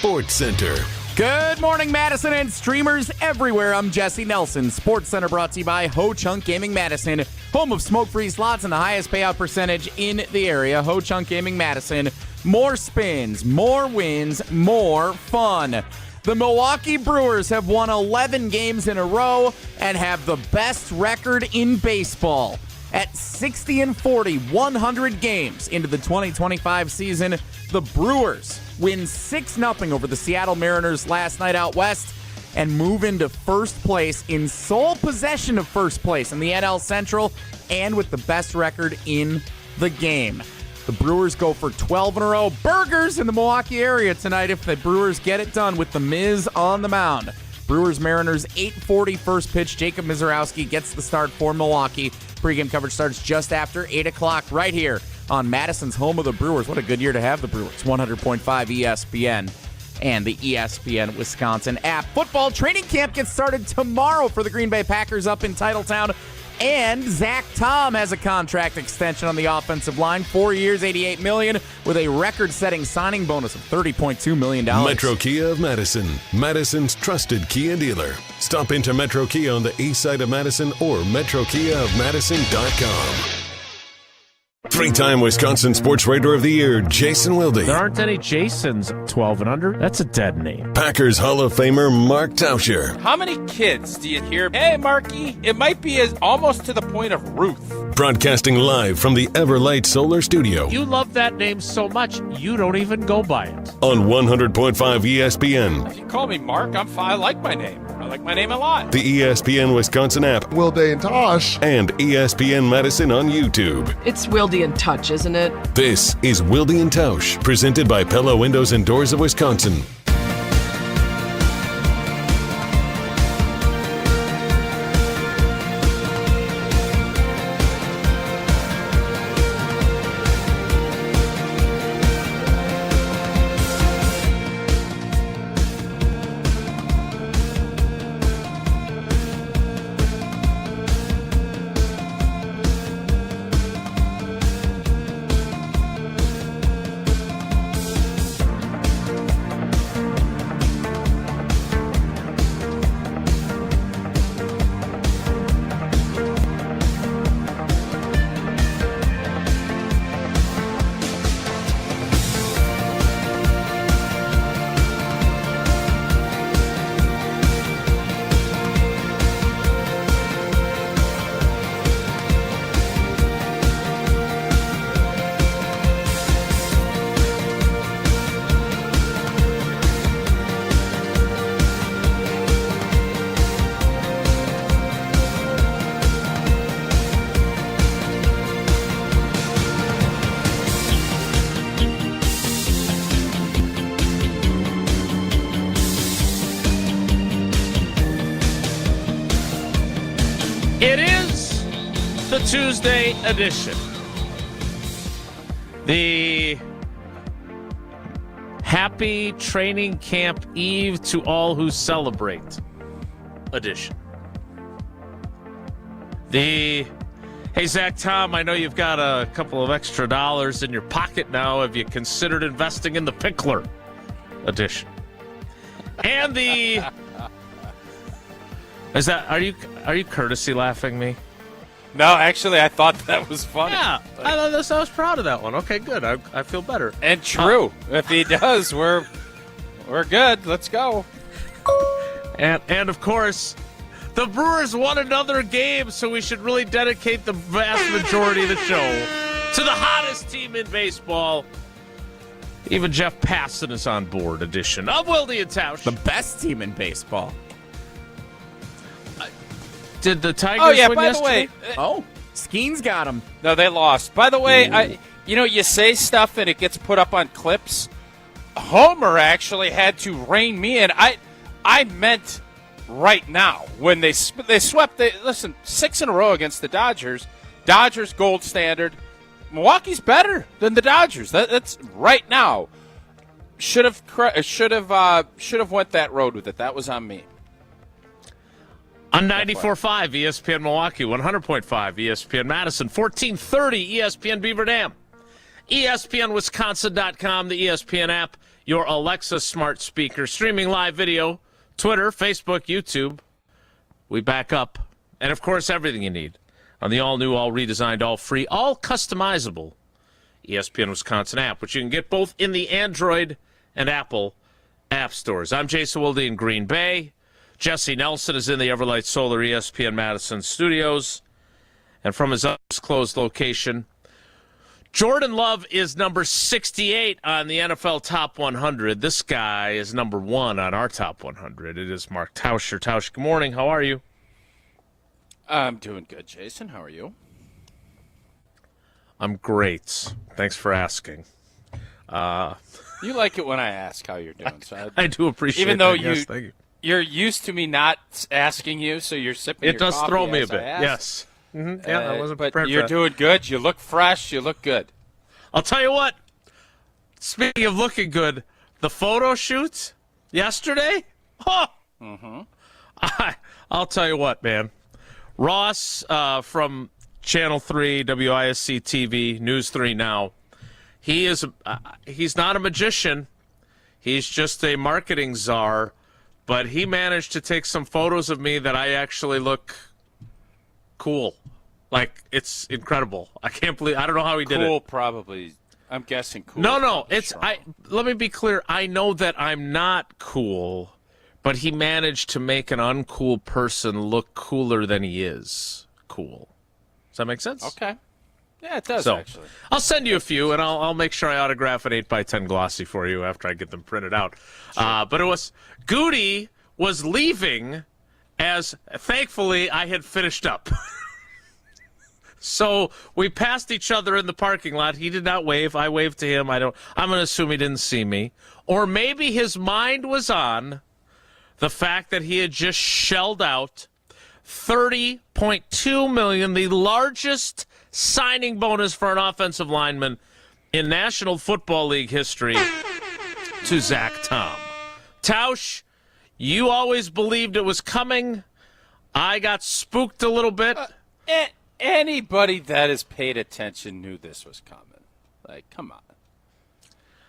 Sports Center. Good morning, Madison and streamers everywhere. I'm Jesse Nelson. Sports Center brought to you by Ho Chunk Gaming Madison, home of smoke-free slots and the highest payout percentage in the area. Ho Chunk Gaming Madison. More spins, more wins, more fun. The Milwaukee Brewers have won 11 games in a row and have the best record in baseball. At 60-40, 100 games into the 2025 season, the Brewers win 6-0 over the Seattle Mariners last night out west and move into first place, in sole possession of first place in the NL Central, and with the best record in the game. The Brewers go for 12 in a row. Burgers in the Milwaukee area tonight if the Brewers get it done with the Miz on the mound. Brewers-Mariners, 8:40 first pitch. Jacob Misiorowski gets the start for Milwaukee. Pre-game coverage starts just after 8 o'clock right here on Madison's home of the Brewers. What a good year to have the Brewers. 100.5 ESPN and the ESPN Wisconsin app. Football training camp gets started tomorrow for the Green Bay Packers up in Titletown. And Zack Tom has a contract extension on the offensive line. 4 years, $88 million, with a record-setting signing bonus of $30.2 million. Metro Kia of Madison, Madison's trusted Kia dealer. Stop into Metro Kia on the east side of Madison or metrokiaofmadison.com. Three-time Wisconsin Sports Writer of the Year, Jason Wilde. There aren't any Jasons 12 and under. That's a dead name. Packers Hall of Famer, Mark Tauscher. How many kids do you hear, hey, Marky? It might be as almost to the point of Ruth. Broadcasting live from the Everlight Solar Studio. You love that name so much, you don't even go by it. On 100.5 ESPN. If you call me Mark, I'm fine. I like my name. I like my name a lot. The ESPN Wisconsin app. Wilde and Tausch. And ESPN Madison on YouTube. It's Wilde and Tausch, isn't it? This is Wilde and Tausch, presented by Pella Windows and Doors of Wisconsin. It is the Tuesday edition. The Happy Training Camp Eve to all who celebrate edition. Hey, Zack Tom, I know you've got a couple of extra dollars in your pocket now. Have you considered investing in the Pickler edition? And the... Are you courtesy laughing me? No, actually, I thought that was funny. Yeah, I was proud of that one. Okay, good. I feel better. And true. If he does, we're good. Let's go. And of course, the Brewers won another game, so we should really dedicate the vast majority of the show to the hottest team in baseball. Even Jeff Passan is on board edition of Wilde and Tausch. The best team in baseball. Did the Tigers win yesterday? The way, Skeen's got him. No, they lost. By the way, you say stuff and it gets put up on clips. Homer actually had to rein me in. I meant right now when they swept. Listen, 6 in a row against the Dodgers. Dodgers gold standard. Milwaukee's better than the Dodgers. That's right now. Should have went that road with it. That was on me. On 94.5 ESPN Milwaukee, 100.5 ESPN Madison, 1430 ESPN Beaver Dam, ESPNWisconsin.com, the ESPN app, your Alexa smart speaker, streaming live video, Twitter, Facebook, YouTube. We back up. And, of course, everything you need on the all-new, all-redesigned, all-free, all-customizable ESPN Wisconsin app, which you can get both in the Android and Apple app stores. I'm Jason Wilde in Green Bay. Jesse Nelson is in the Everlight Solar ESPN Madison studios. And from his undisclosed location, Jordan Love is number 68 on the NFL Top 100. This guy is number 1 on our Top 100. It is Mark Tauscher. Tausch, good morning. How are you? I'm doing good, Jason. How are you? I'm great. Thanks for asking. You like it when I ask how you're doing. So I do appreciate it. even though that. Yes, thank you. You're used to me not asking you, so you're sipping It your does coffee throw me a as bit. I ask. Yes. Mm-hmm. Yeah, I wasn't but prepared you're for that. doing good. You look fresh. You look good. I'll tell you what. Speaking of looking good, the photo shoot yesterday. Oh. Mm-hmm. I'll tell you what, man. Ross from Channel 3, WISC TV, News 3 Now. He's not a magician. He's just a marketing czar. But he managed to take some photos of me that I actually look cool. Like, it's incredible. I can't believe, I don't know how he did it. Cool, probably. I'm guessing cool. No, let me be clear. I know that I'm not cool, but he managed to make an uncool person look cooler than he is cool. Does that make sense? Okay. Yeah, it does, So, actually. I'll send you a few, and I'll make sure I autograph an 8x10 glossy for you after I get them printed out. Sure. But it was, Goody was leaving as, thankfully, I had finished up. So we passed each other in the parking lot. He did not wave. I waved to him. I'm going to assume he didn't see me. Or maybe his mind was on the fact that he had just shelled out $30.2 million, the largest signing bonus for an offensive lineman in National Football League history, to Zack Tom. Tausch, you always believed it was coming. I got spooked a little bit. Anybody that has paid attention knew this was coming. Like, come on.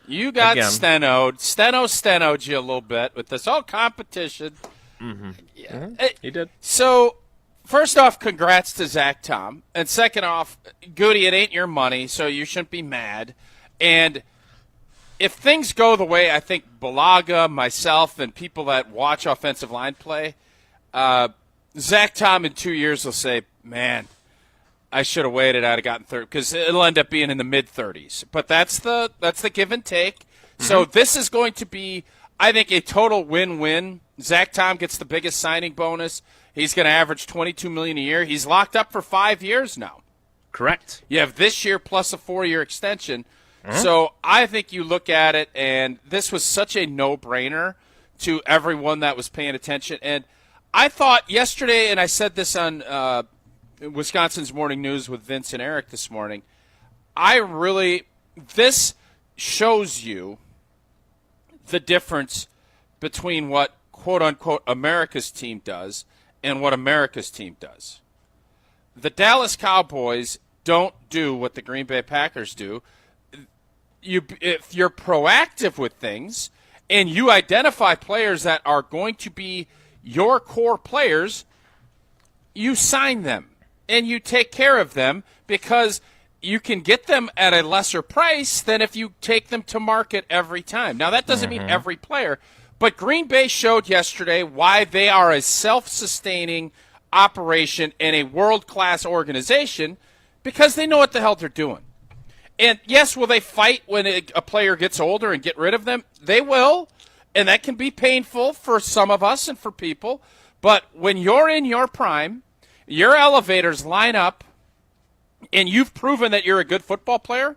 You got stenoed you a little bit with this whole competition. Mm-hmm. Yeah. Mm-hmm. He did. So, first off, congrats to Zack Tom. And second off, Goody, it ain't your money, so you shouldn't be mad. And if things go the way I think Balaga, myself, and people that watch offensive line play, Zack Tom in 2 years will say, man, I should have waited. I'd have gotten 30, because it'll end up being in the mid-30s. But that's the give and take. Mm-hmm. So this is going to be, I think, a total win-win. Zack Tom gets the biggest signing bonus. He's going to average $22 million a year. He's locked up for 5 years now. Correct. You have this year plus a 4-year extension. Mm-hmm. So I think you look at it, and this was such a no-brainer to everyone that was paying attention. And I thought yesterday, and I said this on Wisconsin's Morning News with Vince and Eric this morning, this shows you the difference between what quote-unquote America's team does and what America's team does. The Dallas Cowboys don't do what the Green Bay Packers do. If you're proactive with things and you identify players that are going to be your core players, you sign them and you take care of them, because you can get them at a lesser price than if you take them to market every time. Now, that doesn't mean every player, but Green Bay showed yesterday why they are a self-sustaining operation and a world-class organization, because they know what the hell they're doing. And, yes, will they fight when a player gets older and get rid of them? They will, and that can be painful for some of us and for people. But when you're in your prime, your elevators line up, and you've proven that you're a good football player,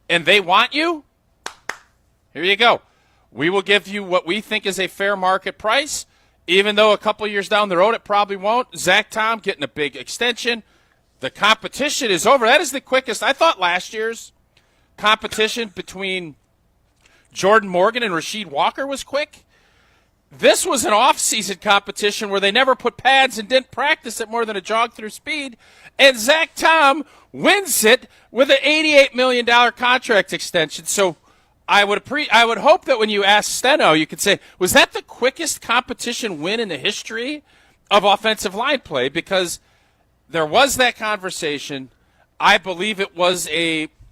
and they want you, here you go. We will give you what we think is a fair market price, even though a couple years down the road it probably won't. Zack Tom getting a big extension. The competition is over. That is the quickest. I thought last year's competition between Jordan Morgan and Quay Walker was quick. This was an off-season competition where they never put pads and didn't practice it more than a jog through speed. And Zack Tom wins it with an $88 million contract extension. So I would hope that when you ask Steno, you could say, was that the quickest competition win in the history of offensive line play? Because there was that conversation. I believe it was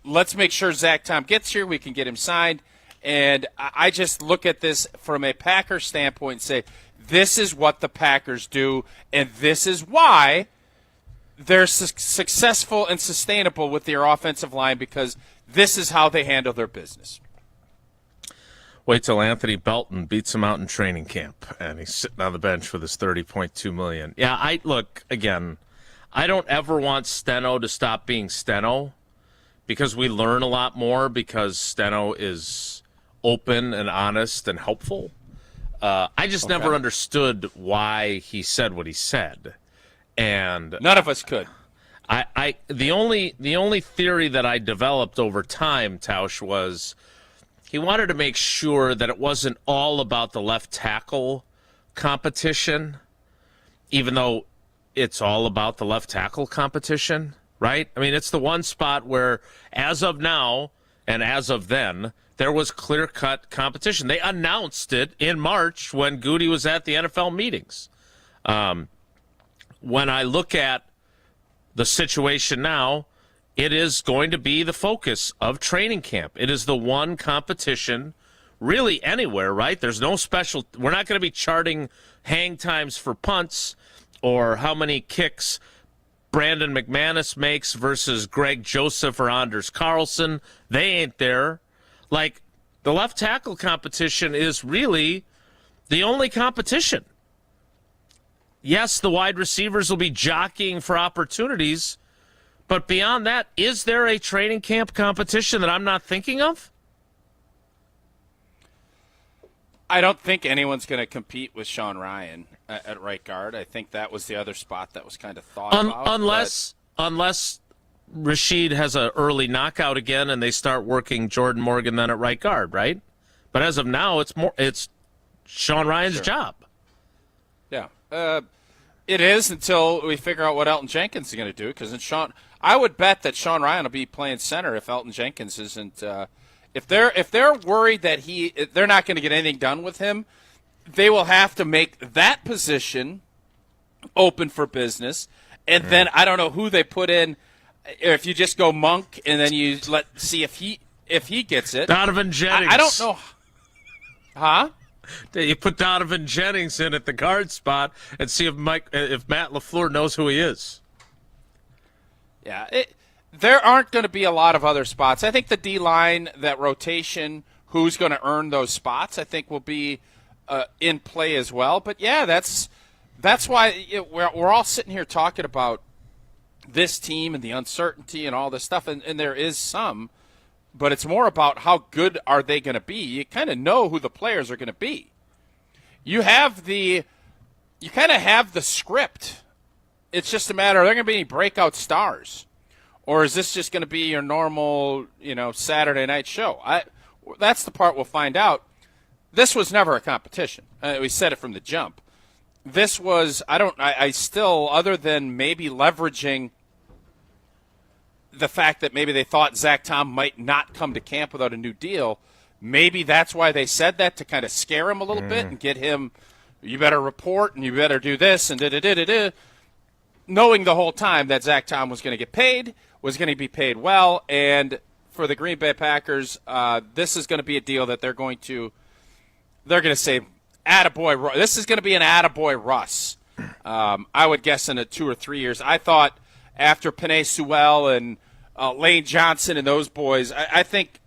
let's make sure Zack Tom gets here, we can get him signed. And I just look at this from a Packers standpoint and say, this is what the Packers do, and this is why they're successful and sustainable with their offensive line, because this is how they handle their business. Wait till Anthony Belton beats him out in training camp, and he's sitting on the bench with his $30.2 million. Yeah, I don't ever want Steno to stop being Steno, because we learn a lot more because Steno is open and honest and helpful. I just never understood why he said what he said, and none of us could. The only theory that I developed over time, Tausch, was he wanted to make sure that it wasn't all about the left tackle competition, even though it's all about the left tackle competition, right? I mean, it's the one spot where, as of now and as of then, there was clear-cut competition. They announced it in March when Goody was at the NFL meetings. When I look at the situation now, it is going to be the focus of training camp. It is the one competition really anywhere, right? There's no special – we're not going to be charting hang times for punts or how many kicks Brandon McManus makes versus Greg Joseph or Anders Carlson. They ain't there. Like, the left tackle competition is really the only competition. Yes, the wide receivers will be jockeying for opportunities, but beyond that, is there a training camp competition that I'm not thinking of? I don't think anyone's going to compete with Sean Ryan at right guard. I think that was the other spot that was kind of thought about. Unless Rashid has an early knockout again and they start working Jordan Morgan then at right guard, right? But as of now, it's Sean Ryan's job. Yeah. It is until we figure out what Elton Jenkins is going to do, because I would bet that Sean Ryan will be playing center if Elton Jenkins isn't if they're worried that they're not going to get anything done with him, they will have to make that position open for business. And then I don't know who they put in. If you just go Monk and then you see if he gets it. Donovan Jennings. I don't know. Huh? You put Donovan Jennings in at the guard spot and see if Matt LaFleur knows who he is. Yeah, there aren't going to be a lot of other spots. I think the D-line, that rotation, who's going to earn those spots, I think will be in play as well. But, yeah, that's why we're all sitting here talking about this team and the uncertainty and all this stuff, and there is some. But it's more about how good are they going to be. You kind of know who the players are going to be. You kind of have the script. It's just a matter, are there going to be any breakout stars? Or is this just going to be your normal, Saturday night show? That's the part we'll find out. This was never a competition. We said it from the jump. This was, I still, other than maybe leveraging the fact that maybe they thought Zack Tom might not come to camp without a new deal, maybe that's why they said that, to kind of scare him a little bit and get him, you better report and you better do this and da-da-da-da-da, knowing the whole time that Zack Tom was going to get paid, was going to be paid well, and for the Green Bay Packers, this is going to be a deal that they're going to say, attaboy, this is going to be an attaboy Russ. I would guess in 2 or 3 years. I thought after Penei Sewell and Lane Johnson and those boys, I think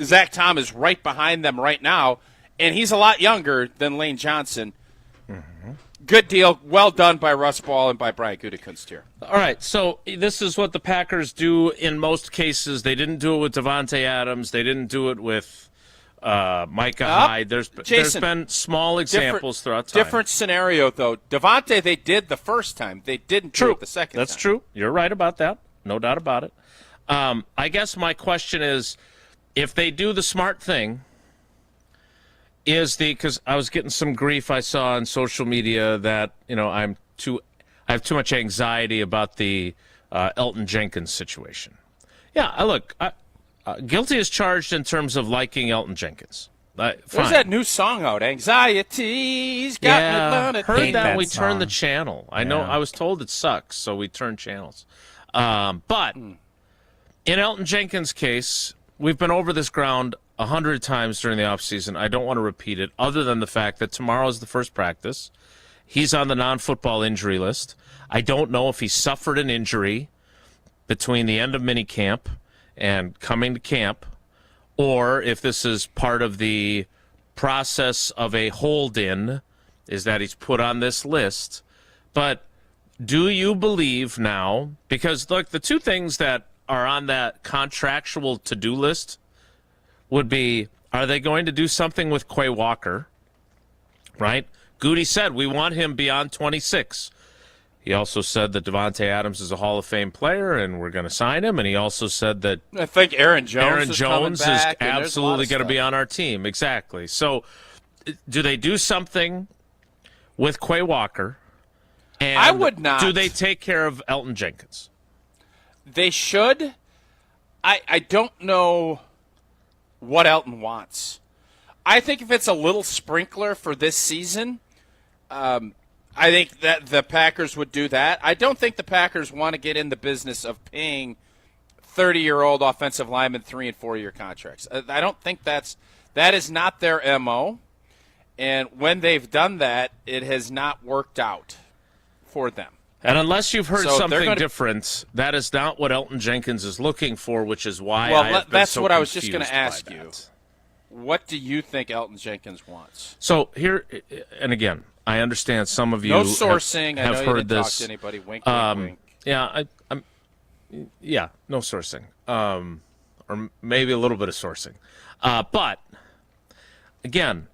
Zack Tom is right behind them right now, and he's a lot younger than Lane Johnson. Mm-hmm. Good deal. Well done by Russ Ball and by Brian Gutekunst here. All right, so this is what the Packers do in most cases. They didn't do it with Devontae Adams. They didn't do it with Micah Hyde. There's been small examples throughout time. Different scenario, though. Devontae, they did the first time. They didn't do it the second time. That's true. You're right about that. No doubt about it. I guess my question is, if they do the smart thing, because I was getting some grief I saw on social media that I have too much anxiety about the Elton Jenkins situation. Yeah, guilty as charged in terms of liking Elton Jenkins. Fine. There's that new song out, Anxiety's Got Me Learning. Heard Hate that, that we song. turned the channel. I know, I was told it sucks, so we turned channels. But in Elton Jenkins' case, we've been over this ground 100 times during the offseason. I don't want to repeat it, other than the fact that tomorrow is the first practice. He's on the non-football injury list. I don't know if he suffered an injury between the end of minicamp and coming to camp, or if this is part of the process of a hold-in, is that he's put on this list. But do you believe now, because look, the two things that are on that contractual to-do list would be, are they going to do something with Quay Walker, right? Goody said, we want him beyond 26. He also said that Devontae Adams is a Hall of Fame player, and we're going to sign him. And he also said that I think Aaron Jones is absolutely going to be on our team. Exactly. So do they do something with Quay Walker? And I would not. Do they take care of Elton Jenkins? They should. I don't know what Elton wants. I think if it's a little sprinkler for this season, I think that the Packers would do that. I don't think the Packers want to get in the business of paying 30-year-old offensive linemen 3- and 4-year contracts. I don't think that is not their MO. And when they've done that, it has not worked out for them. And unless you've heard So something different, that is not what Elton Jenkins is looking for, which is why that's what I was just going to ask you. What do you think Elton Jenkins wants? So here, and again, I understand some of you no sourcing. have I know heard you didn't this. talk to anybody. Wink, wink, wink. Yeah, no sourcing, or maybe a little bit of sourcing. But again,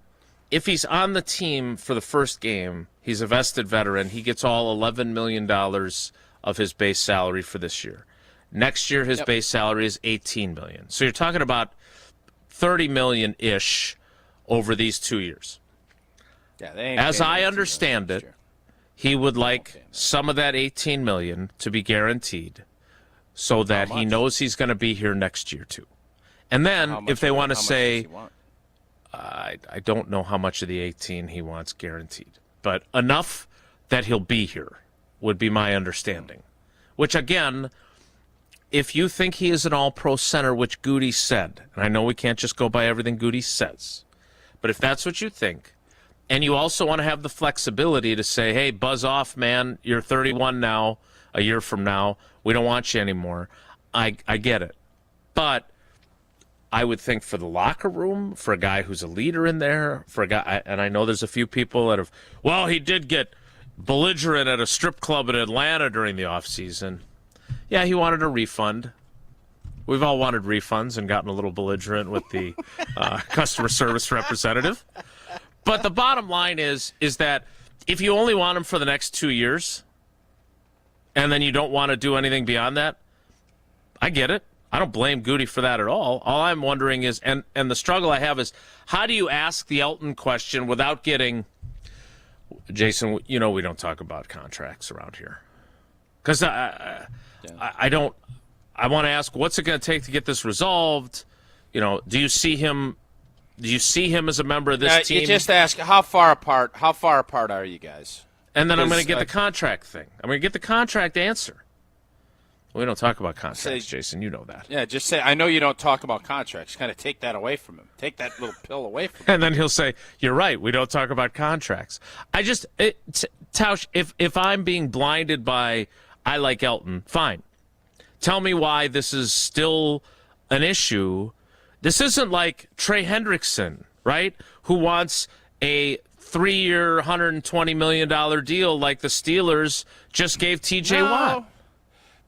if he's on the team for the first game, he's a vested veteran. He gets all $11 million of his base salary for this year. Next year, his base salary is $18 million. So you're talking about $30 million-ish over these 2 years. Yeah, they ain't As paying I $18 understand million it, he would like some of that $18 million to be guaranteed so that he knows he's going to be here next year too. And then if they want to say, I don't know how much of the 18 he wants guaranteed, but enough that he'll be here would be my understanding. Which again, if you think he is an all-pro center, which Goody said, and I know we can't just go by everything Goody says, but if that's what you think, and you also want to have the flexibility to say, hey, buzz off, man, you're 31 now, a year from now, we don't want you anymore, I get it. But I would think for the locker room, for a guy who's a leader in there, for a guy, and I know there's a few people that have, well, he did get belligerent at a strip club in Atlanta during the offseason. Yeah, he wanted a refund. We've all wanted refunds and gotten a little belligerent with the customer service representative. But the bottom line is that if you only want him for the next 2 years and then you don't want to do anything beyond that, I get it. I don't blame Goody for that at all. All I'm wondering is, and the struggle I have is, how do you ask the Elton question without getting, Jason, you know we don't talk about contracts around here. Because I don't, I want to ask, what's it going to take to get this resolved? You know, do you see him as a member of this team? You just ask, how far apart are you guys? And then I'm going to get the contract thing. I'm going to get the contract answer. We don't talk about contracts, Jason. You know that. Yeah, just say, I know you don't talk about contracts. Kind of take that away from him. Take that little pill away from him. And then he'll say, you're right, we don't talk about contracts. Tausch, if I'm being blinded by I like Elton, fine. Tell me why this is still an issue. This isn't like Trey Hendrickson, right, who wants a 3-year, $120 million deal like the Steelers just gave T.J. Watt.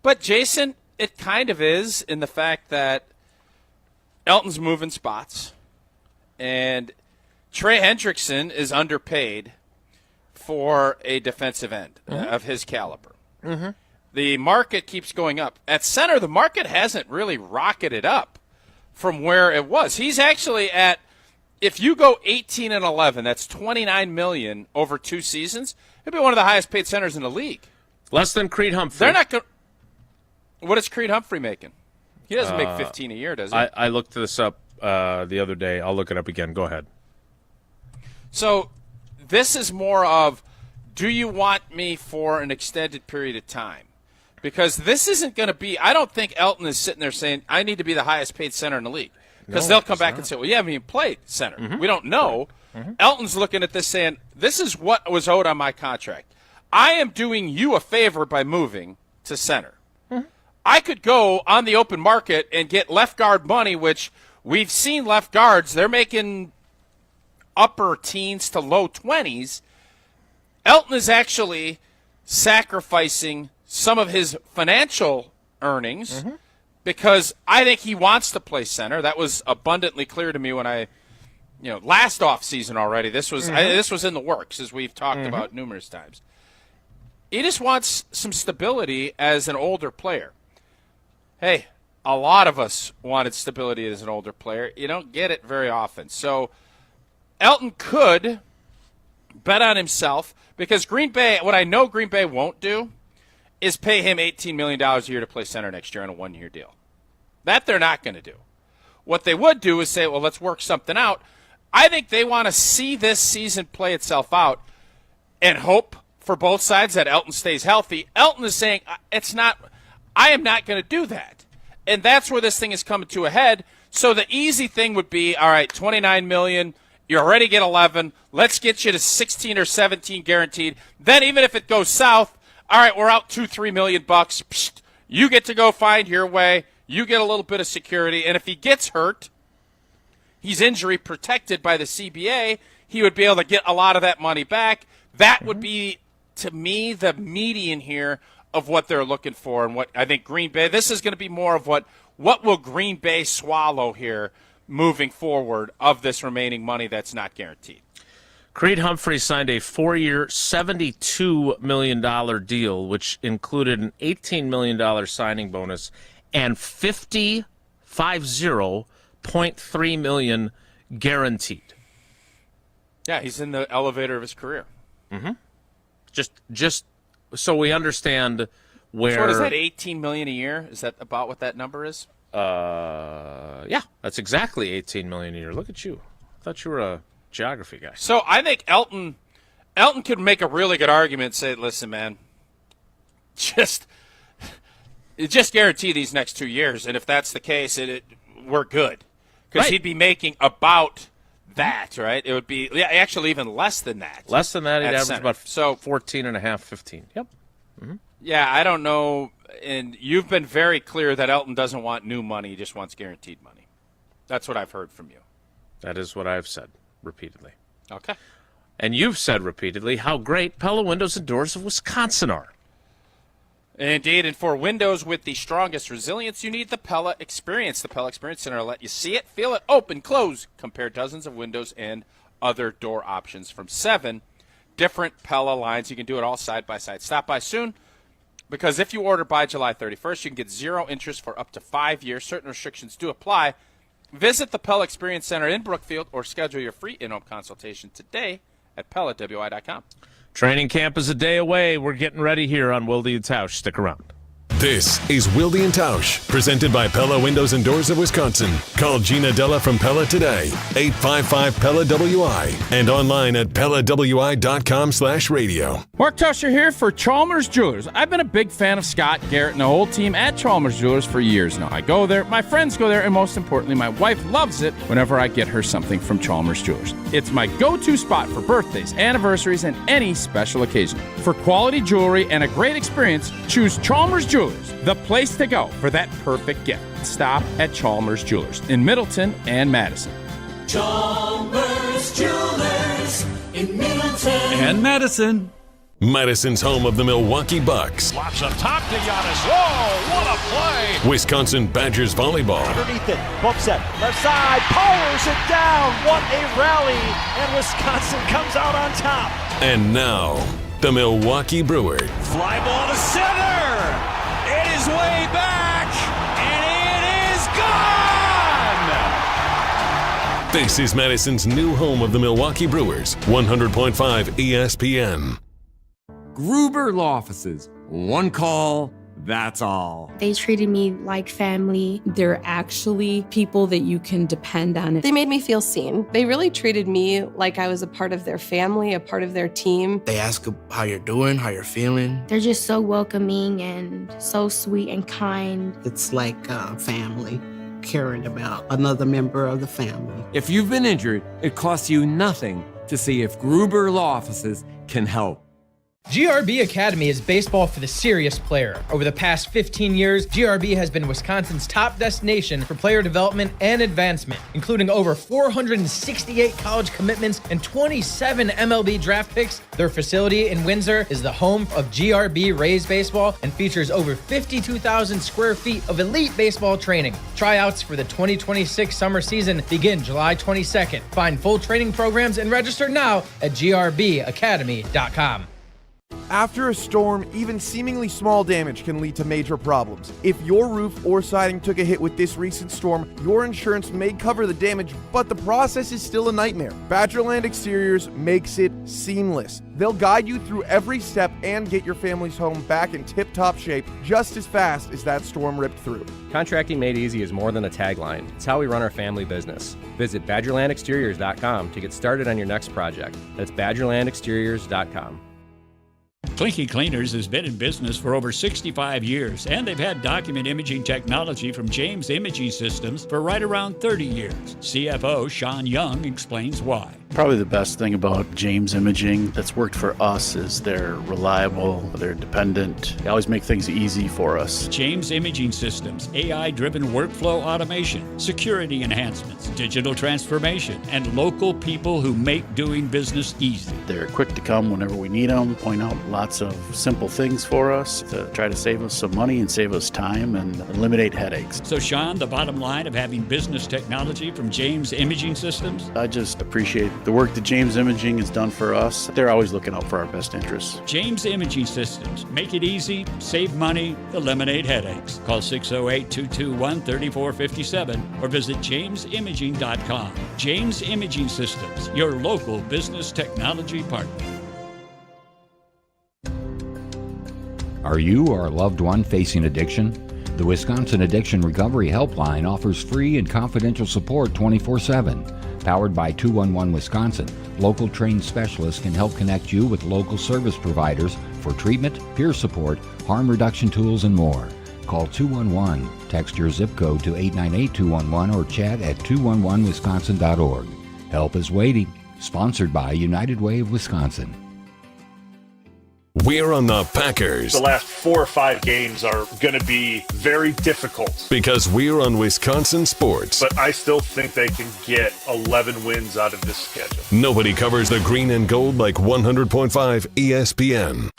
But, Jason, it kind of is in the fact that Elton's moving spots, and Trey Hendrickson is underpaid for a defensive end of his caliber. Mm-hmm. The market keeps going up. At center, the market hasn't really rocketed up from where it was. He's actually at, if you go 18-11, that's $29 million over 2 seasons. He'll be one of the highest paid centers in the league. Less than Creed Humphrey. They're not going. What is Creed Humphrey making? He doesn't make 15 a year, does he? I looked this up the other day. I'll look it up again. Go ahead. So this is more of, do you want me for an extended period of time? Because this isn't going to be – I don't think Elton is sitting there saying, I need to be the highest paid center in the league. Because they'll come back and say, well, you haven't even played center. Mm-hmm. We don't know. Mm-hmm. Elton's looking at this saying, this is what was owed on my contract. I am doing you a favor by moving to center. Mm-hmm. I could go on the open market and get left guard money, which we've seen left guards. They're making upper teens to low 20s. Elton is actually sacrificing some of his financial earnings because I think he wants to play center. That was abundantly clear to me when I, last offseason already. This was this was in the works, as we've talked about numerous times. He just wants some stability as an older player. Hey, a lot of us wanted stability as an older player. You don't get it very often. So Elton could bet on himself because Green Bay, what I know Green Bay won't do is pay him $18 million a year to play center next year on a one-year deal. That they're not going to do. What they would do is say, well, let's work something out. I think they want to see this season play itself out and hope for both sides that Elton stays healthy. Elton is saying, I am not going to do that. And that's where this thing is coming to a head. So the easy thing would be, all right, $29 million, you already get 11, let's get you to 16 or 17 guaranteed. Then even if it goes south, all right, we're out $2-3 million. Psst, you get to go find your way. You get a little bit of security. And if he gets hurt, he's injury protected by the CBA. He would be able to get a lot of that money back. That would be, to me, the median here of what they're looking for and what I think Green Bay. This is going to be more of what will Green Bay swallow here moving forward of this remaining money that's not guaranteed. Creed Humphrey signed a 4-year, $72 million deal, which included an $18 million signing bonus and $50.3 million guaranteed. Yeah, he's in the elevator of his career. Mm-hmm. Just so we understand where. So what is that? $18 million a year? Is that about what that number is? Yeah, that's exactly $18 million a year. Look at you. I thought you were a geography guy. So I think Elton could make a really good argument and say, listen, man, just guarantee these next 2 years. And if that's the case, we're good. Because he'd be making about that, right? It would be actually even less than that. Less than that, he'd average center. about 14.5, 15. Yep. Mm-hmm. Yeah, I don't know. And you've been very clear that Elton doesn't want new money. He just wants guaranteed money. That's what I've heard from you. That is what I've said repeatedly. Okay. And you've said repeatedly how great Pella Windows and Doors of Wisconsin are. Indeed, and for windows with the strongest resilience, you need the Pella Experience. The Pella Experience Center will let you see it, feel it, open, close, compare dozens of windows and other door options from 7 different Pella lines. You can do it all side by side. Stop by soon, because if you order by July 31st, you can get 0 interest for up to 5 years. Certain restrictions do apply. Visit the Pella Experience Center in Brookfield or schedule your free in-home consultation today at PellaWI.com. Training camp is a day away. We're getting ready here on Wilde and Tausch. Stick around. This is Wilde and Tausch, presented by Pella Windows and Doors of Wisconsin. Call Gina Della from Pella today, 855-PELLA-WI, and online at PellaWI.com/radio. Mark Tusher here for Chalmers Jewelers. I've been a big fan of Scott, Garrett, and the whole team at Chalmers Jewelers for years now. I go there, my friends go there, and most importantly, my wife loves it whenever I get her something from Chalmers Jewelers. It's my go-to spot for birthdays, anniversaries, and any special occasion. For quality jewelry and a great experience, choose Chalmers Jewelers, the place to go for that perfect gift. Stop at Chalmers Jewelers in Middleton and Madison. Chalmers Jewelers in Middleton And Madison. Madison's home of the Milwaukee Bucks. Lots up top to Giannis. Whoa, what a play. Wisconsin Badgers volleyball. Underneath it, bump set, left side, powers it down. What a rally, and Wisconsin comes out on top. And now, the Milwaukee Brewers. Fly ball to center. It is way back, and it is gone. This is Madison's new home of the Milwaukee Brewers, 100.5 ESPN. Gruber Law Offices. One call, That's all. They treated me like family. They're actually people that you can depend on. They made me feel seen. They really treated me like I was a part of their family, a part of their team. They ask how you're doing, how you're feeling. They're just so welcoming and so sweet and kind. It's like family, caring about another member of the family. If you've been injured, it costs you nothing to see if Gruber Law Offices can help. GRB Academy is baseball for the serious player. Over the past 15 years, GRB has been Wisconsin's top destination for player development and advancement, including over 468 college commitments and 27 MLB draft picks. Their facility in Windsor is the home of GRB Rays baseball and features over 52,000 square feet of elite baseball training. Tryouts for the 2026 summer season begin July 22nd. Find full training programs and register now at grbacademy.com. After a storm, even seemingly small damage can lead to major problems. If your roof or siding took a hit with this recent storm, your insurance may cover the damage, but the process is still a nightmare. Badgerland Exteriors makes it seamless. They'll guide you through every step and get your family's home back in tip-top shape just as fast as that storm ripped through. Contracting made easy is more than a tagline. It's how we run our family business. Visit badgerlandexteriors.com to get started on your next project. That's badgerlandexteriors.com. Clinky Cleaners has been in business for over 65 years, and they've had document imaging technology from James Imaging Systems for right around 30 years. CFO Sean Young explains why. Probably the best thing about James Imaging that's worked for us is they're reliable, they're dependent, they always make things easy for us. James Imaging Systems, AI-driven workflow automation, security enhancements, digital transformation, and local people who make doing business easy. They're quick to come whenever we need them, point out lots of simple things for us to try to save us some money and save us time and eliminate headaches. So Sean, the bottom line of having business technology from James Imaging Systems? I just appreciate the work that James Imaging has done for us. They're always looking out for our best interests. James Imaging Systems. Make it easy, save money, eliminate headaches. Call 608-221-3457 or visit jamesimaging.com. James Imaging Systems, your local business technology partner. Are you or a loved one facing addiction? The Wisconsin Addiction Recovery Helpline offers free and confidential support 24/7. Powered by 211 Wisconsin, local trained specialists can help connect you with local service providers for treatment, peer support, harm reduction tools, and more. Call 211, text your zip code to 898-211 or chat at 211wisconsin.org. Help is waiting. Sponsored by United Way of Wisconsin. We're on the Packers. The last 4 or 5 games are going to be very difficult. Because we're on Wisconsin sports. But I still think they can get 11 wins out of this schedule. Nobody covers the green and gold like 100.5 ESPN.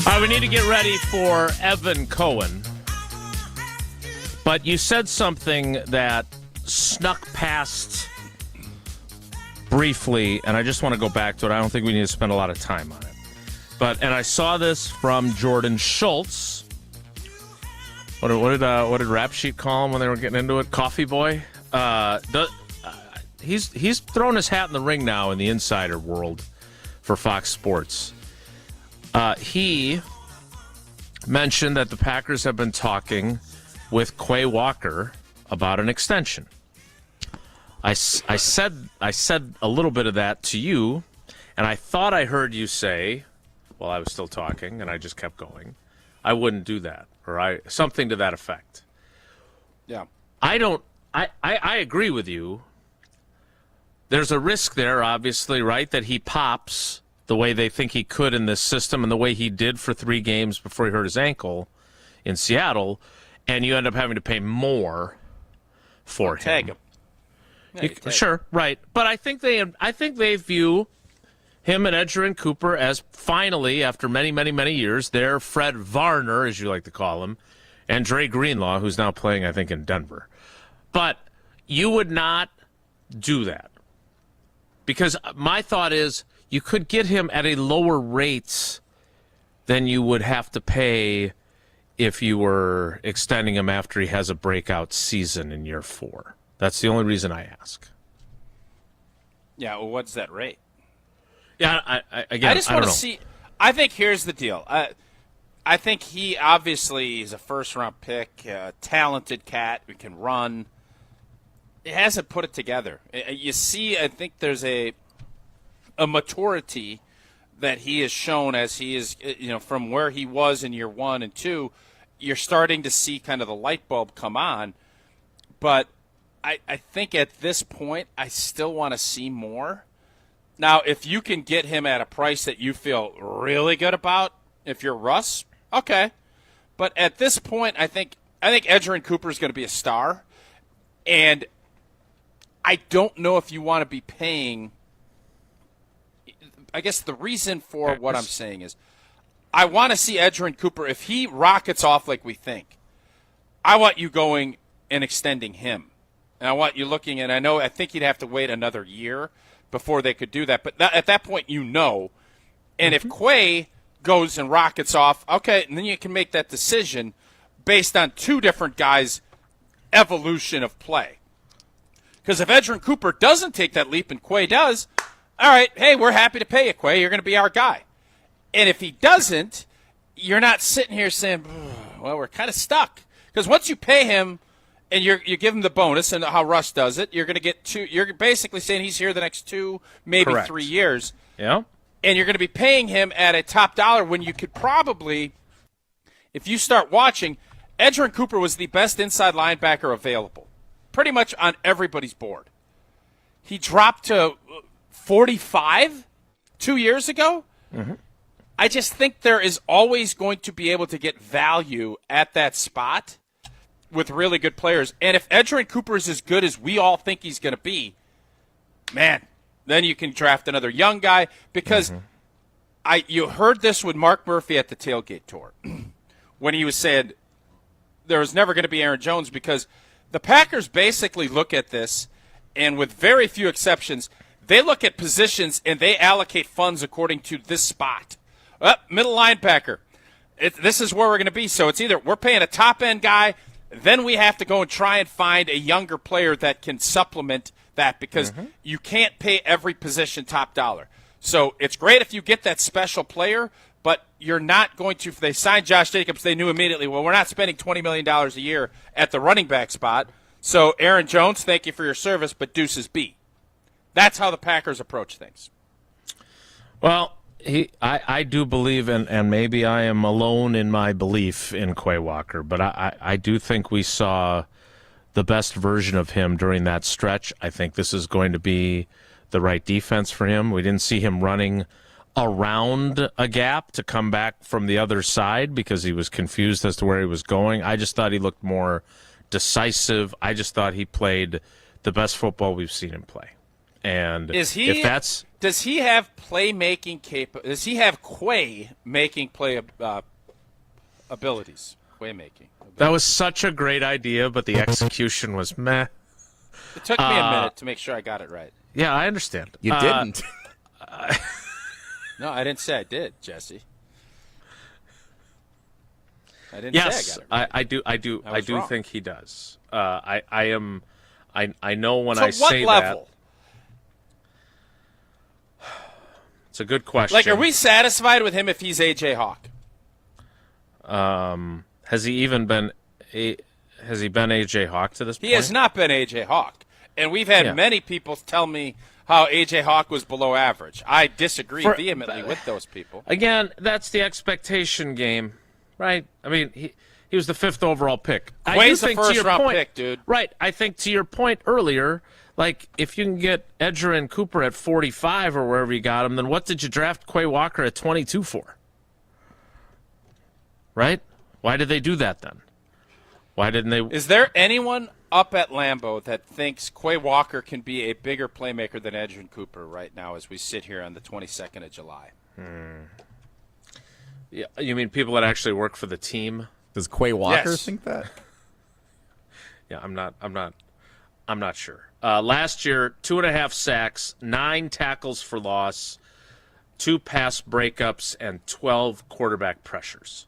All right, we need to get ready for Evan Cohen. But you said something that snuck past briefly, and I just want to go back to it. I don't think we need to spend a lot of time on it. And I saw this from Jordan Schultz. What did Rap Sheet call him when they were getting into it? Coffee Boy? He's thrown his hat in the ring now in the insider world for Fox Sports. He mentioned that the Packers have been talking with Quay Walker about an extension. I said a little bit of that to you, and I thought I heard you say, while I was still talking, and I just kept going, I wouldn't do that, or something to that effect. Yeah. I agree with you. There's a risk there, obviously, right, that he pops the way they think he could in this system and the way he did for 3 games before he hurt his ankle in Seattle, and you end up having to pay more for him. Tag him. Yeah, Sure, right. But I think they view him and Edgerrin Cooper as finally, after many, many, many years, their Fred Varner, as you like to call him, and Dre Greenlaw, who's now playing, I think, in Denver. But you would not do that. Because my thought is, you could get him at a lower rate than you would have to pay if you were extending him after he has a breakout season in year 4. That's the only reason I ask. Yeah, well, what's that rate? Yeah, I just want to see. I think here's the deal. I think he obviously is a first-round pick, talented cat who can run. He hasn't put it together. You see, I think there's a maturity that he has shown as he is, from where he was in year 1 and 2. You're starting to see kind of the light bulb come on. But I think at this point, I still want to see more. Now, if you can get him at a price that you feel really good about, if you're Russ, okay. But at this point, I think Edgerrin Cooper is going to be a star. And I don't know if you want to be paying. I guess the reason for what I'm saying is I want to see Edgerrin Cooper. If he rockets off like we think, I want you going and extending him. And I want you looking, and I think you'd have to wait another year before they could do that. But at that point, And if Quay goes and rockets off, okay, and then you can make that decision based on 2 different guys' evolution of play. Because if Edgerrin Cooper doesn't take that leap and Quay does, all right, hey, we're happy to pay you, Quay. You're going to be our guy. And if he doesn't, you're not sitting here saying, well, we're kind of stuck. Because once you pay him and you give him the bonus and how Russ does it, you're going to get 2. You're basically saying he's here the next 2, maybe Correct. 3 years. Yeah. And you're going to be paying him at a top dollar when you could probably, if you start watching, Edgerrin Cooper was the best inside linebacker available, pretty much on everybody's board. He dropped to 45 2 years ago. Mm-hmm. I just think there is always going to be able to get value at that spot with really good players. And if Edgerrin Cooper is as good as we all think he's going to be, man, then you can draft another young guy. Because you heard this with Mark Murphy at the tailgate tour when he was saying there was never going to be Aaron Jones, because the Packers basically look at this, and with very few exceptions, they look at positions and they allocate funds according to this spot. Middle linebacker. This is where we're going to be. So it's either we're paying a top-end guy, then we have to go and try and find a younger player that can supplement that, because you can't pay every position top dollar. So it's great if you get that special player, but you're not going to. If they signed Josh Jacobs, they knew immediately, well, we're not spending $20 million a year at the running back spot. So Aaron Jones, thank you for your service, but deuces B. That's how the Packers approach things. Well, I do believe, and maybe I am alone in my belief in Quay Walker, but I do think we saw the best version of him during that stretch. I think this is going to be the right defense for him. We didn't see him running around a gap to come back from the other side because he was confused as to where he was going. I just thought he looked more decisive. I just thought he played the best football we've seen him play. And does he have playmaking does he have Quay making play abilities? Quay making. That was such a great idea, but the execution was meh. It took me a minute to make sure I got it right. Yeah, I understand. You didn't. No, I didn't say I did, Jesse. I didn't yes, say I got it right. I do wrong. think he does. I know when so I say what level? that. It's a good question. Like, are we satisfied with him if he's A.J. Hawk? Has he even been A.J. Hawk to this point? He has not been A.J. Hawk. And we've had many people tell me how A.J. Hawk was below average. I disagree vehemently with those people. Again, that's the expectation game, right? I mean, he was the 5th overall pick. Quay's a first-round pick, dude. Right. I think to your point earlier, like, if you can get Edgerrin Cooper at 45 or wherever you got him, then what did you draft Quay Walker at 22 for? Right? Why did they do that then? Why didn't they? Is there anyone up at Lambeau that thinks Quay Walker can be a bigger playmaker than Edgerrin Cooper right now as we sit here on the 22nd of July? Yeah, you mean people that actually work for the team? Does Quay Walker think that? Yeah, I'm not sure. Last year, 2.5 sacks, 9 tackles for loss, 2 pass breakups, and 12 quarterback pressures.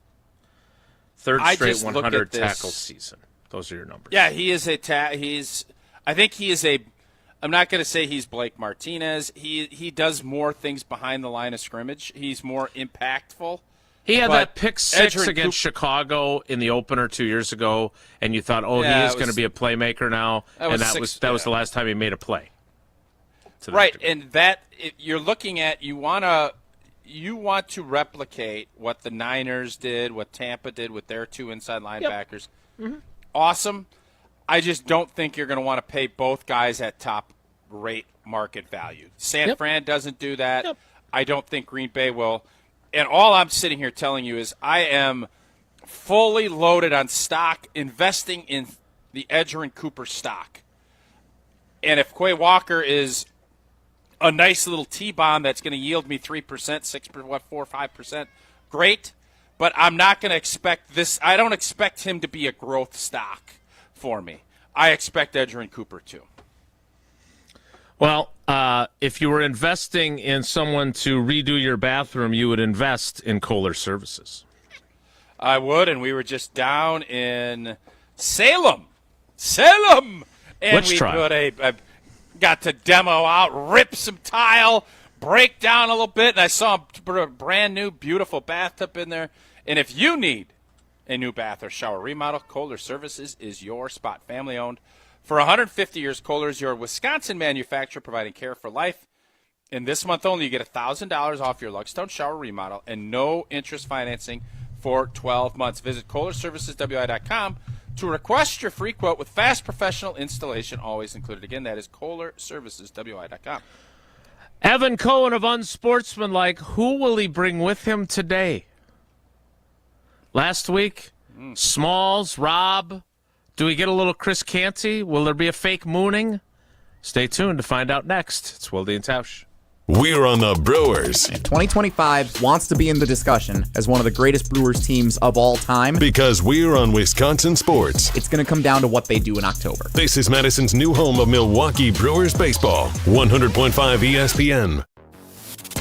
Third I straight just look 100 at this- tackles season. Those are your numbers. Yeah, he is I think he is I'm not going to say he's Blake Martinez. He does more things behind the line of scrimmage. He's more impactful. He had But that pick six Edgerrin against Chicago in the opener 2 years ago, and you thought, he is going to be a playmaker now, and that was the last time he made a play. Right, and you're looking at you want to replicate what the Niners did, what Tampa did with their two inside linebackers. Yep. Mm-hmm. Awesome. I just don't think you're going to want to pay both guys at top rate market value. San Fran doesn't do that. Yep. I don't think Green Bay will. And all I'm sitting here telling you is I am fully loaded on stock, investing in the Edgerrin Cooper stock. And if Quay Walker is a nice little T-bomb that's going to yield me 3%, 6%, 4, 5%, great. But I'm not going to expect this. I don't expect him to be a growth stock for me. I expect Edgerrin Cooper to. Well, if you were investing in someone to redo your bathroom, you would invest in Kohler Services. I would, and we were just down in Salem. And Which we trial? got to demo out, rip some tile, break down a little bit, and I saw a brand new, beautiful bathtub in there. And if you need a new bath or shower remodel, Kohler Services is your spot. Family owned. For 150 years, Kohler is your Wisconsin manufacturer providing care for life. And this month only, you get $1,000 off your Lugstone shower remodel and no interest financing for 12 months. Visit KohlerServicesWI.com to request your free quote with fast professional installation always included. Again, that is KohlerServicesWI.com. Evan Cohen of Unsportsmanlike, who will he bring with him today? Last week, Smalls, Rob. Do we get a little Chris Canty? Will there be a fake mooning? Stay tuned to find out next. It's Wilde and Tausch. We're on the Brewers. 2025 wants to be in the discussion as one of the greatest Brewers teams of all time. Because we're on Wisconsin sports. It's going to come down to what they do in October. This is Madison's new home of Milwaukee Brewers baseball. 100.5 ESPN.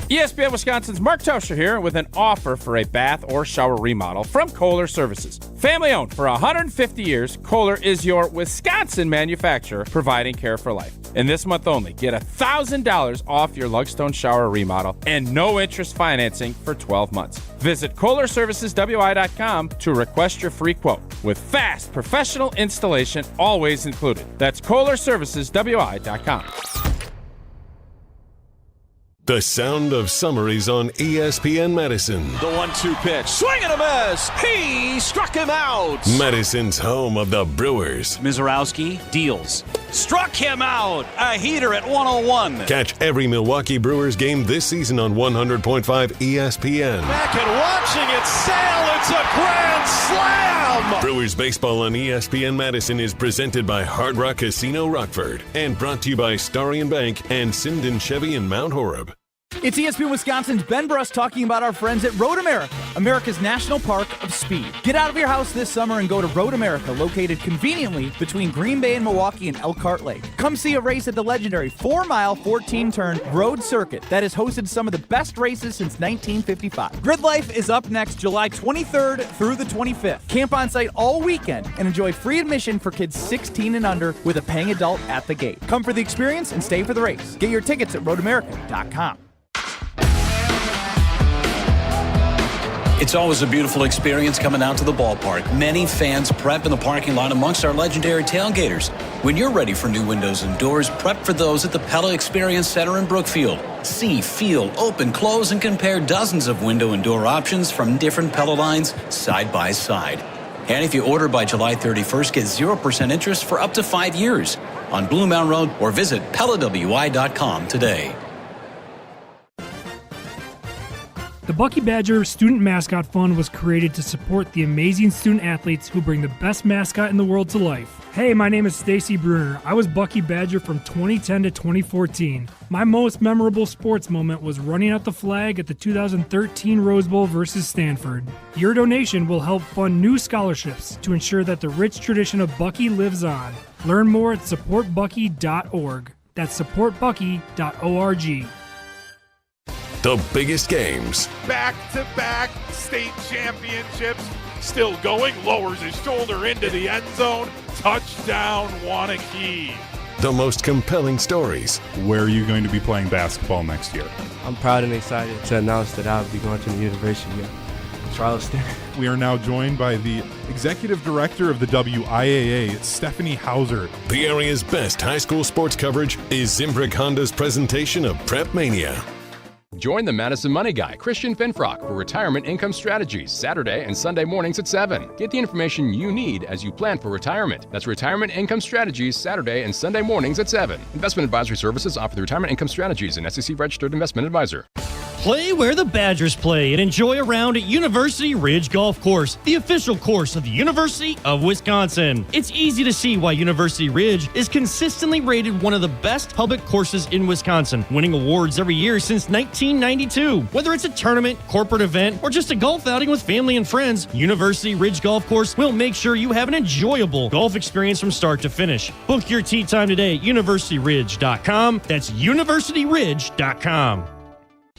ESPN Wisconsin's Mark Tauscher here with an offer for a bath or shower remodel from Kohler Services. Family owned for 150 years, Kohler is your Wisconsin manufacturer providing care for life. And this month only, get $1,000 off your Lugstone shower remodel and no interest financing for 12 months. Visit KohlerServicesWI.com to request your free quote with fast professional installation always included. That's KohlerServicesWI.com. The sound of summaries on ESPN Madison. The 1-2 pitch. Swing and a miss. He struck him out. Madison's home of the Brewers. Mizorowski deals. Struck him out. A heater at 101. Catch every Milwaukee Brewers game this season on 100.5 ESPN. Back and watching it sail. It's a grand slam. Brewers baseball on ESPN Madison is presented by Hard Rock Casino Rockford and brought to you by Starion Bank and Sinden Chevy in Mount Horeb. It's ESPN Wisconsin's Ben Bruss talking about our friends at Road America, America's National Park of Speed. Get out of your house this summer and go to Road America, located conveniently between Green Bay and Milwaukee and Elkhart Lake. Come see a race at the legendary 4-mile, 14-turn road circuit that has hosted some of the best races since 1955. Grid Life is up next July 23rd through the 25th. Camp on site all weekend and enjoy free admission for kids 16 and under with a paying adult at the gate. Come for the experience and stay for the race. Get your tickets at roadamerica.com. It's always a beautiful experience coming out to the ballpark. Many fans prep in the parking lot amongst our legendary tailgaters. When you're ready for new windows and doors, prep for those at the Pella Experience Center in Brookfield. See, feel, open, close, and compare dozens of window and door options from different Pella lines side by side. And if you order by July 31st, get 0% interest for up to 5 years on Blue Mountain Road or visit PellaWI.com today. The Bucky Badger Student Mascot Fund was created to support the amazing student athletes who bring the best mascot in the world to life. Hey, my name is Stacy Bruner. I was Bucky Badger from 2010 to 2014. My most memorable sports moment was running out the flag at the 2013 Rose Bowl versus Stanford. Your donation will help fund new scholarships to ensure that the rich tradition of Bucky lives on. Learn more at supportbucky.org. That's supportbucky.org. The biggest games. Back-to-back state championships. Still going, lowers his shoulder into the end zone. Touchdown, Wanakee. The most compelling stories. Where are you going to be playing basketball next year? I'm proud and excited to announce that I'll be going to the University of Charleston. We are now joined by the Executive Director of the WIAA, Stephanie Hauser. The area's best high school sports coverage is Zimbrick Honda's presentation of Prep Mania. Join the Madison Money Guy, Christian Finfrock, for Retirement Income Strategies, Saturday and Sunday mornings at 7. Get the information you need as you plan for retirement. That's Retirement Income Strategies, Saturday and Sunday mornings at 7. Investment advisory services offered through Retirement Income Strategies, an SEC-registered investment advisor. Play where the Badgers play and enjoy a round at University Ridge Golf Course, the official course of the University of Wisconsin. It's easy to see why University Ridge is consistently rated one of the best public courses in Wisconsin, winning awards every year since 1992. Whether it's a tournament, corporate event, or just a golf outing with family and friends, University Ridge Golf Course will make sure you have an enjoyable golf experience from start to finish. Book your tee time today at universityridge.com. That's universityridge.com.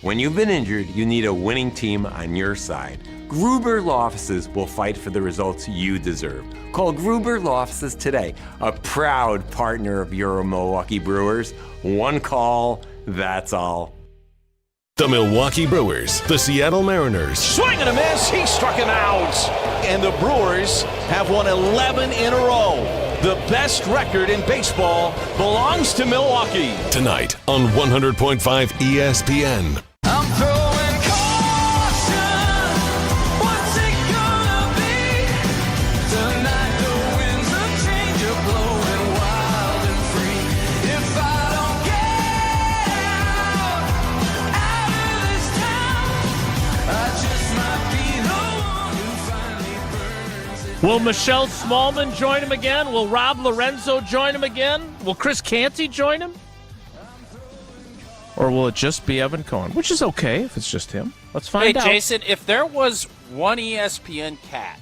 When you've been injured, you need a winning team on your side. Gruber Law Offices will fight for the results you deserve. Call Gruber Law Offices today, a proud partner of your Milwaukee Brewers. One call, that's all. The Milwaukee Brewers, the Seattle Mariners. Swing and a miss, he struck him out. And the Brewers have won 11 in a row. The best record in baseball belongs to Milwaukee. Tonight on 100.5 ESPN. I'm throwing caution. What's it gonna be? Tonight the winds of change are blowing wild and free. If I don't get out of this town, I just might be the one who finally burns it. Will Michelle Smallman join him again? Will Rob Lorenzo join him again? Will Chris Canty join him? Or will it just be Evan Cohen? Which is okay if it's just him. Let's find out. Hey, Jason, if there was one ESPN cat,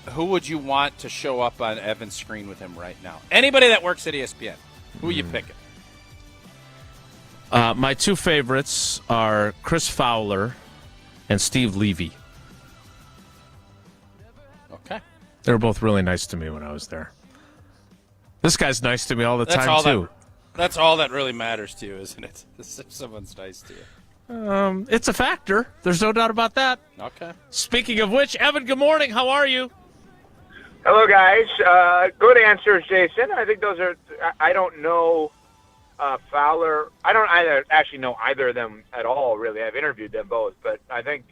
who would you want to show up on Evan's screen with him right now? Anybody that works at ESPN. Who are you picking? My two favorites are Chris Fowler and Steve Levy. Okay. They were both really nice to me when I was there. This guy's nice to me all the time, too. That's all that really matters to you, isn't it? If someone's nice to you. It's a factor. There's no doubt about that. Okay. Speaking of which, Evan, good morning. How are you? Hello, guys. Good answers, Jason. I think those are – I don't know Fowler. I don't actually know either of them at all, really. I've interviewed them both. But I think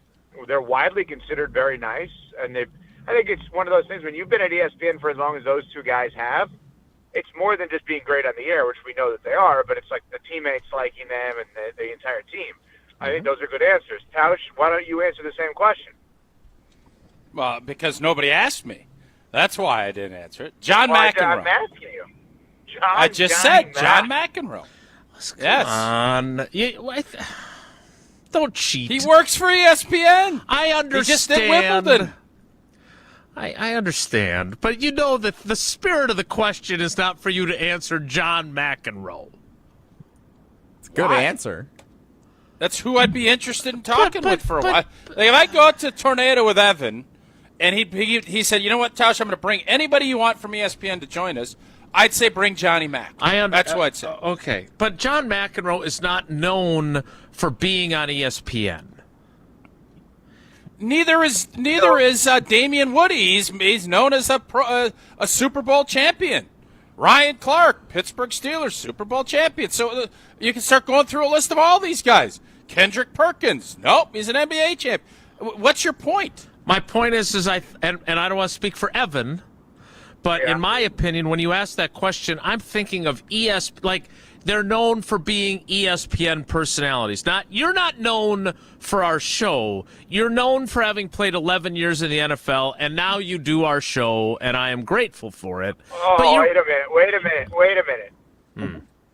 they're widely considered very nice. And I think it's one of those things when you've been at ESPN for as long as those two guys have, it's more than just being great on the air, which we know that they are, but it's like the teammates liking them and the entire team. I think those are good answers. Tausch, why don't you answer the same question? Well, because nobody asked me. That's why I didn't answer it. John McEnroe. I'm asking you. I just said John McEnroe. Yes. Come on. Don't cheat. He works for ESPN. I understand. He just did Wimbledon. I understand, but you know that the spirit of the question is not for you to answer John McEnroe. It's a good answer. That's who I'd be interested in talking with for a while. Like if I go out to Tornado with Evan, and he said, you know what, Tausch, I'm going to bring anybody you want from ESPN to join us, I'd say bring Johnny Mac. That's what I'd say. Okay, but John McEnroe is not known for being on ESPN. Neither is Damian Woody. He's known as a Super Bowl champion. Ryan Clark, Pittsburgh Steelers, Super Bowl champion. So you can start going through a list of all these guys. Kendrick Perkins, nope, he's an NBA champ. What's your point? My point is I don't want to speak for Evan, but in my opinion, when you ask that question, I'm thinking of like they're known for being ESPN personalities. You're not known for our show. You're known for having played 11 years in the NFL, and now you do our show, and I am grateful for it. Oh, wait a minute.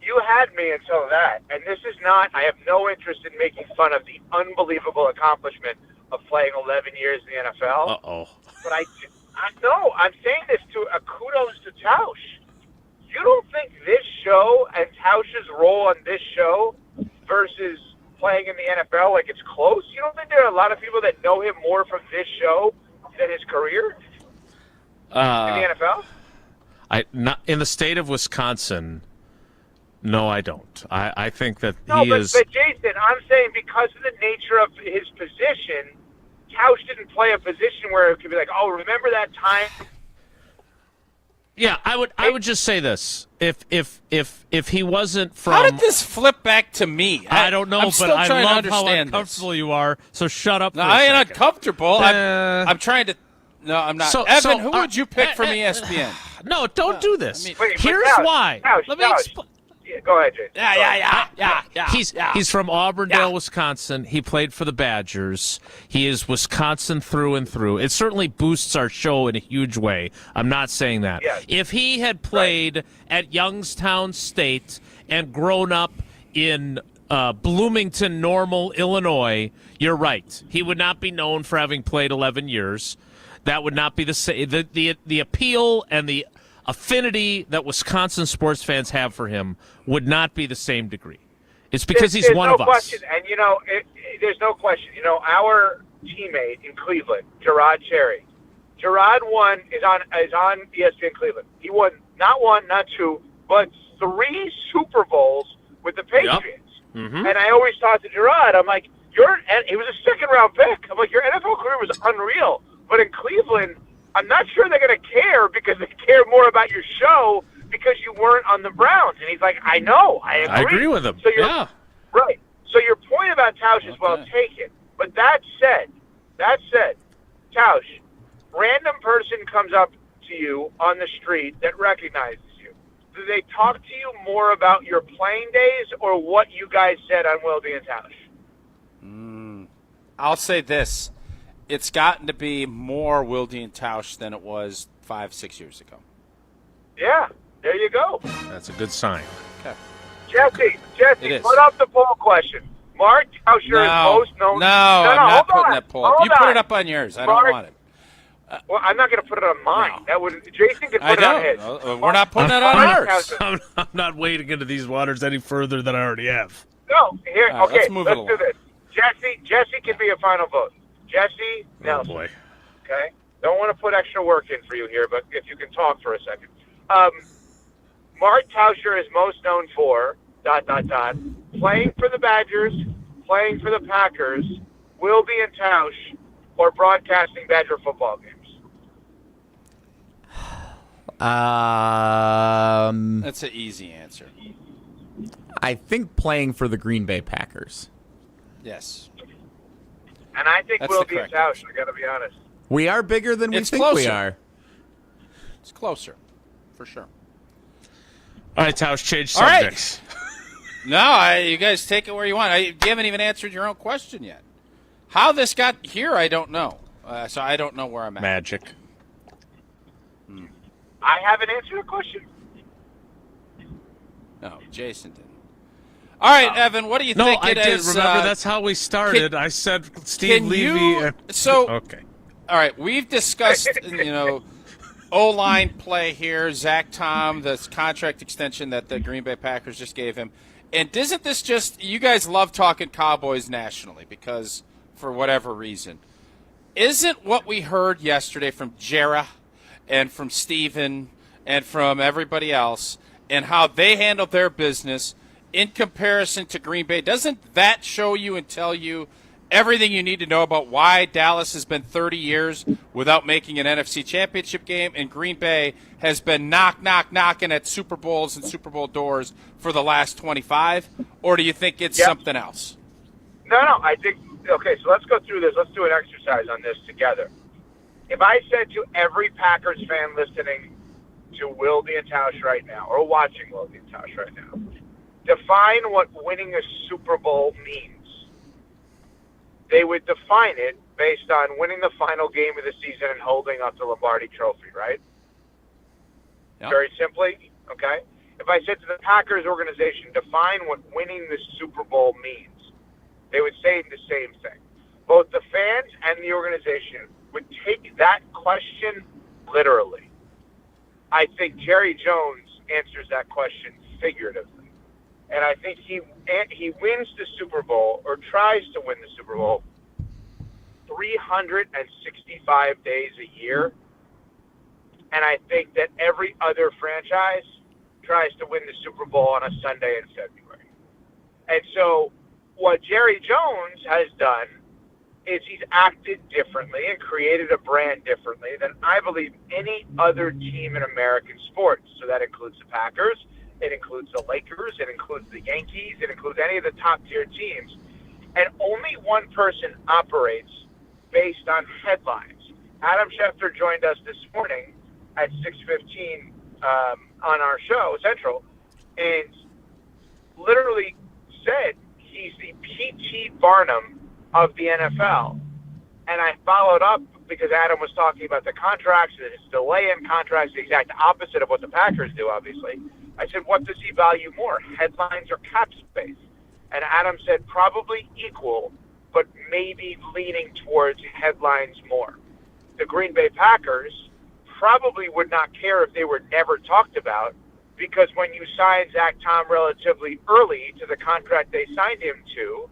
You had me until that, and this is not – I have no interest in making fun of the unbelievable accomplishment of playing 11 years in the NFL. Uh-oh. But I'm saying this to a kudos to Tausch. You don't think this show and Tausch's role on this show versus playing in the NFL, like it's close? You don't think there are a lot of people that know him more from this show than his career in the NFL? Not in the state of Wisconsin. No, I don't. I think that No, he but is. Jason, I'm saying because of the nature of his position, Tausch didn't play a position where it could be like, oh, remember that time? Yeah, I would just say this: if he wasn't from, How did this flip back to me? I don't know, I'm but still I trying love to how understand uncomfortable you are. So shut up. No, for a I ain't second. uncomfortable. I'm trying to. No, I'm not. Evan, who would you pick from ESPN? No, don't do this. Wait, Here's Tausch, why. Tausch, Let me Tausch. explain. Yeah, go ahead, Jason. Yeah. He's from Auburndale, Wisconsin. He played for the Badgers. He is Wisconsin through and through. It certainly boosts our show in a huge way. I'm not saying that. Yes. If he had played at Youngstown State and grown up in Bloomington, Normal, Illinois, you're right. He would not be known for having played 11 years. That would not be the same. The appeal and the affinity that Wisconsin sports fans have for him would not be the same degree. It's because he's one of us. Question. And, there's no question. Our teammate in Cleveland, Gerard Cherry. Gerard is on ESPN Cleveland. He won not one, not two, but 3 Super Bowls with the Patriots. Yep. Mm-hmm. And I always talked to Gerard. I'm like, he was a second-round pick. I'm like, your NFL career was unreal. But in Cleveland, I'm not sure they're going to care because they care more about your show because you weren't on the Browns. And he's like, I know. I agree. I agree with him. So yeah. Right. So your point about Tausch is well taken. But that said, Tausch, random person comes up to you on the street that recognizes you. Do they talk to you more about your playing days or what you guys said on Wilde and Tausch? I'll say this. It's gotten to be more Wilde and Tausch than it was 5-6 years ago. Yeah, there you go. That's a good sign. Okay. Jesse, put up the poll question. Mark Tauscher is most known. No, I'm not putting that poll up. You put it up on yours. I don't want it. Well, I'm not going to put it on mine. That would Jason could put it on his. We're not putting it on ours. I'm not wading into these waters any further than I already have. No, here. All right, okay, let's do this. Jesse can be a final vote. Jesse Nelson. Oh boy. Okay. Don't want to put extra work in for you here, but if you can talk for a second. Mark Tauscher is most known for ... playing for the Badgers, playing for the Packers, Wilde and Tausch, or broadcasting Badger football games. That's an easy answer. I think playing for the Green Bay Packers. Yes. And I think That's Wilde the and correct Tausch, I got to be honest. We are bigger than we It's think we closer. are. It's closer, for sure. All right, Tausch, change All right. subjects. No, you guys take it where you want. You haven't even answered your own question yet. How this got here, I don't know. So I don't know where I'm at. Magic. I haven't answered your question. No, Jason didn't. All right, Evan, what do you think I it did. is? Remember, that's how we started. I said Steve Levy. Okay. All right, we've discussed, O-line play here, Zack Tom, this contract extension that the Green Bay Packers just gave him. And isn't this just, you guys love talking Cowboys nationally because, for whatever reason. Isn't what we heard yesterday from Jarrah and from Steven and from everybody else and how they handled their business in comparison to Green Bay, doesn't that show you and tell you everything you need to know about why Dallas has been 30 years without making an NFC championship game and Green Bay has been knocking at Super Bowls and Super Bowl doors for the last 25? Or do you think it's something else? No, I think, okay, so let's go through this. Let's do an exercise on this together. If I said to every Packers fan listening to Wilde and Tausch right now, or watching Wilde and Tausch right now, define what winning a Super Bowl means, they would define it based on winning the final game of the season and holding up the Lombardi Trophy, right? Yep. Very simply, okay? If I said to the Packers organization, define what winning the Super Bowl means, they would say the same thing. Both the fans and the organization would take that question literally. I think Jerry Jones answers that question figuratively. And I think he wins the Super Bowl, or tries to win the Super Bowl, 365 days a year. And I think that every other franchise tries to win the Super Bowl on a Sunday in February. And so what Jerry Jones has done is he's acted differently and created a brand differently than I believe any other team in American sports. So that includes the Packers, it includes the Lakers, it includes the Yankees, it includes any of the top-tier teams. And only one person operates based on headlines. Adam Schefter joined us this morning at 6:15 on our show, Central, and literally said he's the P.T. Barnum of the NFL. And I followed up because Adam was talking about the contracts and his delay in contracts, the exact opposite of what the Packers do, obviously. I said, what does he value more, headlines or cap space? And Adam said probably equal, but maybe leaning towards headlines more. The Green Bay Packers probably would not care if they were never talked about, because when you sign Zack Tom relatively early to the contract they signed him to,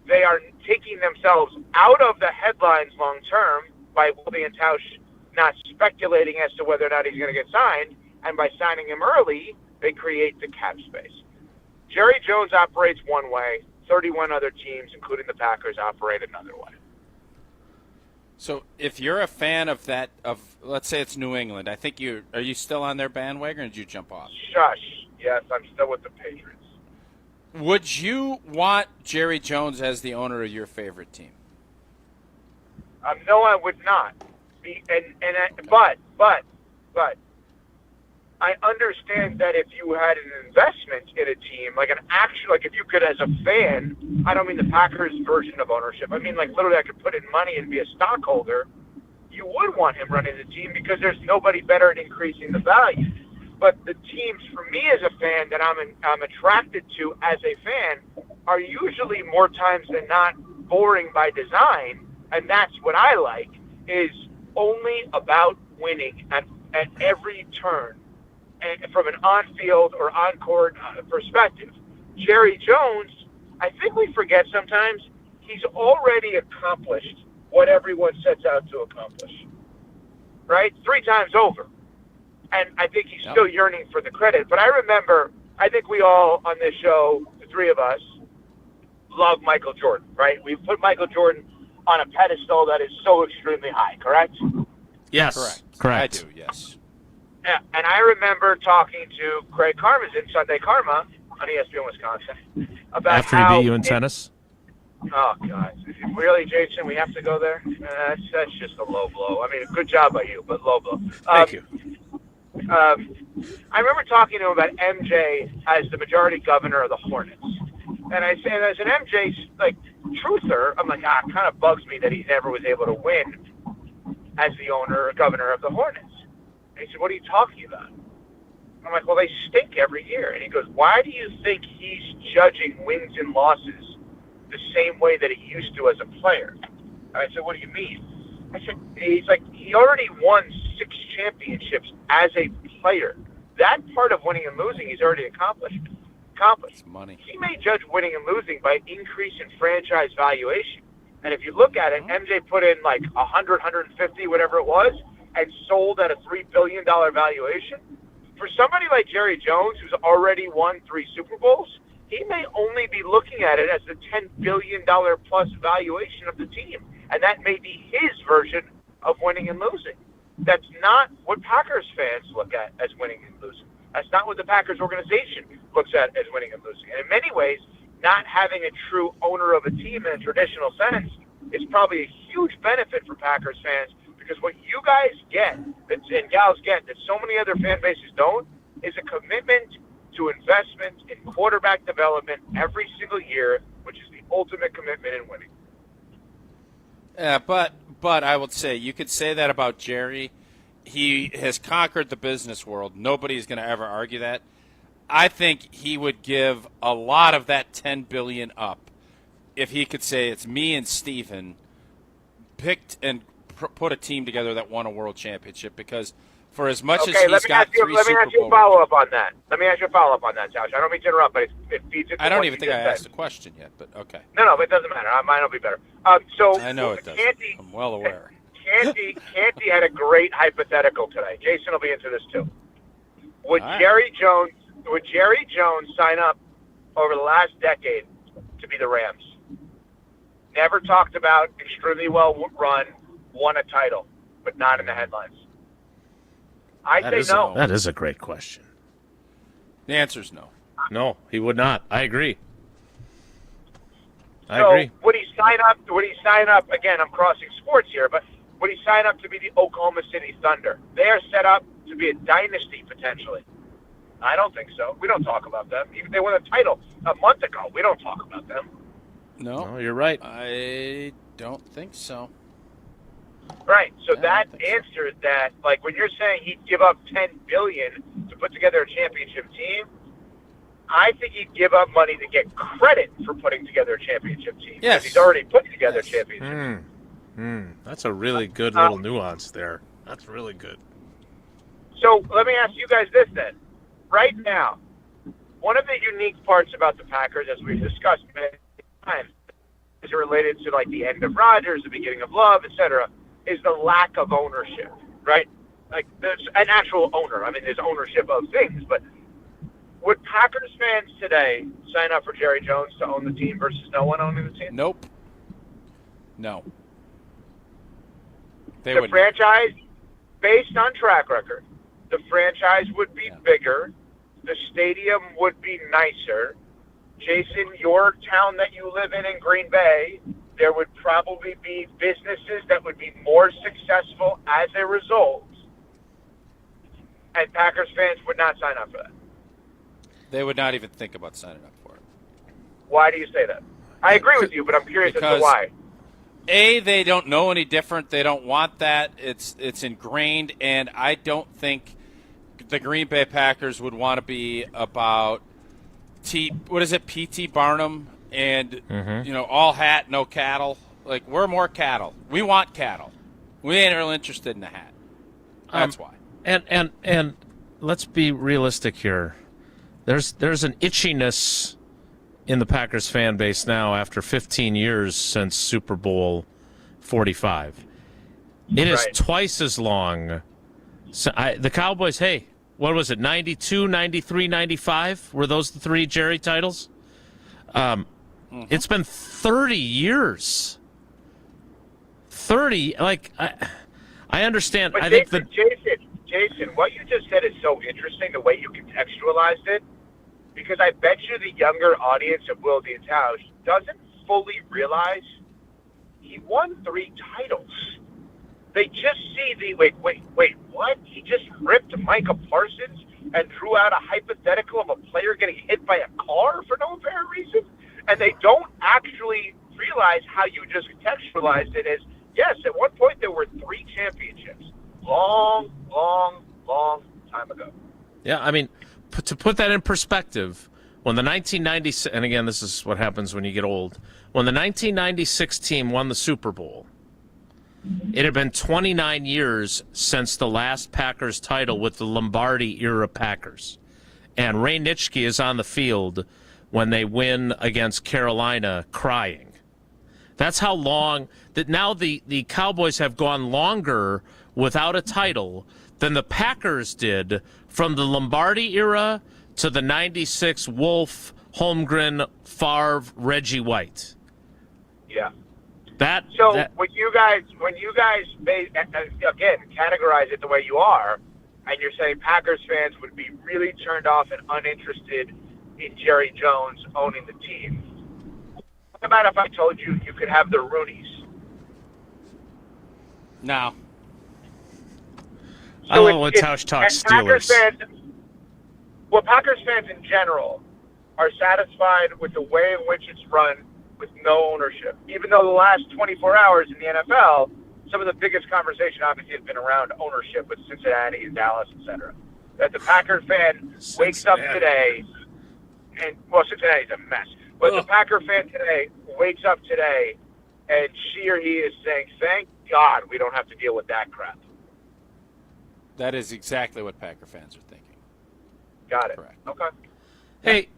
they are taking themselves out of the headlines long term by Wilde and Tausch not speculating as to whether or not he's going to get signed, and by signing him early, they create the cap space. Jerry Jones operates one way. 31 other teams, including the Packers, operate another way. So if you're a fan of that, let's say it's New England, I think are you still on their bandwagon, or did you jump off? Shush. Yes, I'm still with the Patriots. Would you want Jerry Jones as the owner of your favorite team? No, I would not. But I understand that if you had an investment in a team, like if you could, as a fan, I don't mean the Packers version of ownership. I mean, like, literally I could put in money and be a stockholder. You would want him running the team because there's nobody better at increasing the value. But the teams, for me as a fan, that I'm attracted to as a fan are usually more times than not boring by design, and that's what I like, is only about winning at every turn, and from an on-field or on-court perspective. Jerry Jones, I think we forget sometimes, he's already accomplished what everyone sets out to accomplish, right? 3 times over. And I think he's still yearning for the credit. But I remember, I think we all on this show, the 3 of us, love Michael Jordan, right? We put Michael Jordan on a pedestal that is so extremely high, correct? Yes. Correct. I do, yes. Yeah, and I remember talking to Craig Karmazin, Sunday Karma, on ESPN Wisconsin, about after he beat you in tennis. Oh, God. Really, Jason, we have to go there? That's just a low blow. I mean, good job by you, but low blow. Thank you. I remember talking to him about MJ as the majority governor of the Hornets. And I said, as an MJ, truther, I'm like, it kind of bugs me that he never was able to win as the owner or governor of the Hornets. And he said, what are you talking about? I'm like, well, they stink every year. And he goes, why do you think he's judging wins and losses the same way that he used to as a player? And I said, what do you mean? I said, he's like, he already won 6 championships as a player. That part of winning and losing he's already accomplished. It's money. He may judge winning and losing by increase in franchise valuation. And if you look at it, MJ put in like 100, 150, whatever it was, and sold at a $3 billion valuation. For somebody like Jerry Jones, who's already won 3 Super Bowls, he may only be looking at it as the $10 billion plus valuation of the team. And that may be his version of winning and losing. That's not what Packers fans look at as winning and losing. That's not what the Packers organization looks at as winning and losing. And in many ways, not having a true owner of a team in a traditional sense is probably a huge benefit for Packers fans, because what you guys get and gals get that so many other fan bases don't is a commitment to investment in quarterback development every single year, which is the ultimate commitment in winning. Yeah, but I would say you could say that about Jerry. He has conquered the business world. Nobody's going to ever argue that. I think he would give a lot of that $10 billion up if he could say, it's me and Stephen picked and put a team together that won a world championship, because For as much as Okay, he's got three let me Super ask you a Bowl follow-up on that. Let me ask you a follow-up on that, Josh. I don't mean to interrupt, but it feeds into I don't what even you think I just asked said. a question yet, but okay. No, it doesn't matter. Mine will be better. So I know it does. I'm well aware. Canty had a great hypothetical today. Jason will be into this too. Would All right. Jerry Jones sign up over the last decade to be the Rams? Never talked about, extremely well run, won a title, but not in the headlines. I say no. That is a great question. The answer is no. No, he would not. I agree. I So agree. would he sign up? Again, I'm crossing sports here, but would he sign up to be the Oklahoma City Thunder? They are set up to be a dynasty potentially. I don't think so. We don't talk about them. Even they won a title a month ago. We don't talk about them. No, you're right. I don't think so. Right. So that answers that. Like when you're saying he'd give up $10 billion to put together a championship team, I think he'd give up money to get credit for putting together a championship team. Yes. Because he's already put together a championship. That's a really good little nuance there. That's really good. So let me ask you guys this then. Right now, one of the unique parts about the Packers, as we've discussed many times, is related to like the end of Rodgers, the beginning of Love, etc., is the lack of ownership, right? Like there's an actual owner. I mean, there's ownership of things, but would Packers fans today sign up for Jerry Jones to own the team versus no one owning the team? Nope. No. They The would. franchise, based on track record, the franchise would be bigger. The stadium would be nicer. Jason, your town that you live in Green Bay, there would probably be businesses that would be more successful as a result. And Packers fans would not sign up for that. They would not even think about signing up for it. Why do you say that? I agree with you, but I'm curious as to why. A, they don't know any different. They don't want that. It's ingrained, and I don't think the Green Bay Packers would want to be about P.T. Barnum and all hat, no cattle. Like we're more cattle. We want cattle. We ain't real interested in the hat. That's why. And let's be realistic here. There's an itchiness in the Packers fan base now after 15 years since Super Bowl 45. It is twice as long. So the Cowboys, hey, what was it, 92, 93, 95? Were those the three Jerry titles? It's been 30 years. 30, like, I understand. But I Jason, think Jason, what you just said is so interesting, the way you contextualized it, because I bet you the younger audience of Wilde and Tausch doesn't fully realize he won 3 titles. They just see the, wait, what? He just ripped Micah Parsons and drew out a hypothetical of a player getting hit by a car for no apparent reason? And they don't actually realize how you just contextualized it as, yes, at one point there were 3 championships. Long time ago. Yeah, I mean, to put that in perspective, when the 1996, and again, this is what happens when you get old, when the 1996 team won the Super Bowl, it had been 29 years since the last Packers title with the Lombardi-era Packers. And Ray Nitschke is on the field when they win against Carolina crying. That's how long, that now the Cowboys have gone longer without a title than the Packers did from the Lombardi era to the 96 Wolf, Holmgren, Favre, Reggie White. Yeah. When you guys again categorize it the way you are, and you're saying Packers fans would be really turned off and uninterested in Jerry Jones owning the team, what about if I told you you could have the Rooneys? No. I love when Tausch talks Steelers. Packers fans in general are satisfied with the way in which it's run with no ownership. Even though the last 24 hours in the NFL, some of the biggest conversation obviously has been around ownership with Cincinnati and Dallas, etc. That the Packer fan wakes up today, and Cincinnati's a mess. But the Packer fan today wakes up today, and she or he is saying, "Thank God we don't have to deal with that crap." That is exactly what Packer fans are thinking. Got it. Correct. Okay. Hey,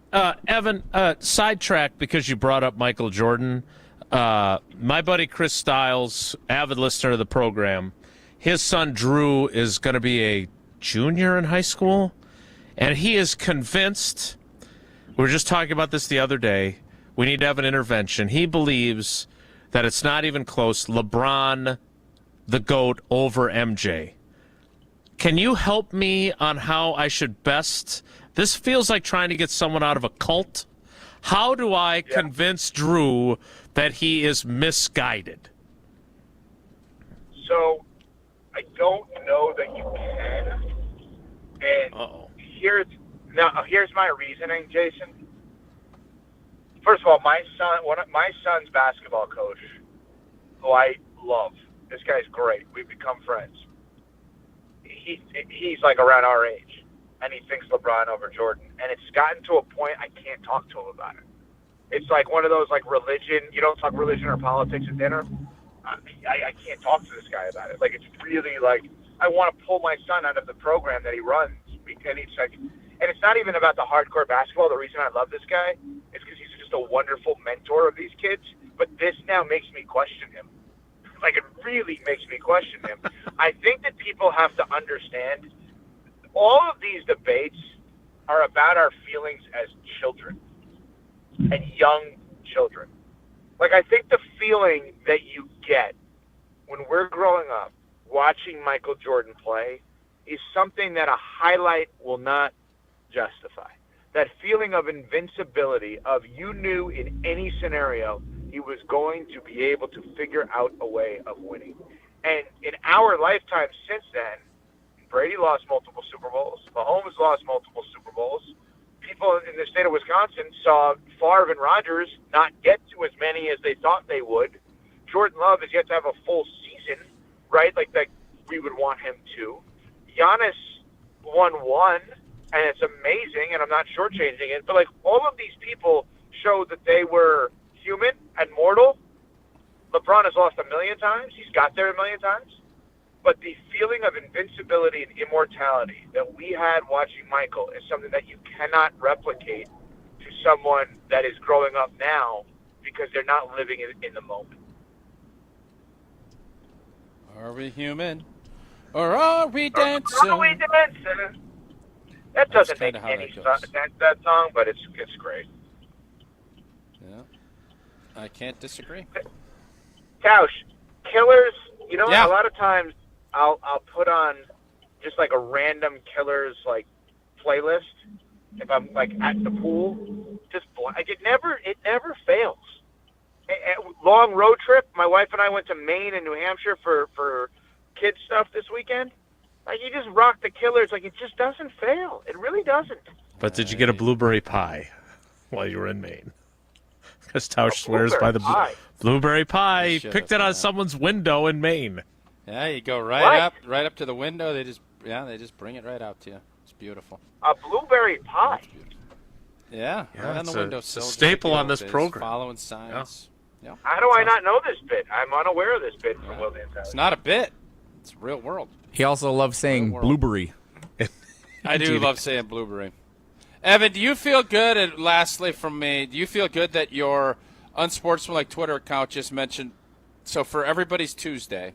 Evan, sidetrack because you brought up Michael Jordan. My buddy Chris Stiles, avid listener to the program, his son Drew is going to be a junior in high school, and he is convinced, we were just talking about this the other day, we need to have an intervention. He believes that it's not even close. LeBron, the GOAT, over MJ. Can you help me on how I should best... This feels like trying to get someone out of a cult. How do I convince Drew that he is misguided? So, I don't know that you can. And here's my reasoning, Jason. First of all, my son's basketball coach, who I love. This guy's great. We've become friends. He's like around our age, and he thinks LeBron over Jordan. And it's gotten to a point I can't talk to him about it. It's like one of those like religion. You don't talk religion or politics at dinner. I can't talk to this guy about it. Like, it's really like I want to pull my son out of the program that he runs. And he's like, and it's not even about the hardcore basketball. The reason I love this guy is because he's just a wonderful mentor of these kids. But this now makes me question him. Like, it really makes me question him. I think that people have to understand all of these debates are about our feelings as children and young children. Like, I think the feeling that you get when we're growing up watching Michael Jordan play is something that a highlight will not justify. That feeling of invincibility, of you knew in any scenario he was going to be able to figure out a way of winning. And in our lifetime since then, Brady lost multiple Super Bowls. Mahomes lost multiple Super Bowls. People in the state of Wisconsin saw Favre and Rodgers not get to as many as they thought they would. Jordan Love is yet to have a full season, right? Like we would want him to. Giannis won one, and it's amazing, and I'm not shortchanging it. But like all of these people showed that they were human and mortal. LeBron has lost 1,000,000 times. He's got there 1,000,000 times. But the feeling of invincibility and immortality that we had watching Michael is something that you cannot replicate to someone that is growing up now because they're not living in the moment. Are we human? Or are we dancing? Are we dancing? That doesn't make any sense, that song, but it's great. Yeah. I can't disagree. Tausch, Killers, you know, a lot of times I'll put on just like a random Killers like playlist if I'm like at the pool. Just like it never fails. Long road trip. My wife and I went to Maine and New Hampshire for kids stuff this weekend. Like, you just rock the Killers. Like, it just doesn't fail. It really doesn't. But did you get a blueberry pie while you were in Maine? Because Tausch swears by the blueberry pie. Picked it out of someone's window in Maine. Yeah, you go right up to the window. They just bring it right out to you. It's beautiful. A blueberry pie. Yeah, right on the windowsill. It's a staple on this program. Following signs. Yeah. How do I not know this bit? I'm unaware of this bit from Wilde and Tausch. It's not a bit. It's real world. He also loves saying blueberry. I do love saying blueberry. Evan, do you feel good, and lastly from me, do you feel good that your Unsportsmanlike Twitter account just mentioned, so for everybody's Tuesday,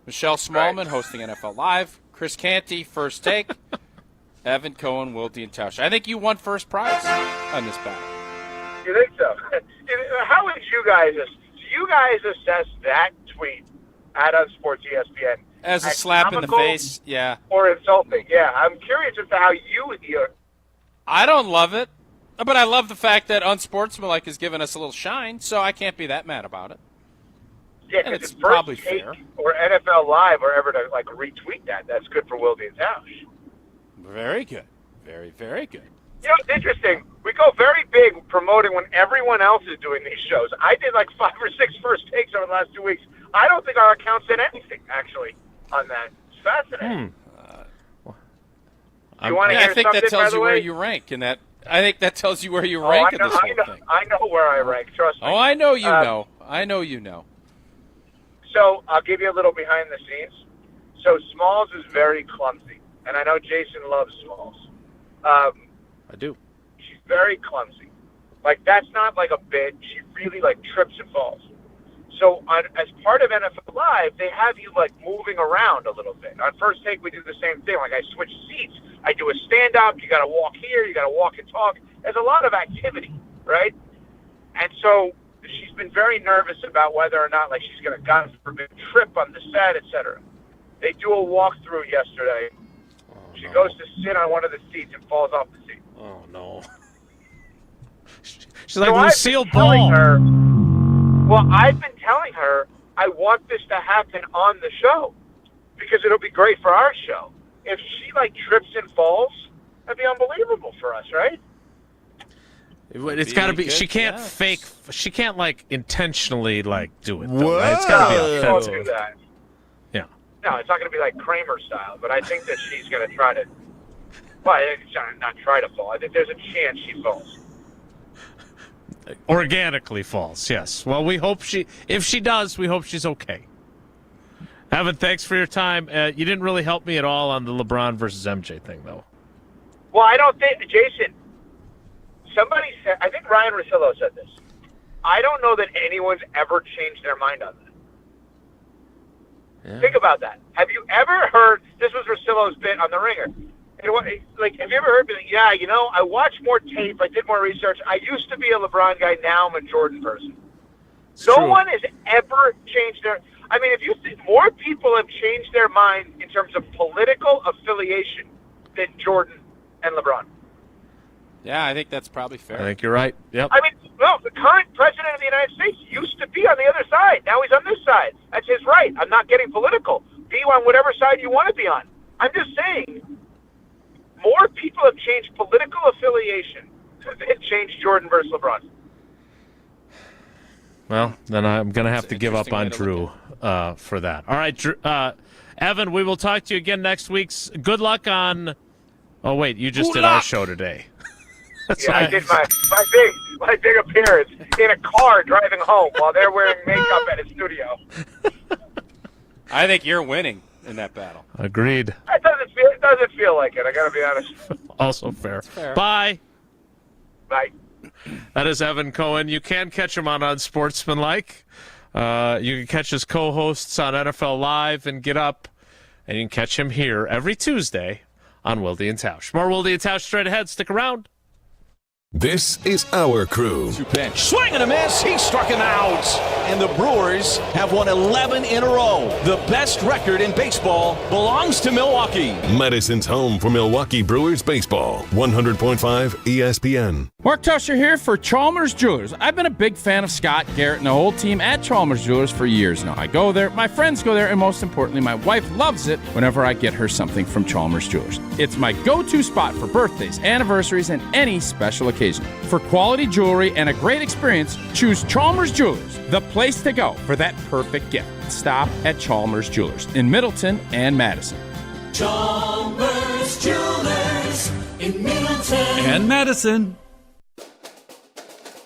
Michelle Smallman hosting NFL Live, Chris Canty, First Take, Evan Cohen, Wilde and Tausch. I think you won first prize on this battle. You think so? How would you guys assess that tweet at Unsports ESPN? As a slap in the face, yeah. Or insulting, yeah. I'm curious as to how you would hear. I don't love it, but I love the fact that Unsportsmanlike has given us a little shine, so I can't be that mad about it. Yeah, because it's probably fair. Or NFL Live or ever to like retweet that. That's good for Wilde and Tausch. Very good. Very, very good. You know, it's interesting. We go very big promoting when everyone else is doing these shows. I did like 5 or 6 first takes over the last 2 weeks. I don't think our account said anything, actually, on that. It's fascinating. I think that tells you where you rank in that. I think that tells you where you rank in this whole thing. I know where I rank. Trust me. Oh, I know you know. I know you know. So I'll give you a little behind the scenes. So Smalls is very clumsy, and I know Jason loves Smalls. I do. She's very clumsy. Like, that's not like a bit. She really, like, trips and falls. So as part of NFL Live, they have you, like, moving around a little bit. On First Take, we do the same thing. Like, I switch seats. I do a stand-up. You got to walk here. You got to walk and talk. There's a lot of activity, right? And so she's been very nervous about whether or not, like, she's going to God forbid trip on the set, etc. They do a walkthrough yesterday. She goes to sit on one of the seats and falls off the seat. Oh, no. She's like Lucille Ball. Well, I've been telling her I want this to happen on the show because it'll be great for our show. If she, like, trips and falls, that'd be unbelievable for us, right? It's got to be. She can't fake. She can't, like, intentionally, like, do it. What? Right? It's got to be She won't authentic. do that. Yeah. No, it's not going to be like Kramer style, but I think that she's going to try to. Well, not try to fall. I think there's a chance she falls. Organically falls, yes. Well, we hope if she does, we hope she's okay. Evan, thanks for your time. You didn't really help me at all on the LeBron versus MJ thing, though. Well, I don't think, Jason, somebody said, I think Ryan Russillo said this. I don't know that anyone's ever changed their mind on that. Yeah. Think about that. Have you ever heard, this was Russillo's bit on The Ringer. Like, have you ever heard me, like, yeah, you know, I watched more tape, I did more research. I used to be a LeBron guy, now I'm a Jordan person. No one has ever changed their, I mean, if you think more people have changed their mind in terms of political affiliation than Jordan and LeBron. Yeah, I think that's probably fair. I think you're right. Yep. I mean, no, the current president of the United States used to be on the other side. Now he's on this side. That's his right. I'm not getting political. Be on whatever side you want to be on. I'm just saying, more people have changed political affiliation than changed Jordan versus LeBron. Well, then I'm going to have to give up on Drew for that. All right, Drew, Evan, we will talk to you again next week. Good luck on... Oh, wait, you just did our show today. Yeah, I did my big appearance in a car driving home while they're wearing makeup at a studio. I think you're winning in that battle. Agreed. It doesn't feel like it. I got to be honest. Also fair. Fair. Bye. Bye. That is Evan Cohen. You can catch him on Unsportsmanlike. You can catch his co-hosts on NFL Live and Get Up, and you can catch him here every Tuesday on Wilde and Tausch. More Wilde and Tausch straight ahead. Stick around. This is our crew. Swing and a miss. He struck him out. And the Brewers have won 11 in a row. The best record in baseball belongs to Milwaukee. Madison's home for Milwaukee Brewers baseball. 100.5 ESPN. Mark Tusher here for Chalmers Jewelers. I've been a big fan of Scott, Garrett, and the whole team at Chalmers Jewelers for years now. I go there, my friends go there, and most importantly, my wife loves it whenever I get her something from Chalmers Jewelers. It's my go-to spot for birthdays, anniversaries, and any special occasion. For quality jewelry and a great experience, choose Chalmers Jewelers, the place to go for that perfect gift. Stop at Chalmers Jewelers in Middleton and Madison. Chalmers Jewelers in Middleton and Madison.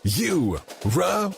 You, rah.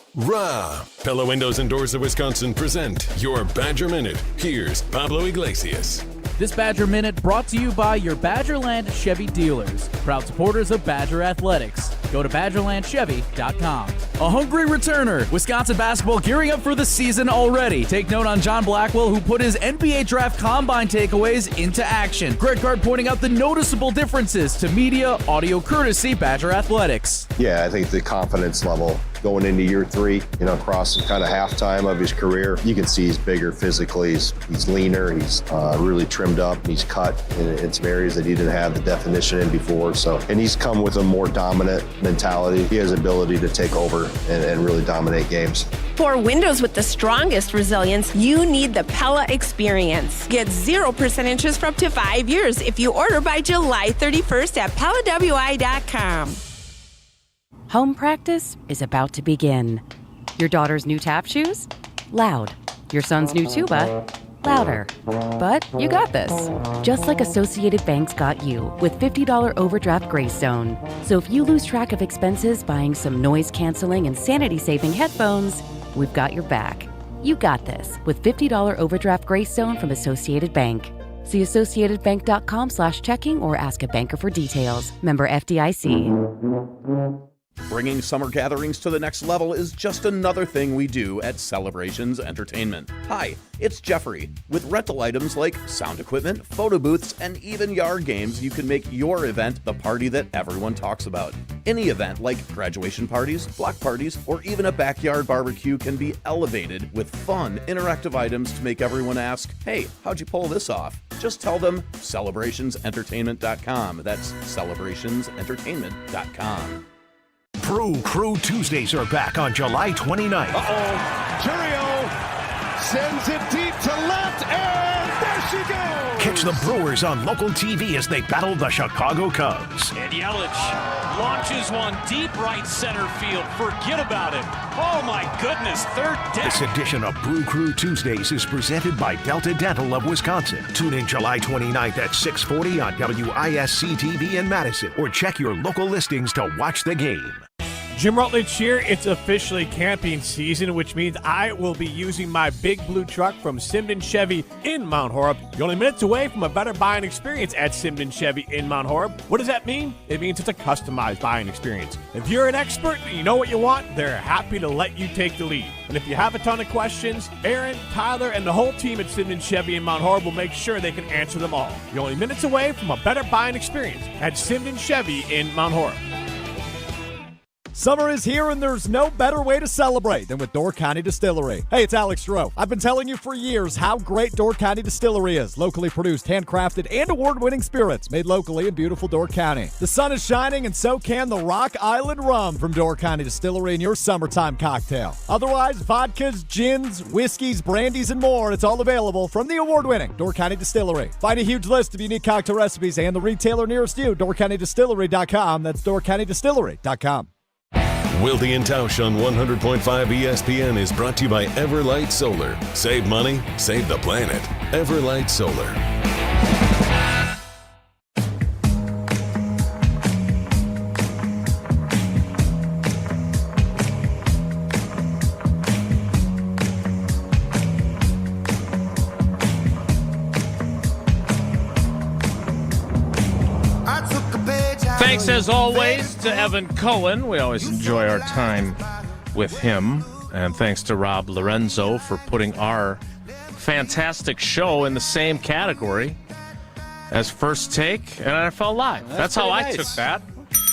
Pella Windows and Doors of Wisconsin present your Badger Minute. Here's Pablo Iglesias. This Badger Minute brought to you by your Badgerland Chevy dealers, proud supporters of Badger Athletics. Go to BadgerlandChevy.com. A hungry returner. Wisconsin basketball gearing up for the season already. Take note on John Blackwell, who put his NBA Draft Combine takeaways into action. Greg Gard pointing out the noticeable differences to media audio courtesy Badger Athletics. Yeah, I think the confidence level going into year 3, across the kind of halftime of his career, you can see he's bigger physically, he's leaner, he's really trimmed up, he's cut in some areas that he didn't have the definition in before. And he's come with a more dominant mentality. He has the ability to take over and really dominate games. For windows with the strongest resilience, you need the Pella experience. Get 0% interest for up to 5 years if you order by July 31st at PellaWI.com. Home practice is about to begin. Your daughter's new tap shoes? Loud. Your son's new tuba? Louder. But you got this. Just like Associated Bank's got you with $50 overdraft grace zone. So if you lose track of expenses buying some noise-canceling and sanity-saving headphones, we've got your back. You got this with $50 overdraft grace zone from Associated Bank. See associatedbank.com/checking or ask a banker for details. Member FDIC. Bringing summer gatherings to the next level is just another thing we do at Celebrations Entertainment. Hi, it's Jeffrey. With rental items like sound equipment, photo booths, and even yard games, you can make your event the party that everyone talks about. Any event like graduation parties, block parties, or even a backyard barbecue can be elevated with fun, interactive items to make everyone ask, hey, how'd you pull this off? Just tell them celebrationsentertainment.com. That's celebrationsentertainment.com. Brew Crew Tuesdays are back on July 29th. Churio sends it deep to left, and there she goes! Catch the Brewers on local TV as they battle the Chicago Cubs. And Yelich launches one deep right center field. Forget about it. Oh, my goodness, third down. This edition of Brew Crew Tuesdays is presented by Delta Dental of Wisconsin. Tune in July 29th at 6:40 on WISC-TV in Madison, or check your local listings to watch the game. Jim Rutledge here. It's officially camping season, which means I will be using my big blue truck from Simden Chevy in Mount Horeb. You're only minutes away from a better buying experience at Simden Chevy in Mount Horeb. What does that mean? It means it's a customized buying experience. If you're an expert and you know what you want, they're happy to let you take the lead. And if you have a ton of questions, Aaron, Tyler, and the whole team at Simden Chevy in Mount Horeb will make sure they can answer them all. You're only minutes away from a better buying experience at Simden Chevy in Mount Horeb. Summer is here, and there's no better way to celebrate than with Door County Distillery. Hey, it's Alex Stroh. I've been telling you for years how great Door County Distillery is. Locally produced, handcrafted, and award-winning spirits made locally in beautiful Door County. The sun is shining, and so can the Rock Island Rum from Door County Distillery in your summertime cocktail. Otherwise, vodkas, gins, whiskeys, brandies, and more, it's all available from the award-winning Door County Distillery. Find a huge list of unique cocktail recipes and the retailer nearest you, doorcountydistillery.com. That's doorcountydistillery.com. Wilde and Tausch on 100.5 ESPN is brought to you by Everlight Solar. Save money, save the planet. Everlight Solar. Thanks, as always, to Evan Cohen. We always enjoy our time with him. And thanks to Rob Lorenzo for putting our fantastic show in the same category as First Take and NFL Live. That's how I took that.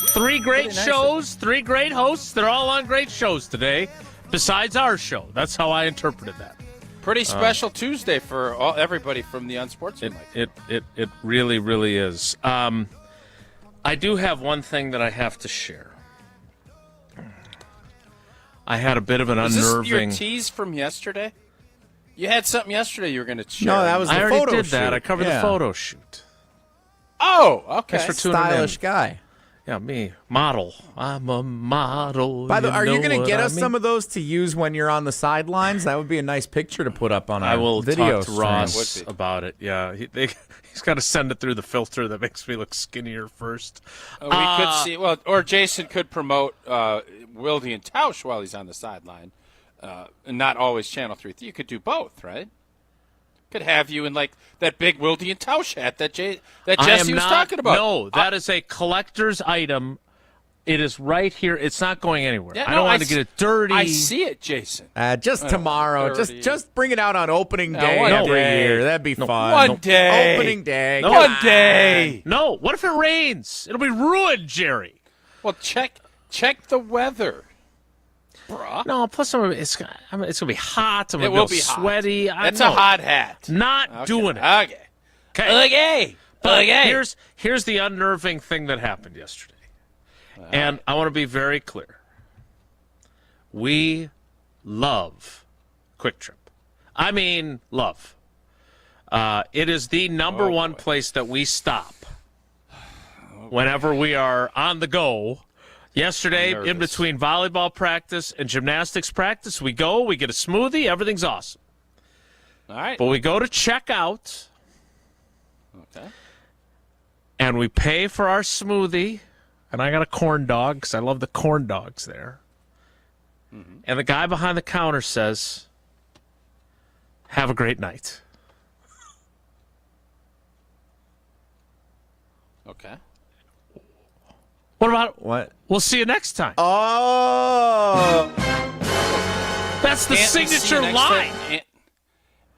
Three great shows, three great hosts. They're all on great shows today, besides our show. That's how I interpreted that. Pretty special Tuesday for everybody from the Unsportsmanlike. It really, really is. I do have one thing that I have to share. I had a bit of an unnerving... Is this your tease from yesterday? You had something yesterday you were going to share. No, that was the photo shoot. I already did that. I covered the photo shoot. Oh, okay. Thanks for tuning Stylish in. guy. Yeah, me. Model. I'm a model. By the way, are you going to get us some some of those to use when you're on the sidelines? That would be a nice picture to put up on our video talk to Ross about it. Yeah, he's got to send it through the filter that makes me look skinnier first. We could see, or Jason could promote Wilde and Tausch while he's on the sideline, and not always Channel 3. You could do both, right? Could have you in like that big Wilde and Tausch hat that Jesse was talking about. No, that is a collector's item. It is right here. It's not going anywhere. Yeah, I don't want to get it dirty. I see it, Jason. Just tomorrow. Just bring it out on opening day one every day. year. That'd be fun. One day. Opening day. No. One day. No. What if it rains? It'll be ruined, Jerry. Well, check the weather. Bruh. No, plus it's going to be hot. I'm It going will to be be hot. sweaty. That's a hot hat. Not doing it. Okay. But here's the unnerving thing that happened yesterday. And I want to be very clear. We love Quick Trip. I mean, love. It is the number one place that we stop whenever we are on the go. Yesterday, in between volleyball practice and gymnastics practice, we get a smoothie, everything's awesome. All right. But we go to check out. Okay. And we pay for our smoothie. And I got a corn dog because I love the corn dogs there. Mm-hmm. And the guy behind the counter says, Have a great night. Okay. What about what? We'll see you next time. Oh, that's the signature line.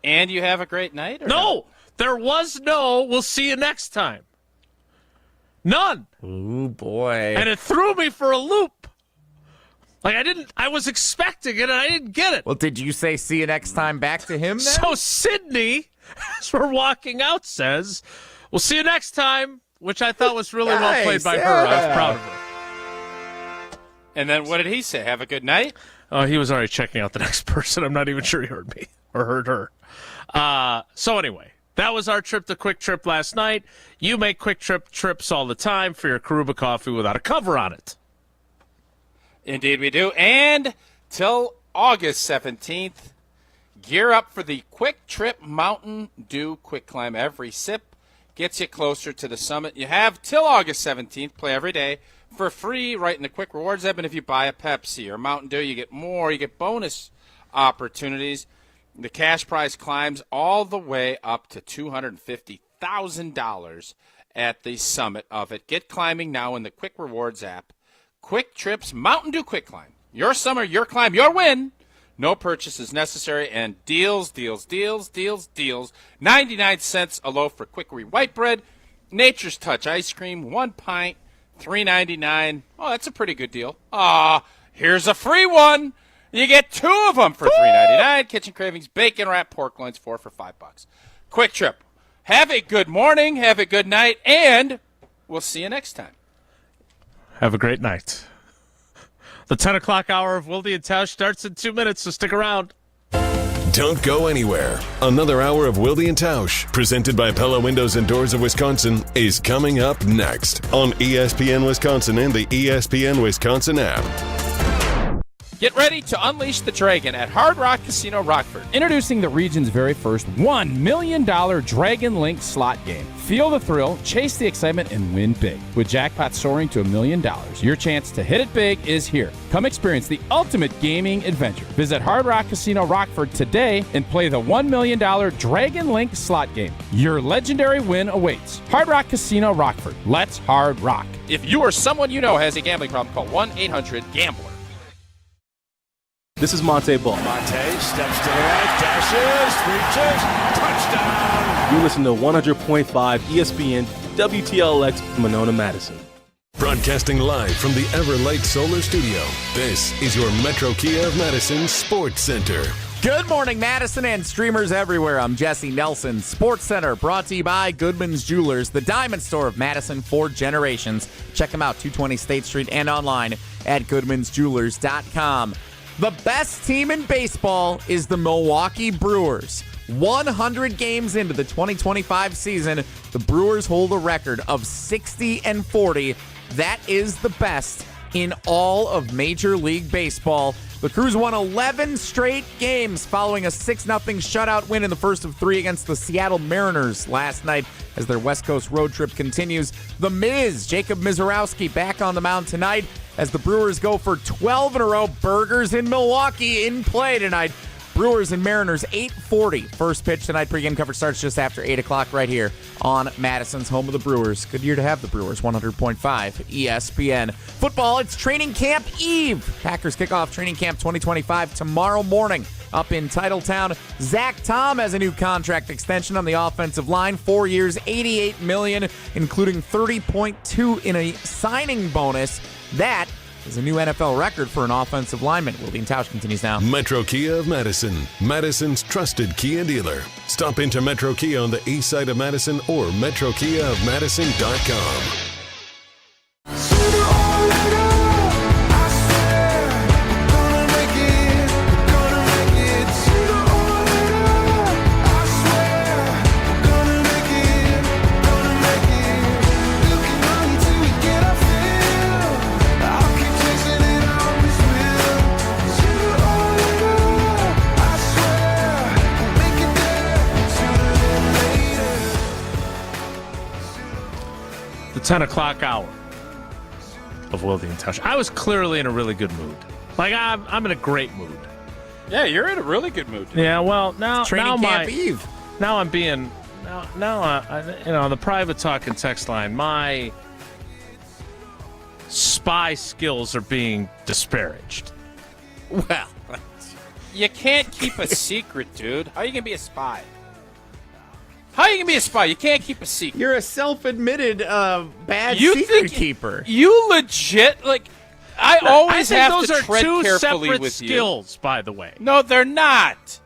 And you have a great night? Or no, there was no. We'll see you next time. None. Ooh, boy. And it threw me for a loop. Like I was expecting it and I didn't get it. Well, did you say see you next time back to him then? So Sydney, as we're walking out, says, we'll see you next time, which I thought was really well played by her. I was proud of her. And then what did he say? Have a good night? Oh, he was already checking out the next person. I'm not even sure he heard me or heard her. So anyway, that was our trip to Quick Trip last night. You make Quick Trip trips all the time for your Karuba coffee without a cover on it. Indeed we do. And till August 17th, gear up for the Quick Trip Mountain Dew Quick Climb. Every sip gets you closer to the summit. You have till August 17th. Play every day for free right in the Quick Rewards app. And if you buy a Pepsi or Mountain Dew, you get more. You get bonus opportunities. The cash prize climbs all the way up to $250,000 at the summit of it. Get climbing now in the Quick Rewards app. Quick Trips Mountain Dew Quick Climb. Your summer, your climb, your win. No purchase is necessary, and deals. 99 cents a loaf for Quickery white bread. Nature's Touch ice cream, 1 pint, $3.99. Oh, that's a pretty good deal. Here's a free one. You get 2 of them for $3.99. Kitchen Cravings bacon wrap pork loins, 4 for $5. Quick Trip. Have a good morning, have a good night, and we'll see you next time. Have a great night. The 10 o'clock hour of Wilde and Tausch starts in 2 minutes, so stick around. Don't go anywhere. Another hour of Wilde and Tausch, presented by Pella Windows and Doors of Wisconsin, is coming up next on ESPN Wisconsin and the ESPN Wisconsin app. Get ready to unleash the dragon at Hard Rock Casino Rockford. Introducing the region's very first $1 million Dragon Link slot game. Feel the thrill, chase the excitement, and win big. With jackpots soaring to $1 million, your chance to hit it big is here. Come experience the ultimate gaming adventure. Visit Hard Rock Casino Rockford today and play the $1 million Dragon Link slot game. Your legendary win awaits. Hard Rock Casino Rockford. Let's hard rock. If you or someone you know has a gambling problem, call 1-800-GAMBLER. This is Monte Ball. Monte steps to the right, dashes, reaches, touchdown. You listen to 100.5 ESPN WTLX Monona, Madison. Broadcasting live from the Everlight Solar Studio, this is your Metro Kia of Madison Sports Center. Good morning, Madison and streamers everywhere. I'm Jesse Nelson. Sports Center brought to you by Goodman's Jewelers, the diamond store of Madison for generations. Check them out, 220 State Street and online at goodmansjewelers.com. The best team in baseball is the Milwaukee Brewers. 100 games into the 2025 season, the Brewers hold a record of 60-40. That is the best in all of Major League Baseball. The Crews won 11 straight games following a 6-0 shutout win in the first of 3 against the Seattle Mariners last night as their West Coast road trip continues. The Miz, Jacob Mizorowski, back on the mound tonight as the Brewers go for 12 in a row. Burgers in Milwaukee in play tonight. Brewers and Mariners, 8:40. First pitch tonight. Pre-game coverage starts just after 8 o'clock right here on Madison's home of the Brewers. Good year to have the Brewers, 100.5 ESPN. Football, it's training camp eve. Packers kick off training camp 2025 tomorrow morning up in Titletown. Zack Tom has a new contract extension on the offensive line. 4 years, $88 million, including $30.2 in a signing bonus. That is a new NFL record for an offensive lineman. Wilde and Tausch continues now. Metro Kia of Madison, Madison's trusted Kia dealer. Stop into Metro Kia on the east side of Madison or metrokiaofmadison.com. The 10 o'clock hour of Wilde and Tausch. I was clearly in a really good mood. Like, I'm in a great mood. Yeah, you're in a really good mood today. Yeah, well, now Training Camp Eve. Now I'm being the private talk and text line. My spy skills are being disparaged. Well, you can't keep a secret, dude. How are you going to be a spy? How are you going to be a spy? You can't keep a secret. You're a self-admitted bad secret keeper. You legit, I always I think have those to are tread two carefully separate with skills, by the way. No, they're not.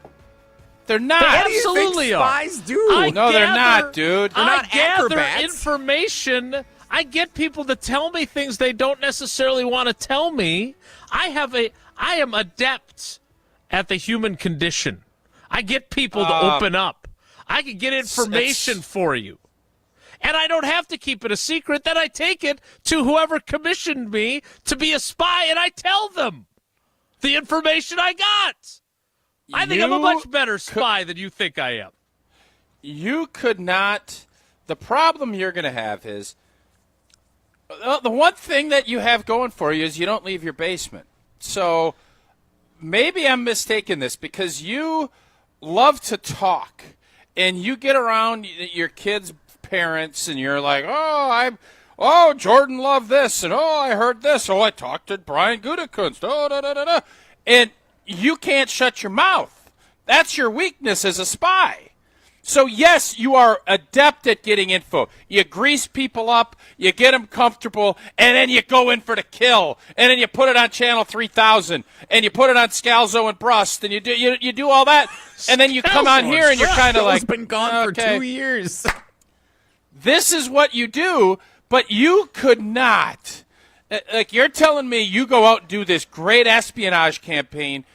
They're not. What do you think spies do? No, they're not, dude. They're I not gather acrobats. information. I get people to tell me things they don't necessarily want to tell me. I am adept at the human condition. I get people to open up. I can get information for you. And I don't have to keep it a secret. Then I take it to whoever commissioned me to be a spy, and I tell them the information I got. I think I'm a much better spy than you think I am. You could not. The problem you're going to have is the one thing that you have going for you is you don't leave your basement. So maybe I'm mistaken this because you love to talk and you get around your kids' parents and you're like, oh, Jordan loved this and I heard this. Oh, I talked to Brian Gutekunst. And you can't shut your mouth. That's your weakness as a spy. So, yes, you are adept at getting info. You grease people up, you get them comfortable, and then you go in for the kill. And then you put it on Channel 3000, and you put it on Scalzo and Brust, and you do all that. And then you come on here and you're kind of like, it's been gone for 2 years. This is what you do, but you could not. Like, you're telling me you go out and do this great espionage campaign.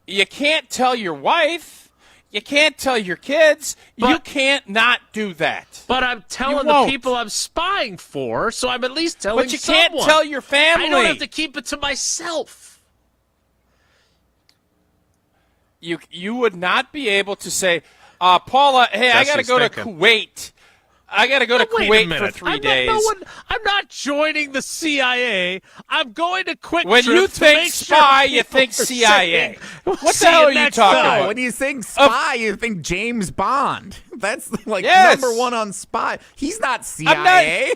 You can't tell your wife. You can't tell your kids. You can't not do that. But I'm telling the people I'm spying for, so I'm at least telling But you someone. can't tell your family. I don't have to keep it to myself. You would not be able to say, Paula, hey, I got to go to Kuwait. I got to go to Kuwait for 3 days. I'm not joining the CIA. I'm going to Quick When Trip you to think make spy, sure you think people are CIA. saying, What the hell are you talking No, about? when you think spy, you think James Bond. That's Yes. number one on spy. He's not CIA.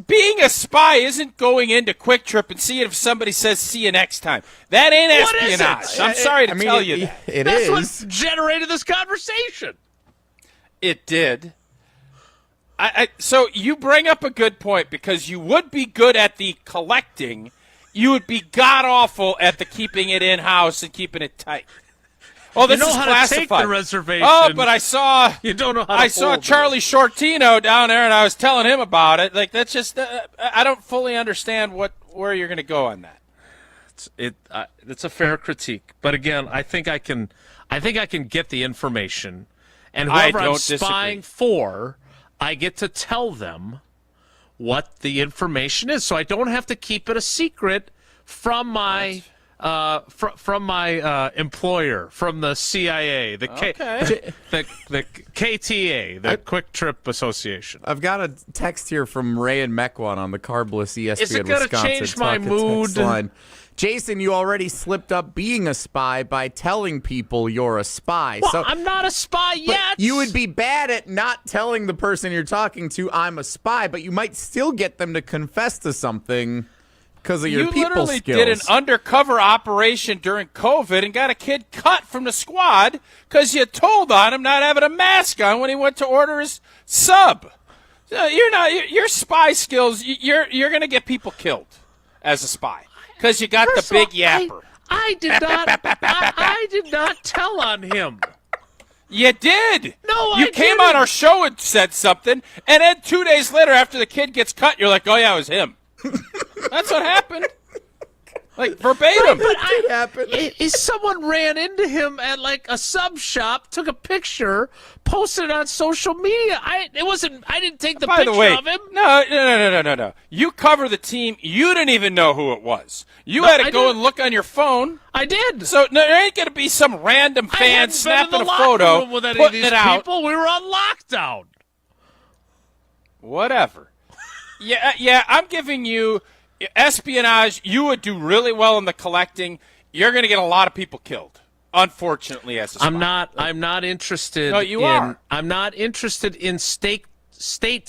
Being a spy isn't going into Quick Trip and seeing if somebody says see you next time. That ain't What is it? espionage. I'm sorry to tell you that. That's what generated this conversation. It did. So you bring up a good point because you would be good at the collecting. You would be god-awful at the keeping it in-house and keeping it tight. Oh, this you know is how classified. to take the reservation. Oh, but I saw you don't know how I to saw hold Charlie Shortino down there, and I was telling him about it. Like that's just I don't fully understand where you're going to go on that. It's a fair critique, but again, I think I can get the information, and whoever I'm spying for, I get to tell them what the information is, so I don't have to keep it a secret from my employer, from the CIA, the KTA, the Quick Trip Association. I've got a text here from Ray and Mequon on the carbless ESPN Is it gonna Wisconsin change my Talk and mood? Text line. Jason, you already slipped up being a spy by telling people you're a spy. Well, so I'm not a spy yet. You would be bad at not telling the person you're talking to I'm a spy, but you might still get them to confess to something because of your people skills. You literally did an undercover operation during COVID and got a kid cut from the squad because you told on him not having a mask on when he went to order his sub. Your spy skills, you're going to get people killed as a spy. Because you got the big yapper. I did not tell on him. You did. No, you I came didn't. on our show and said something, and then 2 days later, after the kid gets cut, you're like, "Oh yeah, it was him." That's what happened. Like verbatim. Someone ran into him at like a sub shop, took a picture, posted it on social media. I didn't take the picture of him. No. You cover the team. You didn't even know who it was. You had to go and look on your phone. I did. So there ain't gonna be some random fan snapping a photo, with any putting of these it out. people. We were on lockdown. Whatever. Yeah. I'm giving you espionage. You would do really well in the collecting. You're going to get a lot of people killed. unfortunately, as a spy. I'm not interested. No, you are. I'm not interested in state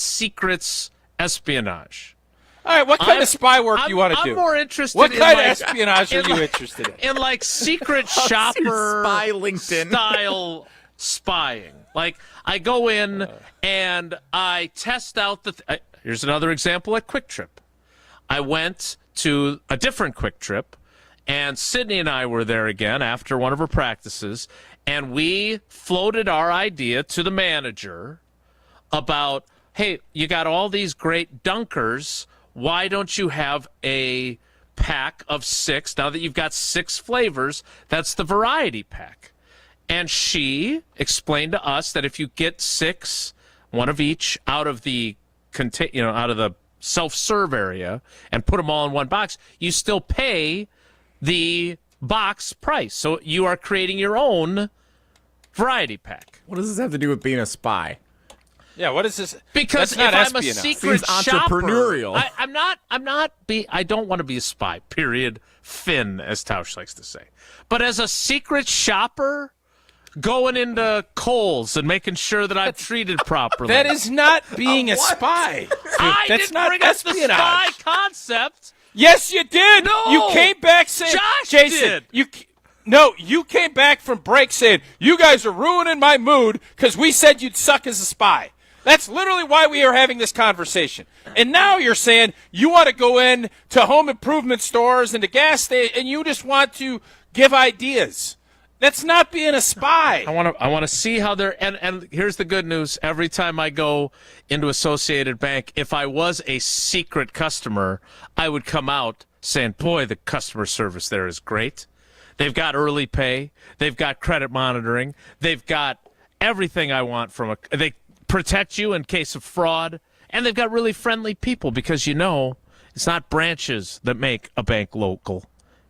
secrets espionage. All right, what kind of spy work do you want to do? I'm more interested what in kind like, of espionage are you like, interested in? In like secret shopper spy LinkedIn style spying. Like I go in and I test out here's another example at Quick Trip. I went to a different Quick Trip, and Sydney and I were there again after one of her practices, and we floated our idea to the manager about, hey, you got all these great dunkers. Why don't you have a pack of 6? Now that you've got 6 flavors, that's the variety pack. And she explained to us that if you get 6, one of each, out of the out of the self-serve area and put them all in one box, you still pay the box price. So you are creating your own variety pack. What does this have to do with being a spy? Yeah, what is this? Because if I'm a secret entrepreneurial, shopper, I don't want to be a spy. Period. Finn, as Tausch likes to say. But as a secret shopper, going into Kohl's and making sure that I'm treated properly. That is not being a spy. I That's didn't not bring up the espionage. spy concept. Yes, you did. No, you came back saying, Josh Jason, did. You came back from break saying, you guys are ruining my mood because we said you'd suck as a spy. That's literally why we are having this conversation. And now you're saying you want to go in to home improvement stores and to gas stations, and you just want to give ideas. That's not being a spy. I want to see how they're and here's the good news. Every time I go into Associated Bank, if I was a secret customer, I would come out saying, "Boy, the customer service there is great. They've got early pay, they've got credit monitoring, they've got everything I want from they protect you in case of fraud, and they've got really friendly people because it's not branches that make a bank local.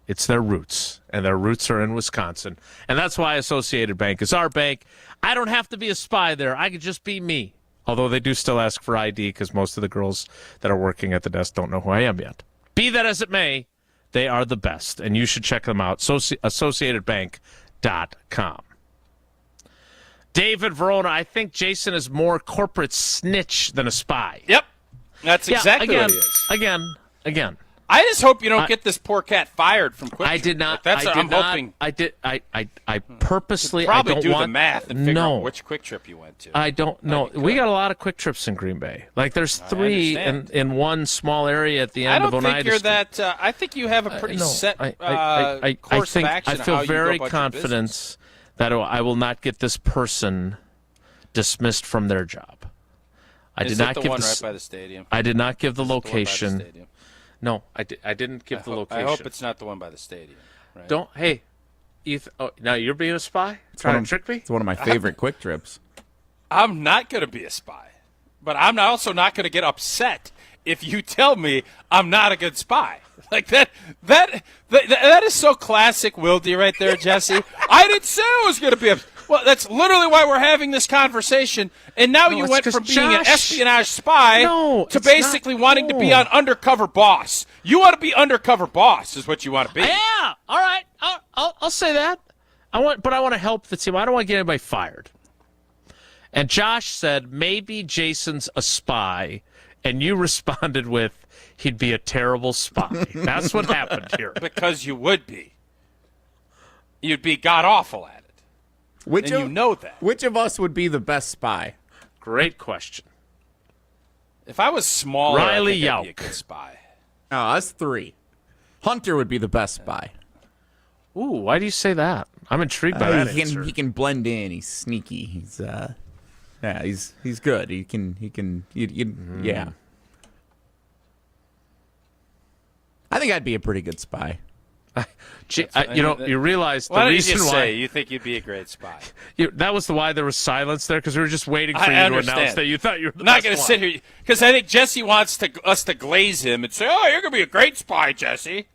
It's their roots, and their roots are in Wisconsin. And that's why Associated Bank is our bank. I don't have to be a spy there. I could just be me. Although they do still ask for ID because most of the girls that are working at the desk don't know who I am yet. Be that as it may, they are the best, and you should check them out. AssociatedBank.com. David Verona, I think Jason is more corporate snitch than a spy. Yep. That's exactly what he is. Again. I just hope you don't get this poor cat fired from Quick. I did not. That's what I'm hoping. I purposely. Probably I don't do want, the math and figure out which Quick Trip you went to. I don't know. We got a lot of Quick Trips in Green Bay. Like there's 3 in one small area at the end of Oneida I don't think you're Street. that. I think you have a pretty set course of action. I feel how very you go about confident that I will not get this person dismissed from their job. I did not give one right by the stadium? I did not give the location. The one by the stadium? No, I didn't give the location. I hope it's not the one by the stadium. Right? Don't. Hey, now you're being a spy? Trying to trick me? It's one of my favorite Quick Trips. I'm not going to be a spy, but I'm also not going to get upset if you tell me I'm not a good spy. Like that is so classic Wilde right there, Jesse. I didn't say I was going to be a. Well, that's literally why we're having this conversation. And now you went from being an espionage spy to basically wanting to be an undercover boss. You want to be undercover boss, is what you want to be. Yeah. All right. I'll say that. But I want to help the team. I don't want to get anybody fired. And Josh said maybe Jason's a spy, and you responded with he'd be a terrible spy. That's what happened here. Because you would be. You'd be god awful at it. You know that. Which of us would be the best spy? Great question. If I was smaller, Riley I think I'd be a Yauk. good spy. Oh, us 3. Hunter would be the best spy. Ooh, why do you say that? I'm intrigued by that answer. He can blend in. He's sneaky. He's he's good. He can yeah. I think I'd be a pretty good spy. You realize the why don't reason you just why say you think you'd be a great spy? That was why there was silence there because we were just waiting for you to announce that you thought you were the I'm not best going to one. sit here because I think Jesse wants us to glaze him and say, "Oh, you're going to be a great spy, Jesse."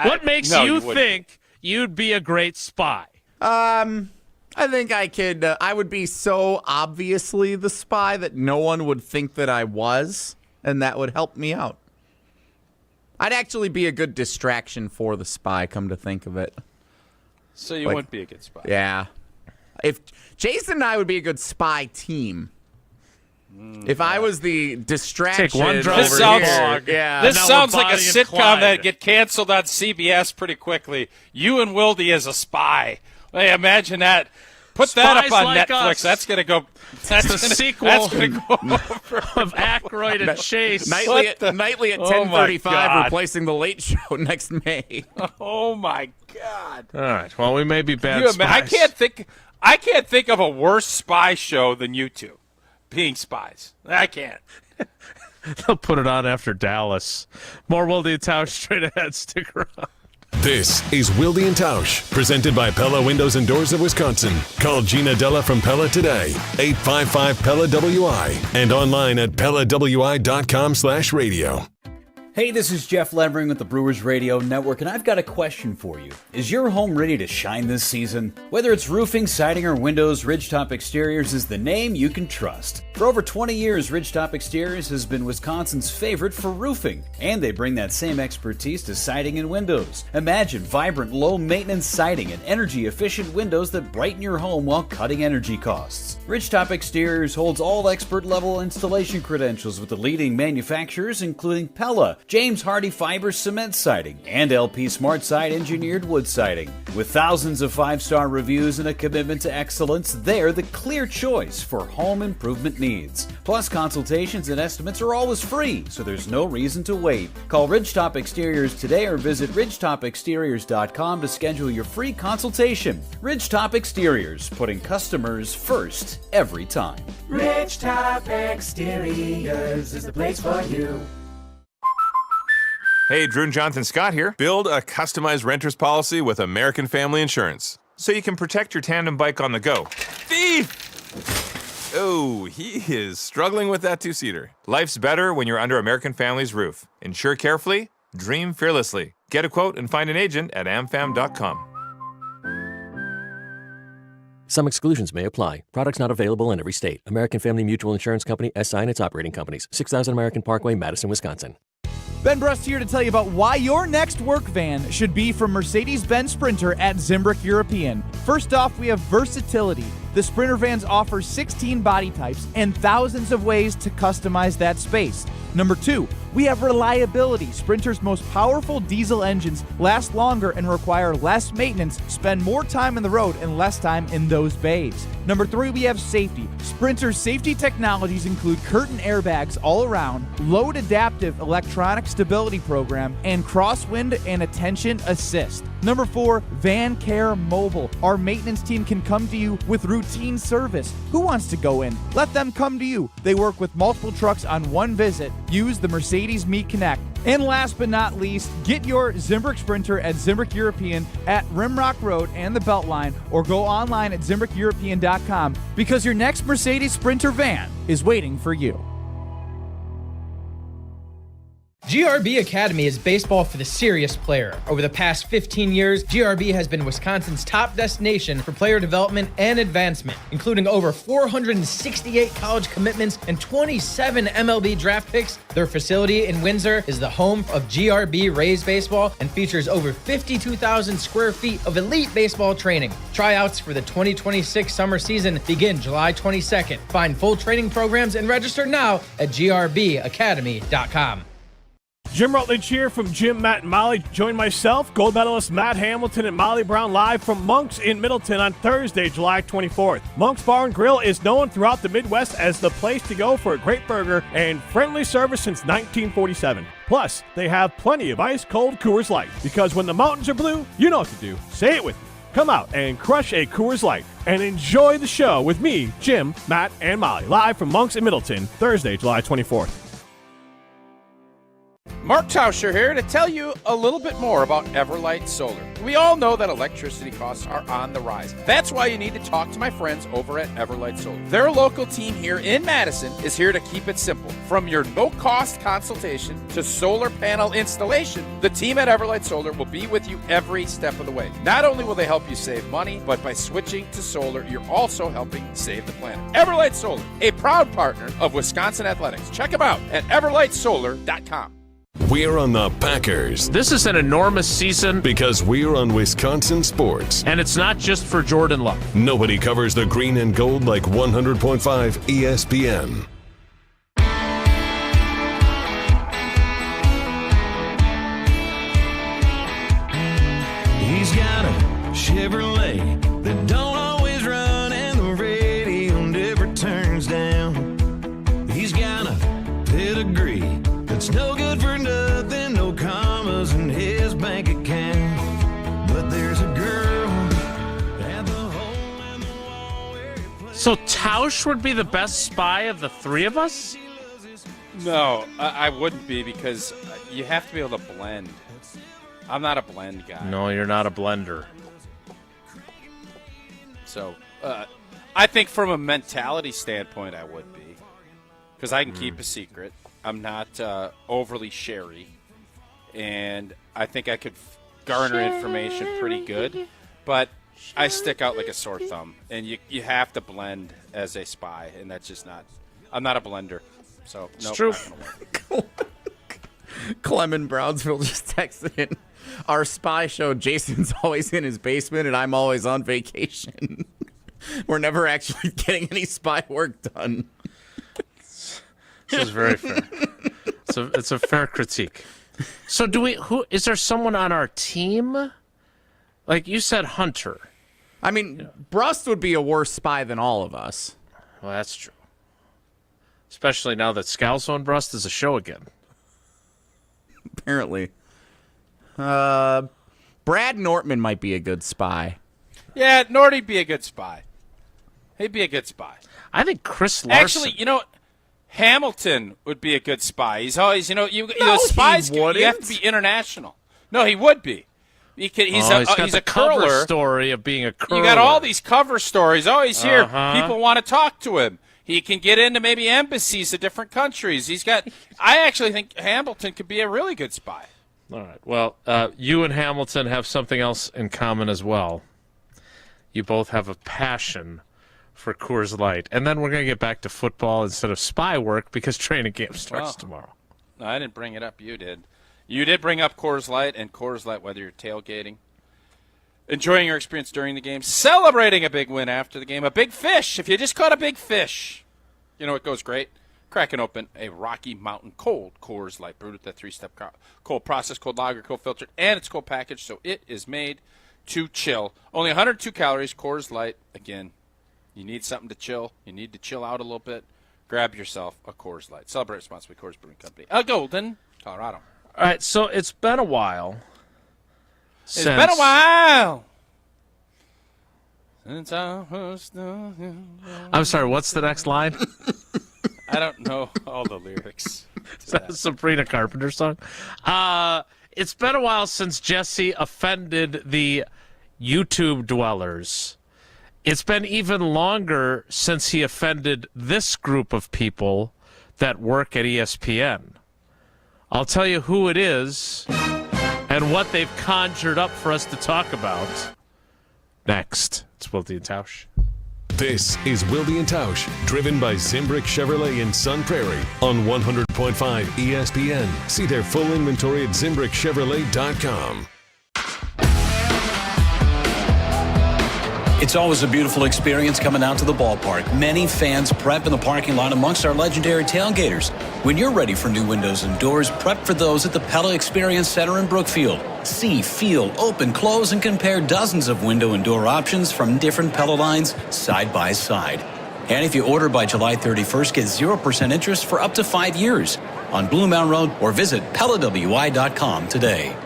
What makes you think you'd be a great spy? I think I could. I would be so obviously the spy that no one would think that I was, and that would help me out. I'd actually be a good distraction for the spy, come to think of it. So you wouldn't be a good spy. Yeah. If Jason and I would be a good spy team. If I was the distraction, Take one drop this over sounds, here. Yeah. This Now sounds we're like a Bonnie and sitcom Clyde. that get canceled on CBS pretty quickly. You and Wilde as a spy. Hey, imagine that. Put that up Spies on Like Netflix. Us. That's going to go. That's the sequel That's going to go over. of Aykroyd and Chase. Nightly What the- nightly at Oh, my 10:35, God. replacing the Late Show next May. Oh my God! All right. Well, we may be bad You spies. I can't think of a worse spy show than you two being spies. I can't. They'll put it on after Dallas. More Wilde and Tausch straight ahead. Stick around. This is Wilde and Tausch, presented by Pella Windows and Doors of Wisconsin. Call Gina Della from Pella today, 855-PELLA-WI, and online at PellaWI.com/radio. Hey, this is Jeff Levering with the Brewers Radio Network, and I've got a question for you. Is your home ready to shine this season? Whether it's roofing, siding, or windows, Ridgetop Exteriors is the name you can trust. For over 20 years, Ridgetop Exteriors has been Wisconsin's favorite for roofing, and they bring that same expertise to siding and windows. Imagine vibrant, low-maintenance siding and energy-efficient windows that brighten your home while cutting energy costs. Ridgetop Exteriors holds all expert-level installation credentials with the leading manufacturers, including Pella, James Hardy Fiber Cement Siding, and LP SmartSide Engineered Wood Siding. With thousands of 5-star reviews and a commitment to excellence, they're the clear choice for home improvement needs. Plus, consultations and estimates are always free, so there's no reason to wait. Call Ridgetop Exteriors today or visit ridgetopexteriors.com to schedule your free consultation. Ridgetop Exteriors, putting customers first every time. Ridgetop Exteriors is the place for you. Hey, Drew and Jonathan Scott here. Build a customized renter's policy with American Family Insurance so you can protect your tandem bike on the go. Thief! Oh, he is struggling with that two-seater. Life's better when you're under American Family's roof. Insure carefully, dream fearlessly. Get a quote and find an agent at amfam.com. Some exclusions may apply. Products not available in every state. American Family Mutual Insurance Company, SI and its operating companies. 6000 American Parkway, Madison, Wisconsin. Ben Brust here to tell you about why your next work van should be from Mercedes-Benz Sprinter at Zimbrick European. First off, we have versatility. The Sprinter vans offer 16 body types and thousands of ways to customize that space. Number 2, we have reliability. Sprinter's most powerful diesel engines last longer and require less maintenance, spend more time on the road and less time in those bays. Number 3, we have safety. Sprinter's safety technologies include curtain airbags all around, load adaptive electronic stability program, and crosswind and attention assist. Number 4, Van Care Mobile. Our maintenance team can come to you with routine service. Who wants to go in? Let them come to you. They work with multiple trucks on one visit. Use the Mercedes Me Connect. And last but not least, get your Zimbrick Sprinter at Zimbrick European at Rimrock Road and the Beltline, or go online at ZimbrickEuropean.com because your next Mercedes Sprinter van is waiting for you. GRB Academy is baseball for the serious player. Over the past 15 years, GRB has been Wisconsin's top destination for player development and advancement, including over 468 college commitments and 27 MLB draft picks. Their facility in Windsor is the home of GRB Rays baseball and features over 52,000 square feet of elite baseball training. Tryouts for the 2026 summer season begin July 22nd. Find full training programs and register now at grbacademy.com. Jim Rutledge here from Jim, Matt, and Molly. Join myself, gold medalist Matt Hamilton, and Molly Brown live from Monk's in Middleton on Thursday, July 24th. Monk's Bar and Grill is known throughout the Midwest as the place to go for a great burger and friendly service since 1947. Plus, they have plenty of ice-cold Coors Light, because when the mountains are blue, you know what to do. Say it with me. Come out and crush a Coors Light and enjoy the show with me, Jim, Matt, and Molly, live from Monk's in Middleton, Thursday, July 24th. Mark Tauscher here to tell you a little bit more about Everlight Solar. We all know that electricity costs are on the rise. That's why you need to talk to my friends over at Everlight Solar. Their local team here in Madison is here to keep it simple. From your no-cost consultation to solar panel installation, the team at Everlight Solar will be with you every step of the way. Not only will they help you save money, but by switching to solar, you're also helping save the planet. Everlight Solar, a proud partner of Wisconsin Athletics. Check them out at everlightsolar.com. We're on the Packers. This is an enormous season because we're on Wisconsin sports. And it's not just for Jordan Love. Nobody covers the green and gold like 100.5 ESPN. He's got a Chevrolet that don't always run, and the radio never turns down. He's got a pedigree that's no good for nothing, no commas in his bank account. But there's a girl at the hole in the wall where he plays. So Tausch would be the best spy of the three of us? No, I wouldn't be, because you have to be able to blend. I'm not a blend guy. No, you're not a blender. So, I think from a mentality standpoint, I would be. Because I can keep a secret. I'm not overly sherry. And I think I could garner information pretty good. But I stick out like a sore thumb. And you have to blend as a spy. And that's just not... I'm not a blender. So, no, true. not gonna work. Clem in Brownsville just texted in, our spy show, Jason's always in his basement and I'm always on vacation. We're never actually getting any spy work done. This is very fair. It's a fair critique. So is there someone on our team? Like you said, Hunter. I mean, Brust would be a worse spy than all of us. Well, that's true. Especially now that Scalzo and Brust is a show again. Apparently. Brad Nortman might be a good spy. Yeah, Norty'd be a good spy. He'd be a good spy. I think Chris Larson. Actually, you know, Hamilton would be a good spy. He's always, spies. You have to be international. No, he would be. He's a cover curler. Story of being a curler. You got all these cover stories. Always hear people want to talk to him. He can get into maybe embassies of different countries. I actually think Hamilton could be a really good spy. All right. Well, you and Hamilton have something else in common as well. You both have a passion for Coors Light. And then we're going to get back to football instead of spy work because training camp starts tomorrow. No, I didn't bring it up. You did. You did bring up Coors Light, and Coors Light, whether you're tailgating, enjoying your experience during the game, celebrating a big win after the game, a big fish. If you just caught a big fish, you know it goes great. Cracking open a Rocky Mountain cold Coors Light, brewed with that 3-step cold process, cold lager, cold filtered, and it's cold packaged, so it is made to chill. Only 102 calories, Coors Light. Again, you need something to chill. You need to chill out a little bit. Grab yourself a Coors Light. Celebrate responsibly, Coors Brewing Company. Golden, Colorado. All right, so it's been a while. Since I I'm sorry, what's the next line? I don't know all the lyrics. Is that a Sabrina Carpenter song? It's been a while since Jesse offended the YouTube dwellers. It's been even longer since he offended this group of people that work at ESPN. I'll tell you who it is and what they've conjured up for us to talk about next. It's Wilde and Tausch. This is Wilde and Tausch, driven by Zimbrick Chevrolet in Sun Prairie on 100.5 ESPN. See their full inventory at ZimbrickChevrolet.com. It's always a beautiful experience coming out to the ballpark. Many fans prep in the parking lot amongst our legendary tailgaters. When you're ready for new windows and doors, prep for those at the Pella Experience Center in Brookfield. See, feel, open, close, and compare dozens of window and door options from different Pella lines side by side. And if you order by July 31st, get 0% interest for up to 5 years on Blue Mountain Road or visit PellaWI.com today.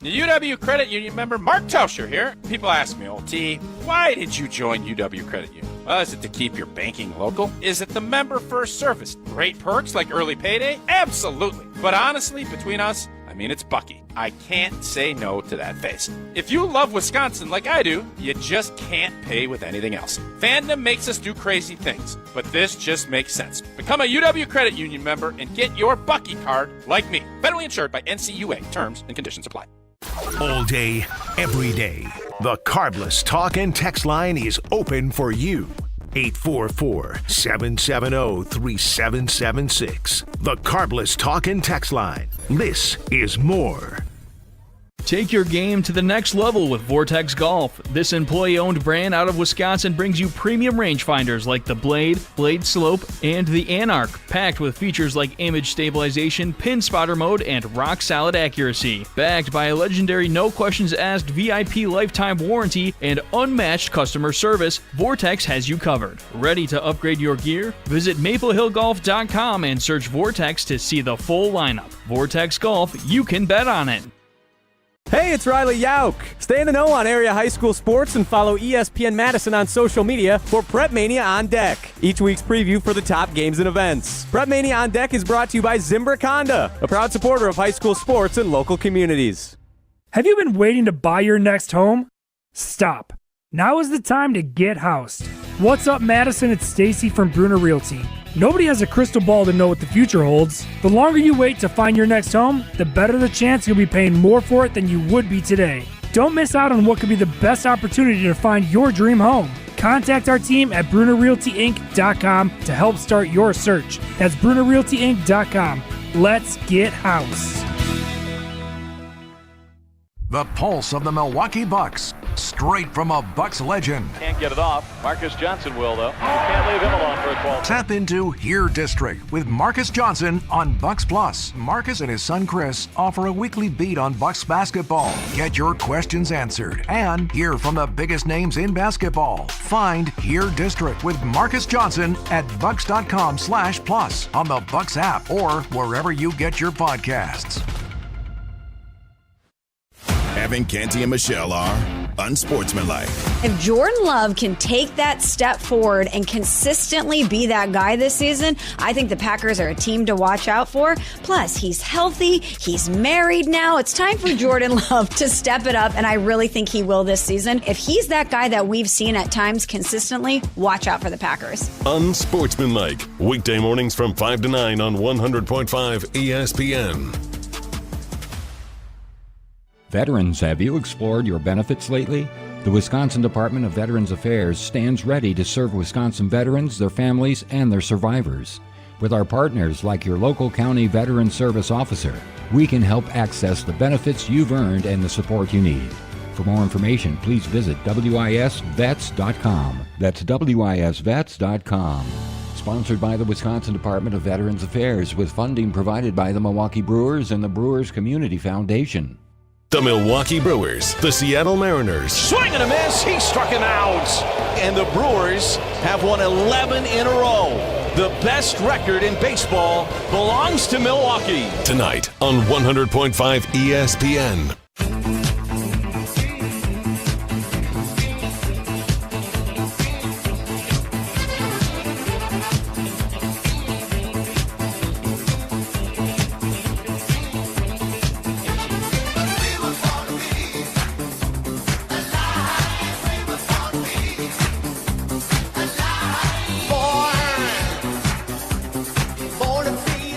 The UW Credit Union member Mark Tauscher here. People ask me, T, why did you join UW Credit Union? Well, is it to keep your banking local? Is it the member first service? Great perks like early payday? Absolutely. But honestly, between us, it's Bucky. I can't say no to that face. If you love Wisconsin like I do, you just can't pay with anything else. Fandom makes us do crazy things, but this just makes sense. Become a UW Credit Union member and get your Bucky card like me. Federally insured by NCUA. Terms and conditions apply. All day, every day, the carbless talk and text line is open for you. 844-770-3776. The Carbless Talk and Text Line. This is more. Take your game to the next level with Vortex Golf. This employee-owned brand out of Wisconsin brings you premium rangefinders like the Blade, Blade Slope, and the Anarch, packed with features like image stabilization, pin spotter mode, and rock-solid accuracy. Backed by a legendary no-questions-asked VIP lifetime warranty and unmatched customer service, Vortex has you covered. Ready to upgrade your gear? Visit maplehillgolf.com and search Vortex to see the full lineup. Vortex Golf, you can bet on it. Hey, it's Riley Yauk. Stay in the know on area high school sports and follow ESPN Madison on social media for Prep Mania on Deck, each week's preview for the top games and events. Prep Mania on Deck is brought to you by Zimbrick Honda, a proud supporter of high school sports and local communities. Have you been waiting to buy your next home? Stop. Now is the time to get housed. What's up, Madison? It's Stacy from Bruner Realty. Nobody has a crystal ball to know what the future holds. The longer you wait to find your next home, the better the chance you'll be paying more for it than you would be today. Don't miss out on what could be the best opportunity to find your dream home. Contact our team at BrunerRealtyInc.com to help start your search. That's BrunerRealtyInc.com. Let's get house. The pulse of the Milwaukee Bucks, straight from a Bucks legend. Can't get it off. Marcus Johnson will, though. You can't leave him alone for a 12. Tap into Here District with Marcus Johnson on Bucks Plus. Marcus and his son Chris offer a weekly beat on Bucks basketball. Get your questions answered and hear from the biggest names in basketball. Find Here District with Marcus Johnson at bucks.com/plus on the Bucks app or wherever you get your podcasts. Evan, Canty, and Michelle are unsportsmanlike. If Jordan Love can take that step forward and consistently be that guy this season, I think the Packers are a team to watch out for. Plus, he's healthy. He's married now. It's time for Jordan Love to step it up, and I really think he will this season. If he's that guy that we've seen at times consistently, watch out for the Packers. Unsportsmanlike. Weekday mornings from 5 to 9 on 100.5 ESPN. Veterans, have you explored your benefits lately? The Wisconsin Department of Veterans Affairs stands ready to serve Wisconsin veterans, their families, and their survivors. With our partners like your local county veteran service officer, we can help access the benefits you've earned and the support you need. For more information, please visit wisvets.com. That's wisvets.com. Sponsored by the Wisconsin Department of Veterans Affairs with funding provided by the Milwaukee Brewers and the Brewers Community Foundation. The Milwaukee Brewers, the Seattle Mariners. Swing and a miss. He struck him out. And the Brewers have won 11 in a row. The best record in baseball belongs to Milwaukee. Tonight on 100.5 ESPN.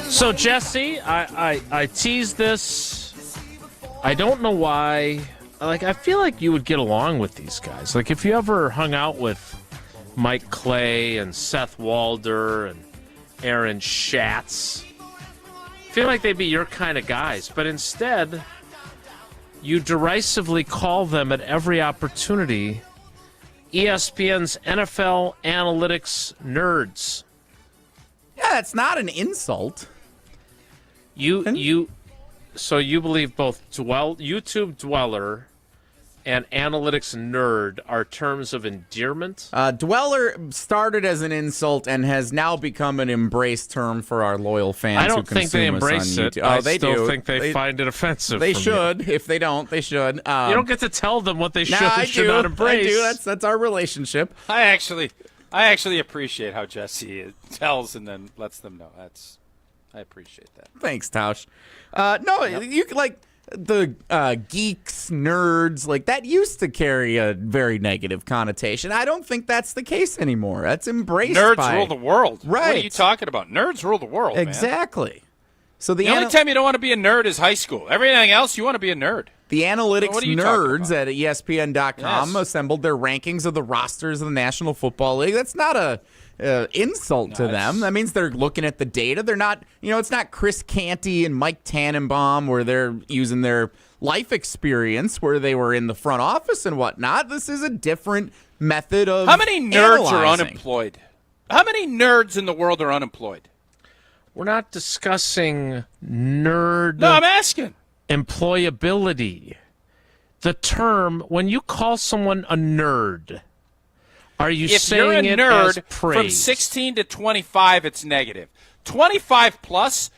So, Jesse, I teased this. I don't know why. I feel like you would get along with these guys. Like, if you ever hung out with Mike Clay and Seth Walder and Aaron Schatz, I feel like they'd be your kind of guys. But instead, you derisively call them at every opportunity ESPN's NFL analytics nerds. Yeah, that's not an insult. So you believe both YouTube dweller and analytics nerd are terms of endearment? Dweller started as an insult and has now become an embraced term for our loyal fans. I don't think they embrace it. Oh, they still think they find it offensive. They should. If they don't, they should. You don't get to tell them what they should I and should not embrace. I do. That's our relationship. I actually appreciate how Jesse tells and then lets them know. I appreciate that. Thanks, Tausch. You like the geeks, nerds, like that used to carry a very negative connotation. I don't think that's the case anymore. That's embraced. Nerds rule the world. Right. What are you talking about? Nerds rule the world. Exactly. Man. So the only time you don't want to be a nerd is high school. Everything else, you want to be a nerd. The analytics What are you nerds at ESPN.com Yes. assembled their rankings of the rosters of the National Football League. That's not a insult to them. That means they're looking at the data. They're not, it's not Chris Canty and Mike Tannenbaum where they're using their life experience where they were in the front office and whatnot. This is a different method of How many nerds are analyzing. unemployed? How many nerds in the world are unemployed? We're not discussing nerd. No, I'm asking. Employability. The term, when you call someone a nerd, are you If saying you're a it nerd as praise? from 16 to 25, it's negative. 25 plus,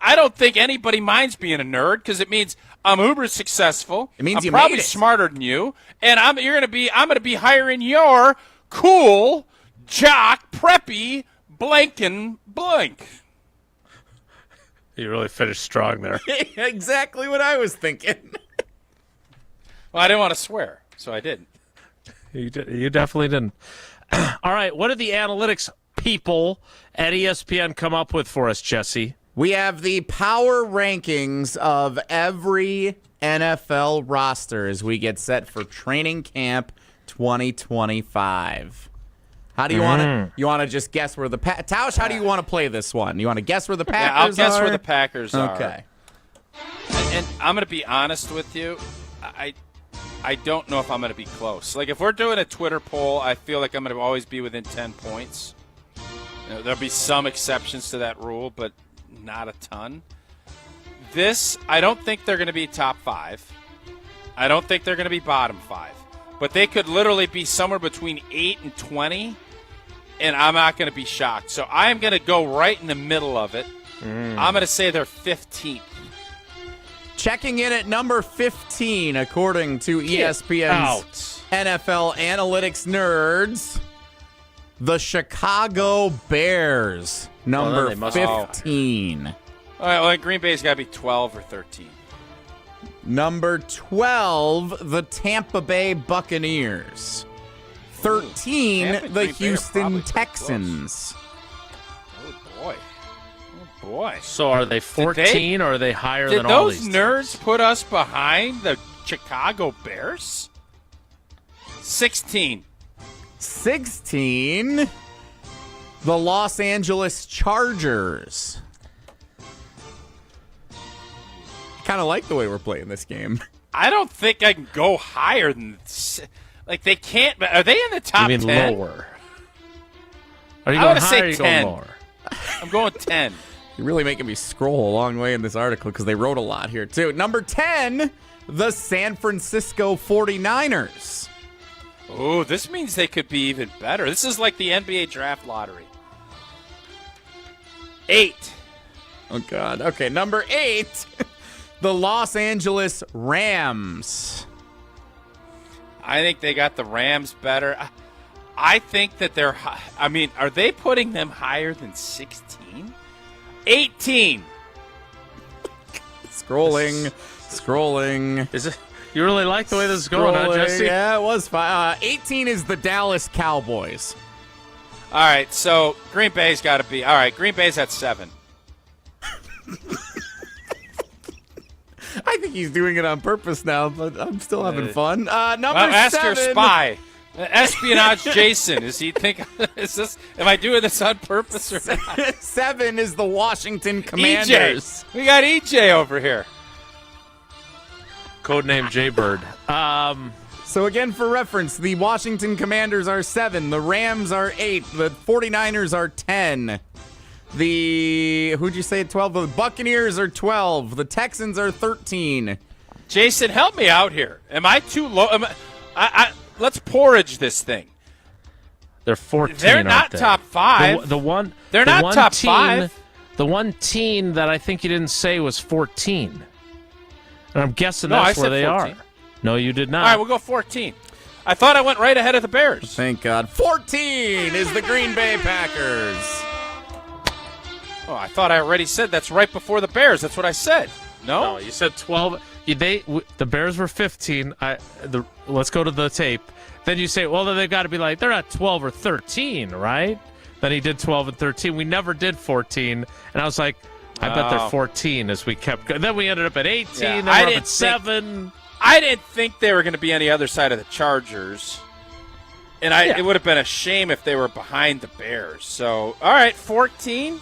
I don't think anybody minds being a nerd because it means I'm uber successful. It means I'm you probably made it. smarter than you, and I'm going to be hiring your cool jock preppy blank and blank. You really finished strong there. Exactly what I was thinking. Well, I didn't want to swear, so I didn't. You definitely didn't. All right, what did the analytics people at ESPN come up with for us, Jesse? We have the power rankings of every NFL roster as we get set for training camp 2025. How do you want to? You want to just guess where the Tausch? How do you want to play this one? You want to guess where the Packers are? Yeah, I'll guess where the Packers are. Okay. And I'm going to be honest with you. I don't know if I'm going to be close. Like, if we're doing a Twitter poll, I feel like I'm going to always be within 10 points. There'll be some exceptions to that rule, but not a ton. I don't think they're going to be top 5. I don't think they're going to be bottom 5. But they could literally be somewhere between 8 and 20, and I'm not going to be shocked. So I'm going to go right in the middle of it. I'm going to say they're 15th. Checking in at number 15, according to ESPN's NFL analytics nerds, the Chicago Bears, number 15. All right, well, Green Bay's got to be 12 or 13. Number 12, the Tampa Bay Buccaneers. 13, the Houston Texans. Oh, boy. Oh, boy. So are they 14 or are they higher than all these? Did those nerds put us behind the Chicago Bears? 16. 16, the Los Angeles Chargers. Kind of like the way we're playing this game. I don't think I can go higher than they can't. Are they in the top 10? You mean lower? Are you I'm going gonna higher say or are you 10. going lower? I'm going 10. You're really making me scroll a long way in this article because they wrote a lot here, too. Number 10, the San Francisco 49ers. Oh, this means they could be even better. This is like the NBA draft lottery. 8. Oh, God. Okay, number 8, the Los Angeles Rams. I think they got the Rams better. I think that they're – I mean, are they putting them higher than 16? 18. Scrolling. Is it? You really like the way this is going, huh, Jesse? Yeah, it was fine. 18 is the Dallas Cowboys. All right, so Green Bay's got to be – all right, Green Bay's at 7. I think he's doing it on purpose now, but I'm still having fun. Number ask 7. your spy. Espionage Jason. Is he think? Is this? Am I doing this on purpose or not? 7 is the Washington Commanders. EJ. We got EJ over here. Codename Jaybird. So again, for reference, the Washington Commanders are 7. The Rams are 8. The 49ers are 10. Who'd you say 12? The Buccaneers are 12. The Texans are 13. Jason, help me out here. Am I too low? Let's porridge this thing. They're 14. They're not aren't they? top 5. They're not top 5. The one team that I think you didn't say was 14. And I'm guessing No, that's I where said they 14. are. No, you did not. All right, we'll go 14. I thought I went right ahead of the Bears. Thank God. 14 is the Green Bay Packers. Oh, I thought I already said that's right before the Bears. That's what I said. No, you said 12. The Bears were 15. Let's go to the tape. Then you say, well, then they've got to be like, they're not 12 or 13, right? Then he did 12 and 13. We never did 14. And I was like, I bet they're 14 as we kept going. Then we ended up at 18. Yeah, then we're up at 7. I didn't think they were going to be on the other side of the Chargers. And it would have been a shame if they were behind the Bears. So, all right, 14.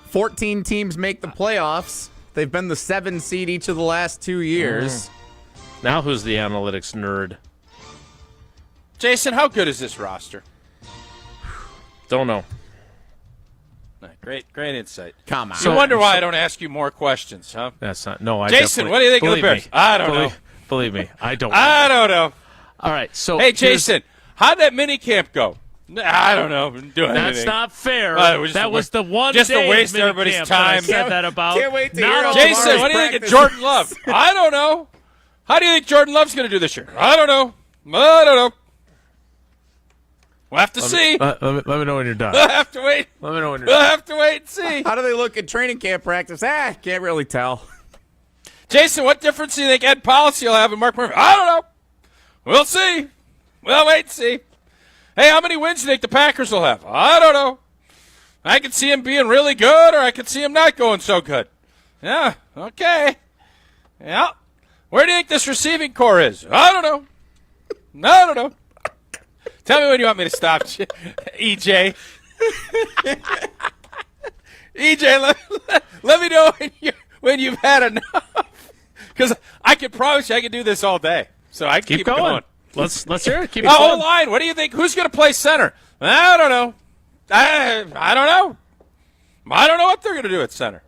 14 teams make the playoffs. They've been the 7 seed each of the last 2 years. Now who's the analytics nerd? Jason, how good is this roster? Don't know. Great insight. Come on. You wonder why I don't ask you more questions, huh? That's not. No, I Jason, what do you think of the Bears? I don't know. Believe me, I don't. I don't know. All right, so hey, Jason, how'd that mini camp go? I don't know. That's not fair. That was the one just day to waste mini everybody's camp time. that I said that about. Can't wait to hear Jason, what do you think of Jordan Love? I don't know. How do you think Jordan Love's going to do this year? I don't know. We'll have to see. Let me know when you're done. We'll have to wait. Let me know when you're We'll done. have to wait and see. How do they look at training camp practice? Can't really tell. Jason, what difference do you think Ed Policy will have in Mark Murphy? I don't know. We'll see. We'll wait and see. Hey, how many wins do you think the Packers will have? I don't know. I could see him being really good, or I could see him not going so good. Yeah, okay. Yeah. Where do you think this receiving core is? I don't know. I don't know. Tell me when you want me to stop, EJ. EJ, let me know when you've had enough. Because I can promise you I can do this all day. So I can keep going. Let's hear it. Keep it going. going. O-line, what do you think? Who's going to play center? I don't know. I don't know. I don't know what they're going to do at center.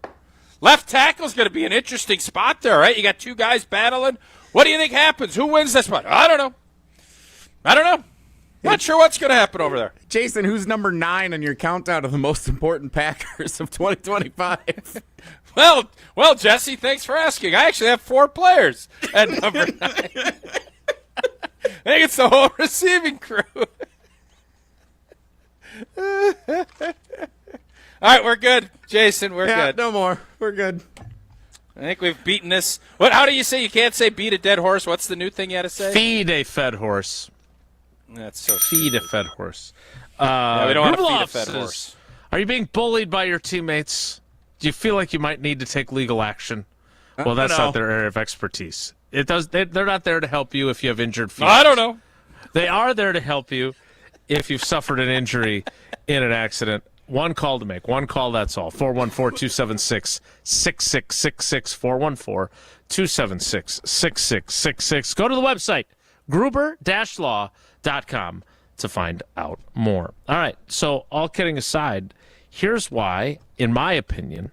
Left tackle's going to be an interesting spot there, right? You got 2 guys battling. What do you think happens? Who wins that spot? I don't know. Not sure what's going to happen over there. Jason, who's number 9 on your countdown of the most important Packers of 2025? Well, Jesse, thanks for asking. I actually have 4 players at number 9. I think it's the whole receiving crew. All right, we're good, Jason. We're good. No more. We're good. I think we've beaten this. How do you say you can't say beat a dead horse? What's the new thing you had to say? Feed a fed horse. That's so feed a fed horse. We don't want to feed a fed horse. Are you being bullied by your teammates? Do you feel like you might need to take legal action? Well, that's not their area of expertise. They're not there to help you if you have injured feelings. I don't know. They are there to help you if you've suffered an injury in an accident. One call to make. One call, that's all. 414-276-6666. 414-276-6666. Go to the website, gruber-law.com, to find out more. All right, so all kidding aside, here's why, in my opinion,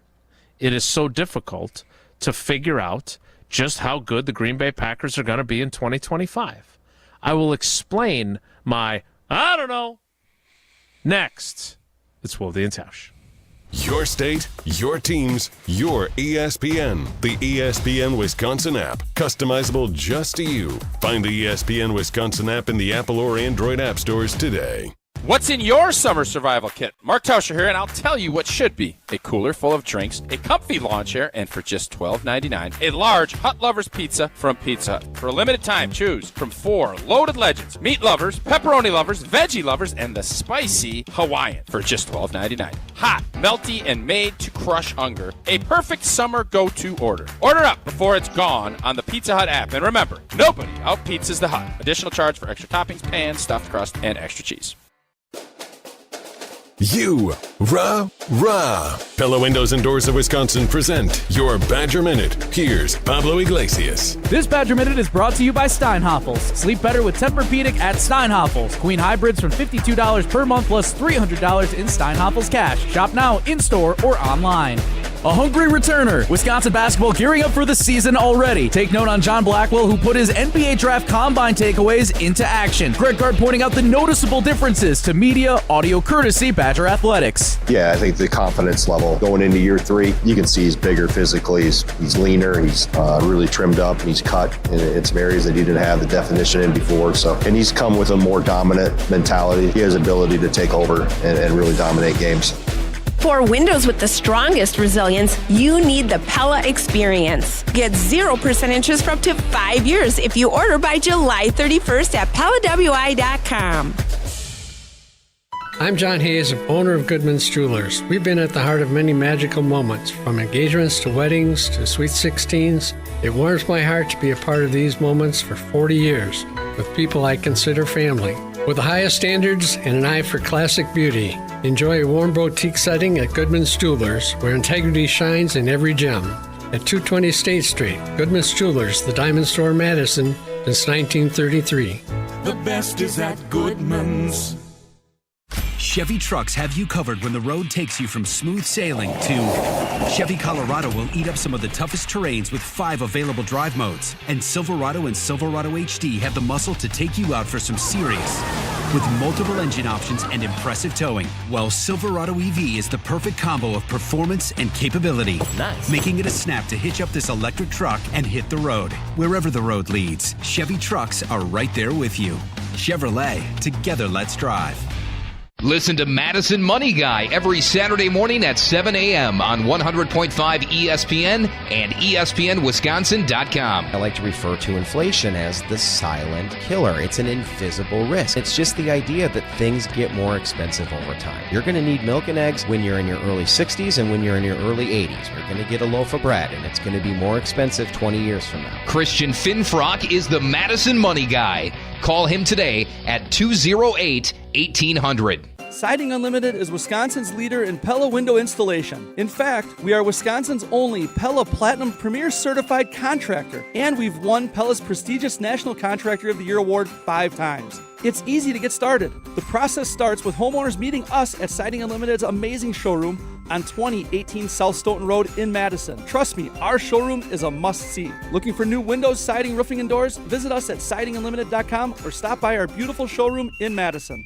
it is so difficult to figure out just how good the Green Bay Packers are going to be in 2025. I will explain my, I don't know, next. It's Wilde and Tausch. Your state, your teams, your ESPN. The ESPN Wisconsin app. Customizable just to you. Find the ESPN Wisconsin app in the Apple or Android app stores today. What's in your summer survival kit? Mark Tauscher here, and I'll tell you what should be. A cooler full of drinks, a comfy lawn chair, and for just $12.99, a large Hut Lovers pizza from Pizza Hut. For a limited time, choose from 4 loaded legends, meat lovers, pepperoni lovers, veggie lovers, and the spicy Hawaiian for just $12.99. Hot, melty, and made to crush hunger. A perfect summer go-to order. Order up before it's gone on the Pizza Hut app. And remember, nobody out-pizzas the Hut. Additional charge for extra toppings, pan, stuffed crust, and extra cheese. Rah. Pella Windows and Doors of Wisconsin present your Badger Minute. Here's Pablo Iglesias. This Badger Minute is brought to you by Steinhoffels. Sleep better with Tempur-Pedic at Steinhoffels. Queen hybrids from $52 per month plus $300 in Steinhoffels cash. Shop now in-store or online. A hungry returner. Wisconsin basketball gearing up for the season already. Take note on John Blackwell, who put his NBA draft combine takeaways into action. Greg Gard pointing out the noticeable differences to media, audio courtesy Badger Athletics. Yeah, I think the confidence level going into year 3, you can see he's bigger physically, he's leaner, he's really trimmed up, and he's cut in some areas that he didn't have the definition in before. And he's come with a more dominant mentality. He has ability to take over and really dominate games. For windows with the strongest resilience, you need the Pella experience. Get 0% interest for up to 5 years if you order by July 31st at PellaWI.com. I'm John Hayes, owner of Goodman's Jewelers. We've been at the heart of many magical moments, from engagements to weddings to sweet 16s. It warms my heart to be a part of these moments for 40 years with people I consider family. With the highest standards and an eye for classic beauty, enjoy a warm boutique setting at Goodman's Jewelers, where integrity shines in every gem. At 220 State Street, Goodman's Jewelers, the Diamond Store, Madison, since 1933. The best is at Goodman's. Chevy trucks have you covered when the road takes you from smooth sailing to Chevy Colorado will eat up some of the toughest terrains with 5 available drive modes. And Silverado and Silverado HD have the muscle to take you out for some serious with multiple engine options and impressive towing. While Silverado EV is the perfect combo of performance and capability, making it a snap to hitch up this electric truck and hit the road. Wherever the road leads, Chevy trucks are right there with you. Chevrolet, together let's drive. Listen to Madison Money Guy every Saturday morning at 7 a.m. on 100.5 ESPN and ESPNWisconsin.com. I like to refer to inflation as the silent killer. It's an invisible risk. It's just the idea that things get more expensive over time. You're going to need milk and eggs when you're in your early 60s and when you're in your early 80s. You're going to get a loaf of bread, and it's going to be more expensive 20 years from now. Christian Finfrock is the Madison Money Guy. Call him today at 208-1800. Siding Unlimited is Wisconsin's leader in Pella window installation. In fact, we are Wisconsin's only Pella Platinum Premier Certified contractor, and we've won Pella's prestigious National Contractor of the Year award 5 times. It's easy to get started. The process starts with homeowners meeting us at Siding Unlimited's amazing showroom on 2018 South Stoughton Road in Madison. Trust me, our showroom is a must-see. Looking for new windows, siding, roofing, and doors? Visit us at sidingunlimited.com or stop by our beautiful showroom in Madison.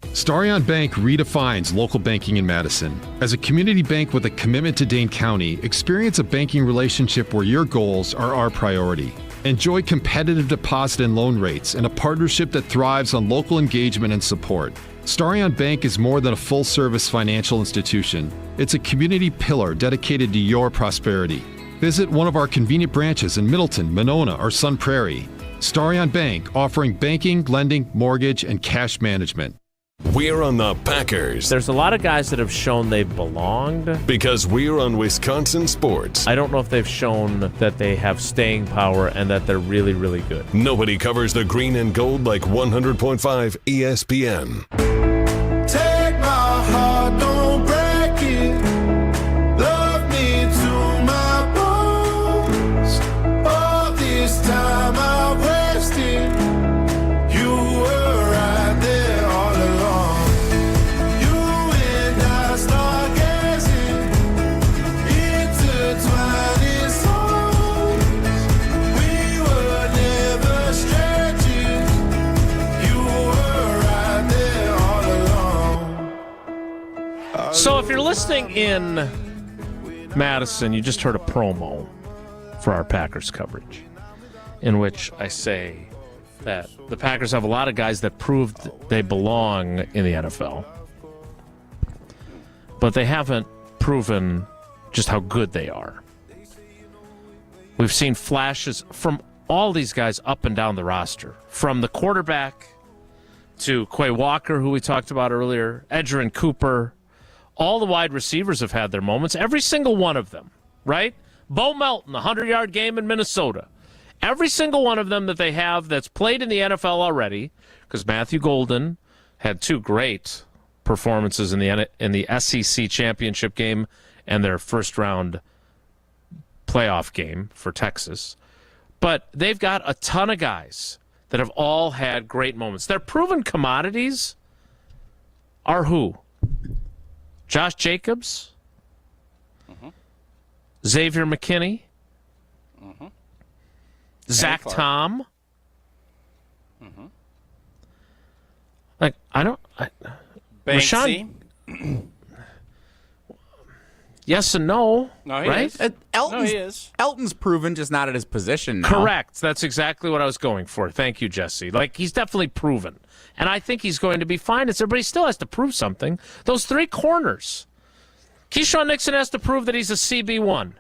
Starion Bank redefines local banking in Madison. As a community bank with a commitment to Dane County, experience a banking relationship where your goals are our priority. Enjoy competitive deposit and loan rates and a partnership that thrives on local engagement and support. Starion Bank is more than a full-service financial institution. It's a community pillar dedicated to your prosperity. Visit one of our convenient branches in Middleton, Monona, or Sun Prairie. Starion Bank, offering banking, lending, mortgage, and cash management. We're on the Packers. There's a lot of guys that have shown they've belonged. Because we're on Wisconsin sports. I don't know if they've shown that they have staying power and that they're really, really good. Nobody covers the green and gold like 100.5 ESPN. Take my heart, don't break it. Love me to my bones. All this time I wasted. You were right there all along. You and I start gazing intertwining souls. We were never strangers. You were right there all along. So if you're listening in Madison, you just heard a promo for our Packers coverage in which I say that the Packers have a lot of guys that proved they belong in the NFL, but they haven't proven just how good they are. We've seen flashes from all these guys up and down the roster, from the quarterback to Quay Walker, who we talked about earlier, Edgerrin Cooper. All the wide receivers have had their moments, every single one of them, right? Bo Melton, the 100-yard game in Minnesota. Every single one of them that they have that's played in the NFL already, because Matthew Golden had 2 great performances in the SEC championship game and their first-round playoff game for Texas. But they've got a ton of guys that have all had great moments. Their proven commodities are who? Josh Jacobs, Xavier McKinney, Zack Tom. Like, Banksy. Yes and no. No, he right? is. Elton's, he is. Elton's proven, just not at his position now. Correct. That's exactly what I was going for. Thank you, Jesse. Like, he's definitely proven. And I think he's going to be fine. But he still has to prove something. Those 3 corners. Keyshawn Nixon has to prove that he's a CB1.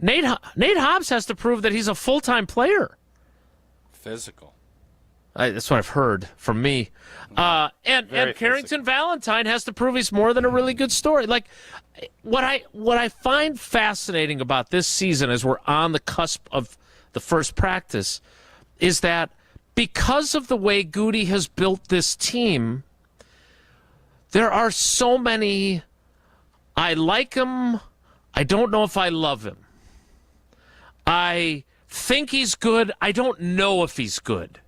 Nate Hobbs has to prove that he's a full-time player. Physical. That's what I've heard from me. And Carrington Valentine has to prove he's more than a really good story. Like, what I find fascinating about this season as we're on the cusp of the first practice is that because of the way Goody has built this team, there are so many, I like him, I don't know if I love him. I think he's good, I don't know if he's good.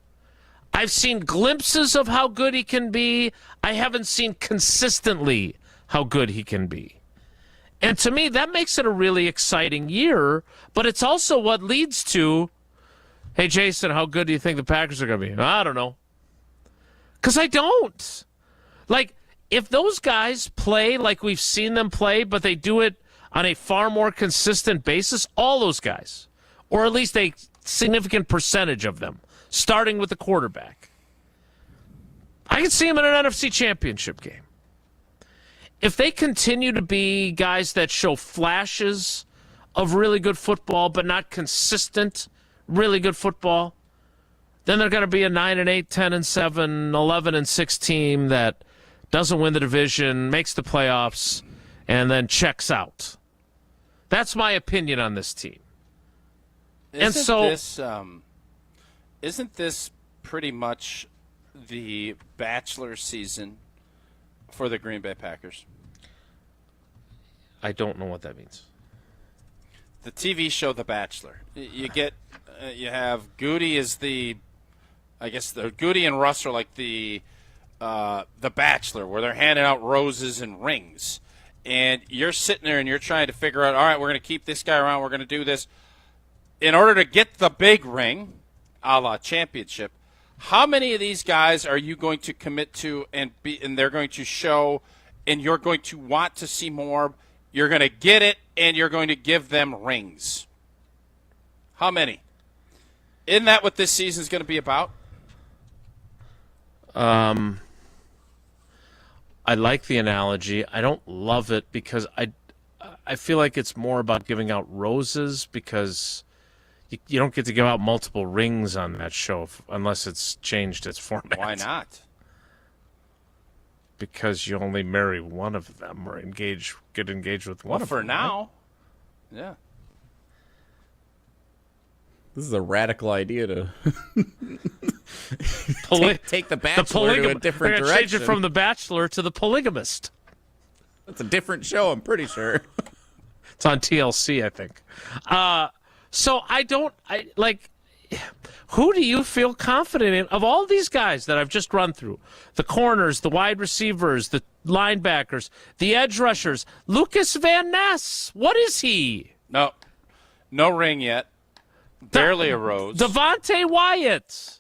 I've seen glimpses of how good he can be. I haven't seen consistently how good he can be. And to me, that makes it a really exciting year, but it's also what leads to, hey, Jason, how good do you think the Packers are going to be? I don't know. Because I don't. Like, if those guys play like we've seen them play, but they do it on a far more consistent basis, all those guys, or at least a significant percentage of them, starting with the quarterback, I can see him in an NFC Championship game. If they continue to be guys that show flashes of really good football, but not consistent really good football, then they're going to be a 9-8, 10-7, 11-6 team that doesn't win the division, makes the playoffs, and then checks out. That's my opinion on this team. Isn't this pretty much the Bachelor season for the Green Bay Packers? I don't know what that means. The TV show The Bachelor. You have Goody as the Goody and Russ are like the Bachelor, where they're handing out roses and rings. And you're sitting there and you're trying to figure out, all right, we're going to keep this guy around, we're going to do this. In order to get the big ring, a la championship, how many of these guys are you going to commit to and they're going to show and you're going to want to see more, you're going to get it, and you're going to give them rings? How many? Isn't that what this season is going to be about? I like the analogy. I don't love it because I feel like it's more about giving out roses because you don't get to give out multiple rings on that show unless it's changed its format. Why not? Because you only marry one of them or get engaged with one of them. For now. Right? Yeah. This is a radical idea to take the The Bachelor to a different They're gonna direction. change it from the Bachelor to the Polygamist. It's a different show, I'm pretty sure. It's on TLC, I think. So who do you feel confident in of all these guys that I've just run through? The corners, the wide receivers, the linebackers, the edge rushers. Lucas Van Ness, what is he? No ring yet. Barely a rose. Devontae Wyatt.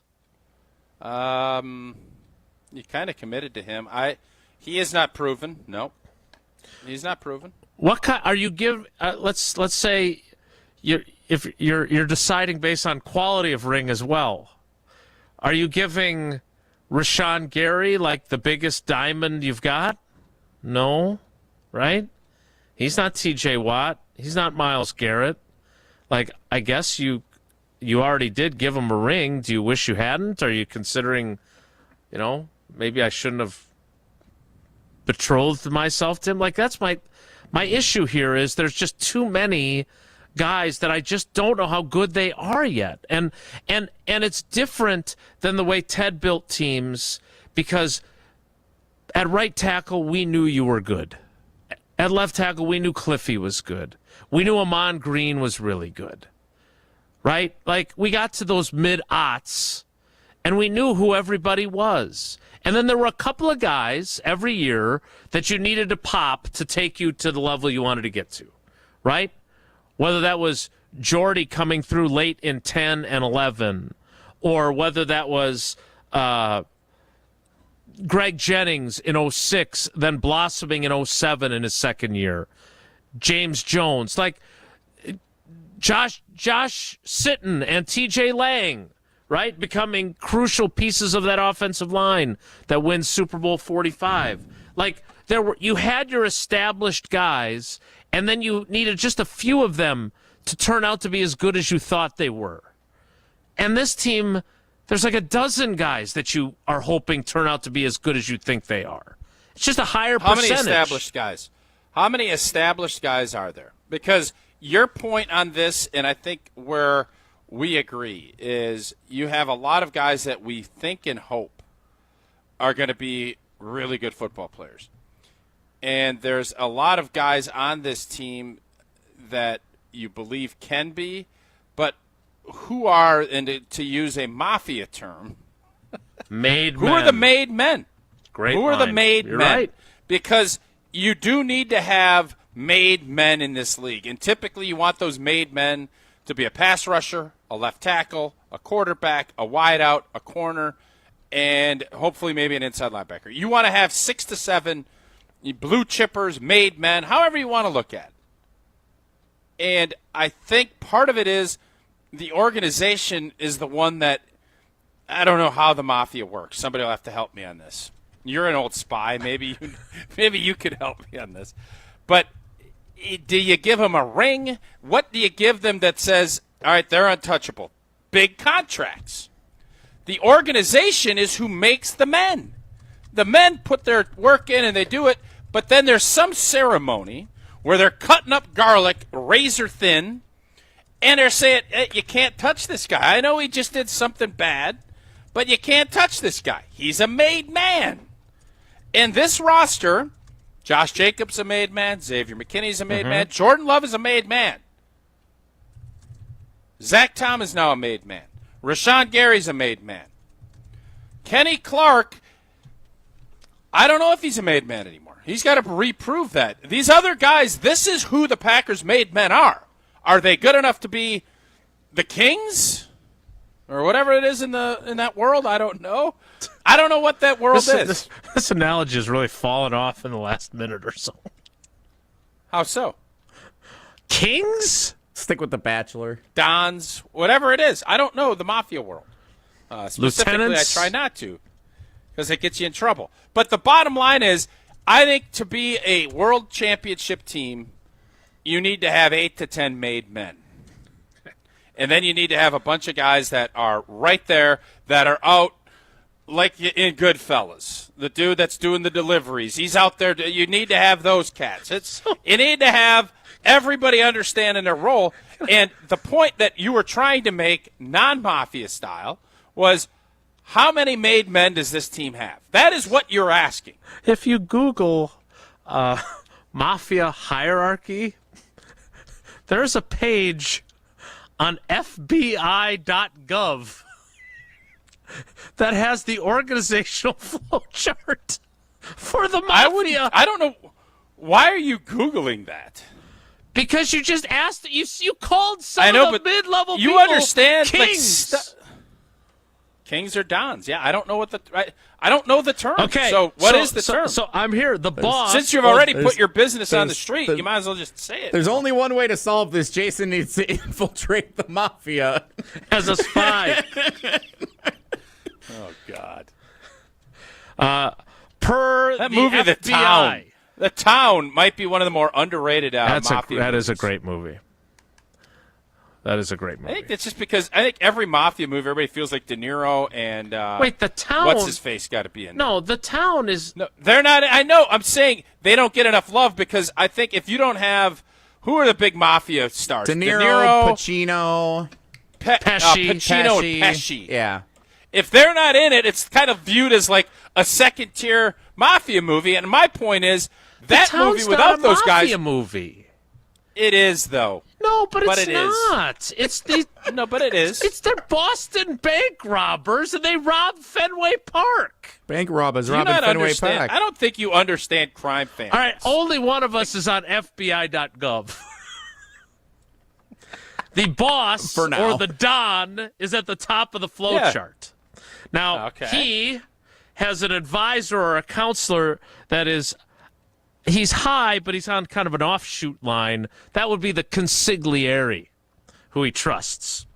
You kind of committed to him. He is not proven. No, he's not proven. What kind are you give? Let's say if you're deciding based on quality of ring as well. Are you giving Rashawn Gary like the biggest diamond you've got? No, right? He's not T.J. Watt. He's not Myles Garrett. Like, I guess you already did give him a ring. Do you wish you hadn't? Are you considering, maybe I shouldn't have betrothed myself to him? Like, that's my issue here is there's just too many guys that I just don't know how good they are yet. And it's different than the way Ted built teams because at right tackle, we knew you were good. At left tackle, we knew Cliffy was good. We knew Amon Green was really good, right? Like, we got to those mid-aughts, and we knew who everybody was. And then there were a couple of guys every year that you needed to pop to take you to the level you wanted to get to, right? Whether that was Jordy coming through late in 10 and 11, or whether that was Greg Jennings in 06, then blossoming in 07 in his second year. James Jones, like Josh Sitton and TJ Lang, right? Becoming crucial pieces of that offensive line that wins Super Bowl 45. Like, you had your established guys, and then you needed just a few of them to turn out to be as good as you thought they were. And this team There's like a dozen guys that you are hoping turn out to be as good as you think they are. It's just a higher percentage. How many established guys? How many established guys are there? Because your point on this, and I think where we agree, is you have a lot of guys that we think and hope are going to be really good football players. And there's a lot of guys on this team that you believe can be, but who are, and to use a Mafia term, made who men. are the made men? Great Who are the line. made You're men? right. Because you do need to have made men in this league. And typically you want those made men to be a pass rusher, a left tackle, a quarterback, a wideout, a corner, and hopefully maybe an inside linebacker. You want to have 6 to 7 blue chippers, made men, however you want to look at it. And I think part of it is the organization is the one that, I don't know how the Mafia works. Somebody will have to help me on this. You're an old spy. Maybe you could help me on this. But do you give them a ring? What do you give them that says, all right, they're untouchable? Big contracts. The organization is who makes the men. The men put their work in and they do it, but then there's some ceremony where they're cutting up garlic razor thin, and they're saying, hey, you can't touch this guy. I know he just did something bad, but you can't touch this guy. He's a made man. And this roster, Josh Jacobs a made man, Xavier McKinney's a made man, Jordan Love is a made man. Zack Tom is now a made man. Rashawn Gary's a made man. Kenny Clark, I don't know if he's a made man anymore. He's got to reprove that. These other guys, this is who the Packers made men are. Are they good enough to be the Kings? Or whatever it is in that world? I don't know. I don't know what that world is. This analogy has really fallen off in the last minute or so. How so? Kings? Stick with The Bachelor. Dons, whatever it is. I don't know the Mafia world. Specifically, Lieutenants? I try not to because it gets you in trouble. But the bottom line is, I think to be a world championship team, you need to have 8 to 10 made men. And then you need to have a bunch of guys that are right there, that are out like in Goodfellas. The dude that's doing the deliveries, he's out there. You need to have those cats. You need to have everybody understanding their role. And the point that you were trying to make, non-Mafia style, was how many made men does this team have? That is what you're asking. If you Google Mafia hierarchy, there's a page on FBI.gov that has the organizational flow chart for the Mafia. I don't know. Why are you Googling that? Because you just asked. You called some of the mid-level people. You understand? Kings. Kings or Dons. Yeah, I don't know I don't know the term. Okay. So what is the term? So I'm here. The boss. Since you've already put your business on the street, you might as well just say it. There's only one way to solve this. Jason needs to infiltrate the Mafia as a spy. Oh, God. Per that the movie, FBI. The Town. The Town might be one of the more underrated Mafia That is a movies. great movie. That is a great movie. I think that's just because I think every Mafia movie, everybody feels like De Niro and wait, The Town. What's his face got to be in? No, The Town is. No, they're not. I know. I'm saying they don't get enough love because I think if you don't have, who are the big Mafia stars? De Niro, Pacino, Pacino, and Pesci. Yeah. If they're not in it, it's kind of viewed as like a second-tier Mafia movie. And my point is that movie without those guys. Mafia movie. It is though. No, but it's it not. Is. It's the no, but it is. It's their Boston bank robbers, and they rob Fenway Park. Bank robbers robbing Fenway Park. I don't think you understand crime fans. All right, only one of us is on FBI.gov. The boss or the Don is at the top of the flow chart. Now, he has an advisor or a counselor that is. He's high, but he's on kind of an offshoot line. That would be the consigliere, who he trusts.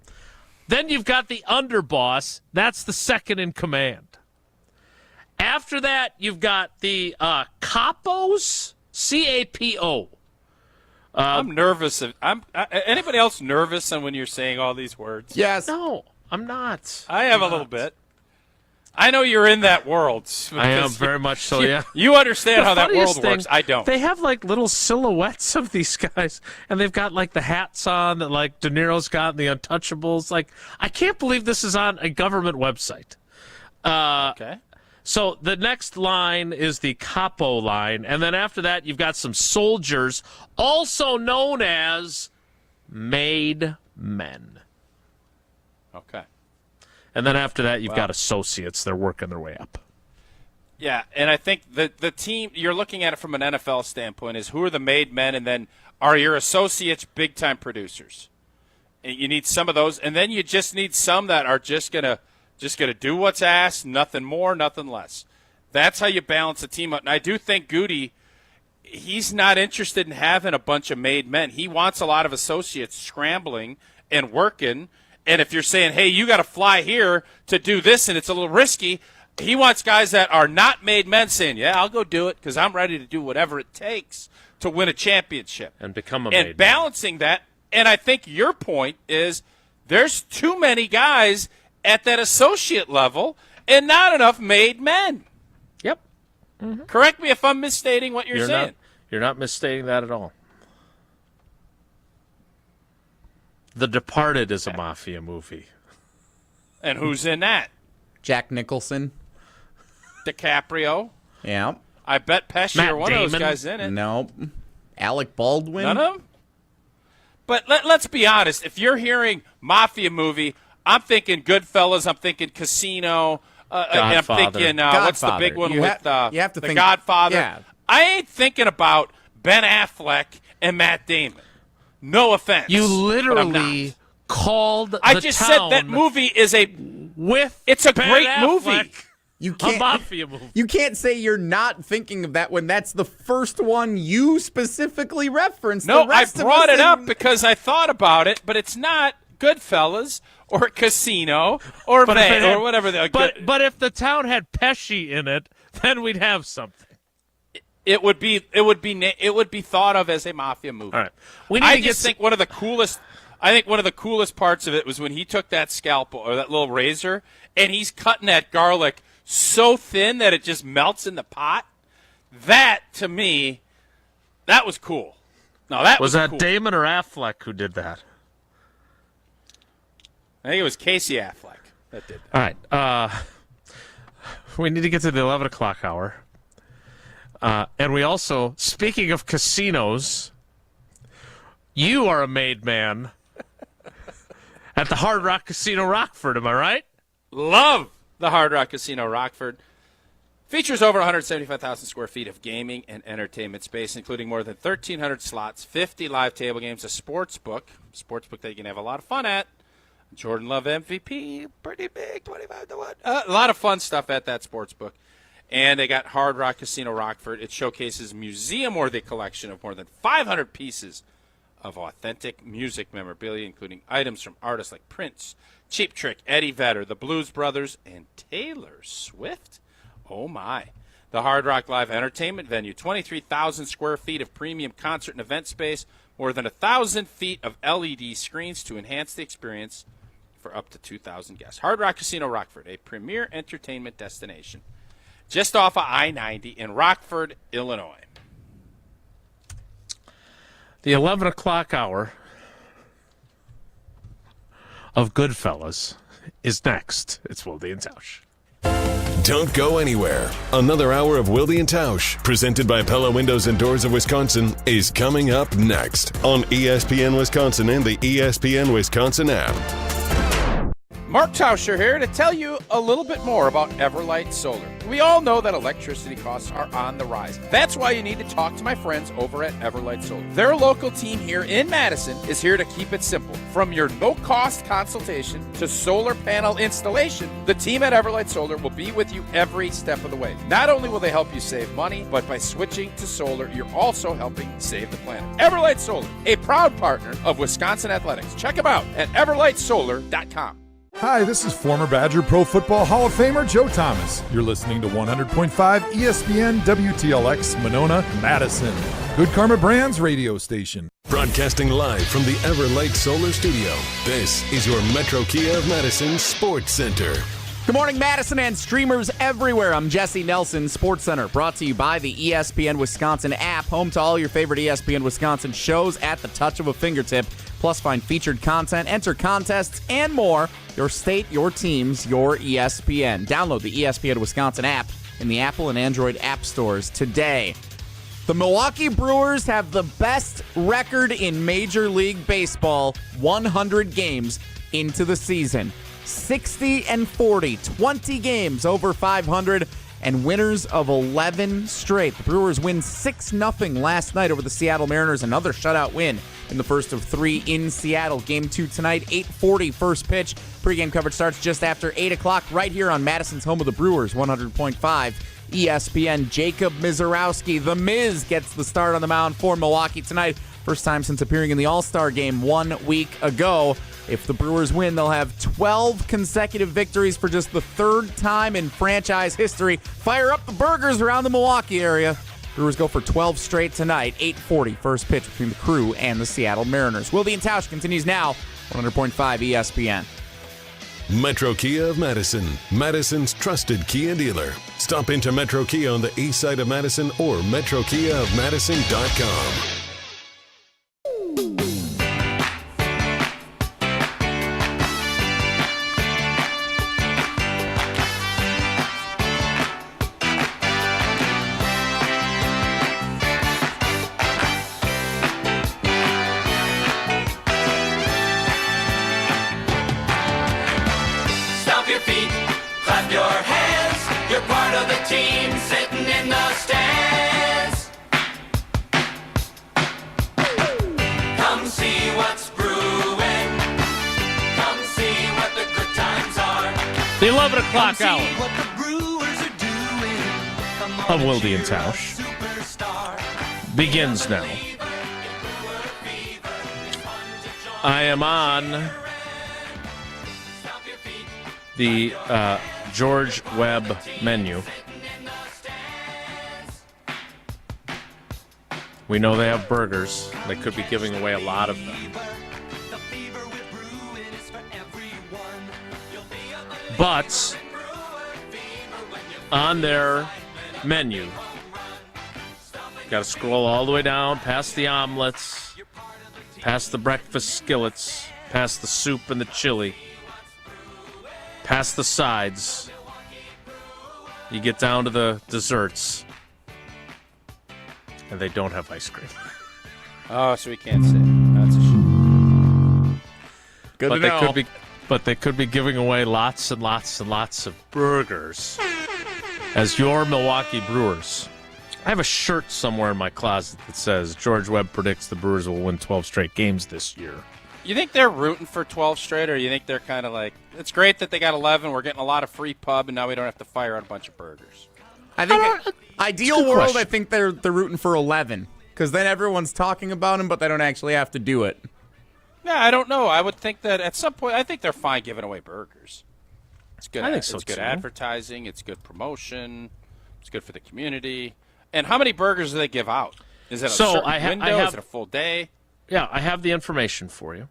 Then you've got the underboss. That's the second in command. After that, you've got the capos, C-A-P-O. I'm nervous. Anybody else nervous when you're saying all these words? Yes. No. I'm not. I have a little bit. I know you're in that world. I am very much so, yeah. You understand how that world thing, works. I don't. They have, like, little silhouettes of these guys, and they've got, like, the hats on that, like, De Niro's got and the Untouchables. Like, I can't believe this is on a government website. Okay. So the next line is the capo line, and then after that you've got some soldiers, also known as made men. Okay. And then after that you've got associates. They're working their way up. Yeah, and I think the team, you're looking at it from an NFL standpoint, is who are the made men, and then are your associates big-time producers? And you need some of those, and then you just need some that are just gonna do what's asked, nothing more, nothing less. That's how you balance a team out. And I do think Goody, he's not interested in having a bunch of made men. He wants a lot of associates scrambling and working. And if you're saying, hey, you got to fly here to do this and it's a little risky, he wants guys that are not made men saying, yeah, I'll go do it because I'm ready to do whatever it takes to win a championship. And become a made man. And balancing that, and I think your point is there's too many guys at that associate level and not enough made men. Yep. Mm-hmm. Correct me if I'm misstating what you're saying. You're not misstating that at all. The Departed is a mafia movie. And who's in that? Jack Nicholson. DiCaprio. Yeah. I bet Pesci or one of those guys in it. Nope. Alec Baldwin. None of them? But let's be honest. If you're hearing mafia movie, I'm thinking Goodfellas. I'm thinking Casino. I'm thinking, what's the big one you with you have to The think, Godfather? Yeah. I ain't thinking about Ben Affleck and Matt Damon. No offense. You literally called I the just town said that movie is it's a Ben great Affleck. movie. You A mafia movie. You can't say you're not thinking of that when that's the first one you specifically referenced. No, the I rest brought of it up because I thought about it, but it's not Goodfellas or Casino or or whatever. But if the town had Pesci in it, then we'd have something. It would be thought of as a mafia movie. All right. I think one of the coolest parts of it was when he took that scalpel or that little razor and he's cutting that garlic so thin that it just melts in the pot. That to me, that was cool. No, that was that cool. Damon or Affleck who did that? I think it was Casey Affleck that did that. All right. We need to get to the 11 o'clock hour. And we also, speaking of casinos, you are a made man at the Hard Rock Casino Rockford, am I right? Love the Hard Rock Casino Rockford. Features over 175,000 square feet of gaming and entertainment space, including more than 1,300 slots, 50 live table games, a sports book that you can have a lot of fun at. Jordan Love MVP, pretty big, 25-1. A lot of fun stuff at that sports book. And they got Hard Rock Casino Rockford. It showcases museum-worthy collection of more than 500 pieces of authentic music memorabilia, including items from artists like Prince, Cheap Trick, Eddie Vedder, the Blues Brothers, and Taylor Swift. Oh, my. The Hard Rock Live Entertainment venue, 23,000 square feet of premium concert and event space, more than 1,000 feet of LED screens to enhance the experience for up to 2,000 guests. Hard Rock Casino Rockford, a premier entertainment destination, just off of I-90 in Rockford, Illinois. The 11 o'clock hour of Goodfellas is next. It's Wilde and Tausch. Don't go anywhere. Another hour of Wilde and Tausch, presented by Pella Windows and Doors of Wisconsin, is coming up next on ESPN Wisconsin and the ESPN Wisconsin app. Mark Tauscher here to tell you a little bit more about Everlight Solar. We all know that electricity costs are on the rise. That's why you need to talk to my friends over at Everlight Solar. Their local team here in Madison is here to keep it simple. From your no-cost consultation to solar panel installation, the team at Everlight Solar will be with you every step of the way. Not only will they help you save money, but by switching to solar, you're also helping save the planet. Everlight Solar, a proud partner of Wisconsin Athletics. Check them out at everlightsolar.com. Hi, this is former Badger Pro Football Hall of Famer Joe Thomas. You're listening to 100.5 ESPN WTLX Monona, Madison. Good Karma Brands radio station. Broadcasting live from the Everlight Solar Studio, this is your Metro Kia of Madison Sports Center. Good morning, Madison and streamers everywhere. I'm Jesse Nelson, Sports Center, brought to you by the ESPN Wisconsin app, home to all your favorite ESPN Wisconsin shows at the touch of a fingertip. Plus, find featured content, enter contests, and more. Your state, your teams, your ESPN. Download the ESPN Wisconsin app in the Apple and Android app stores today. The Milwaukee Brewers have the best record in Major League Baseball 100 games into the season. 60-40, 20 games over 500, and winners of 11 straight. The Brewers win 6-0 last night over the Seattle Mariners. Another shutout win in the first of 3 in Seattle. Game 2 tonight, 8:40 first pitch. Pre-game coverage starts just after 8 o'clock right here on Madison's home of the Brewers, 100.5 ESPN. Jacob Mizorowski, the Miz, gets the start on the mound for Milwaukee tonight. First time since appearing in the All-Star game 1 week ago. If the Brewers win, they'll have 12 consecutive victories for just the third time in franchise history. Fire up the burgers around the Milwaukee area. Brewers go for 12 straight tonight. 8:40 first pitch between the Crew and the Seattle Mariners. Wilde and Tausch continues now, 100.5 ESPN. Metro Kia of Madison, Madison's trusted Kia dealer. Stop into Metro Kia on the east side of Madison or metrokiaofmadison.com. The 11 o'clock hour of Wilde and Tausch begins now. I am on the George Webb menu. We know they have burgers. They could be giving away a lot of them. But on their menu, got to scroll all the way down, past the omelets, past the breakfast skillets, past the soup and the chili, past the sides. You get down to the desserts, and they don't have ice cream. Oh, so we can't say. That's a shame. Good to know. But they could be giving away lots and lots and lots of burgers as your Milwaukee Brewers. I have a shirt somewhere in my closet that says George Webb predicts the Brewers will win 12 straight games this year. You think they're rooting for 12 straight, or you think they're kind of like, it's great that they got 11, we're getting a lot of free pub, and now we don't have to fire out a bunch of burgers? I think ideal world, question. I think they're rooting for 11, because then everyone's talking about them, but they don't actually have to do it. Yeah, I don't know. I would think that at some point, I think they're fine giving away burgers. It's good. I think so, it's good too. advertising. It's good promotion. It's good for the community. And how many burgers do they give out? Is it a certain window? Is it a full day? Yeah, I have the information for you.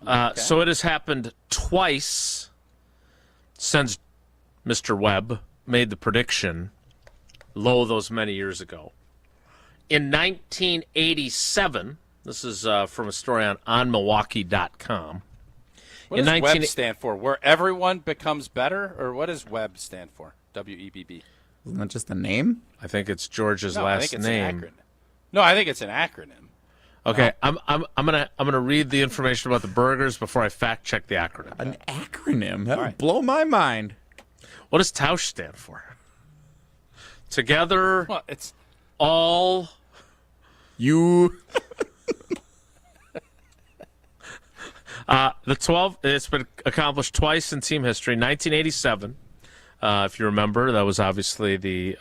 Okay. So it has happened twice since Mr. Webb made the prediction, those many years ago. In 1987, this is from a story on onmilwaukee.com. What does WEB stand for? Where everyone becomes better? Or what does WEB stand for? WEBB. Isn't that just a name? I think it's George's last I think it's name. An acronym. No, I think it's an acronym. Okay, I'm gonna read the information about the burgers before I fact check the acronym. An acronym? That would blow my mind. What does Tausch stand for? Together, well, it's all you. The 12. It's been accomplished twice in team history. 1987, if you remember, that was obviously the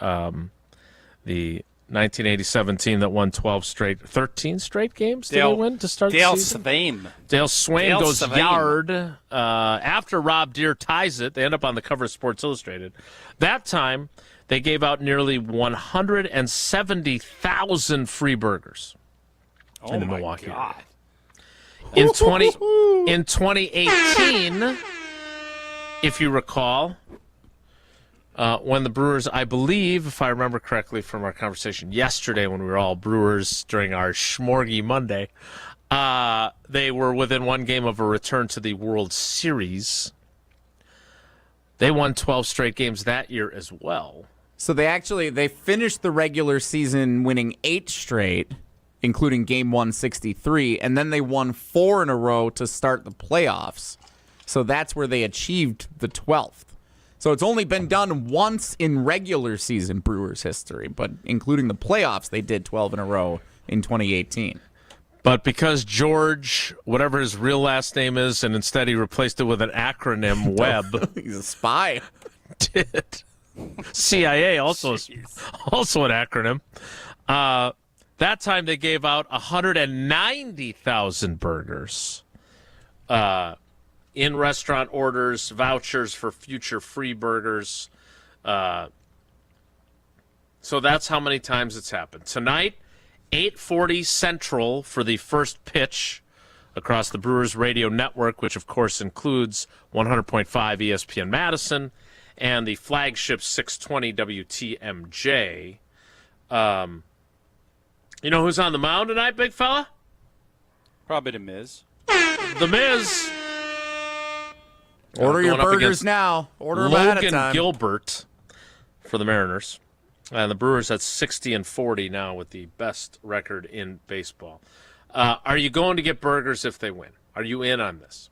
1987 team that won 13 straight games. Did they win to start the season? Dale Swaim goes yard after Rob Deere ties it. They end up on the cover of Sports Illustrated. That time, they gave out nearly 170,000 free burgers in the Milwaukee area. In 2018, if you recall, when the Brewers, I believe, if I remember correctly from our conversation yesterday when we were all Brewers during our Schmorgy Monday, they were within one game of a return to the World Series. They won 12 straight games that year as well. So they finished the regular season winning 8 straight, including game 163, and then they won 4 in a row to start the playoffs. So that's where they achieved the 12th. So it's only been done once in regular season Brewers history, but including the playoffs, they did 12 in a row in 2018. But because George, whatever his real last name is, and instead he replaced it with an acronym, Webb. He's a spy. Did. CIA, also an acronym. That time they gave out 190,000 burgers. In restaurant orders, vouchers for future free burgers. So that's how many times it's happened. Tonight, 8:40 Central for the first pitch across the Brewers radio network, which of course includes 100.5 ESPN Madison and the flagship 620 WTMJ. You know who's on the mound tonight, big fella? Probably The Miz. The Miz. Order your burgers now. Order them ahead of time. Logan Gilbert for the Mariners. And the Brewers at 60-40 now with the best record in baseball. Are you going to get burgers if they win? Are you in on this?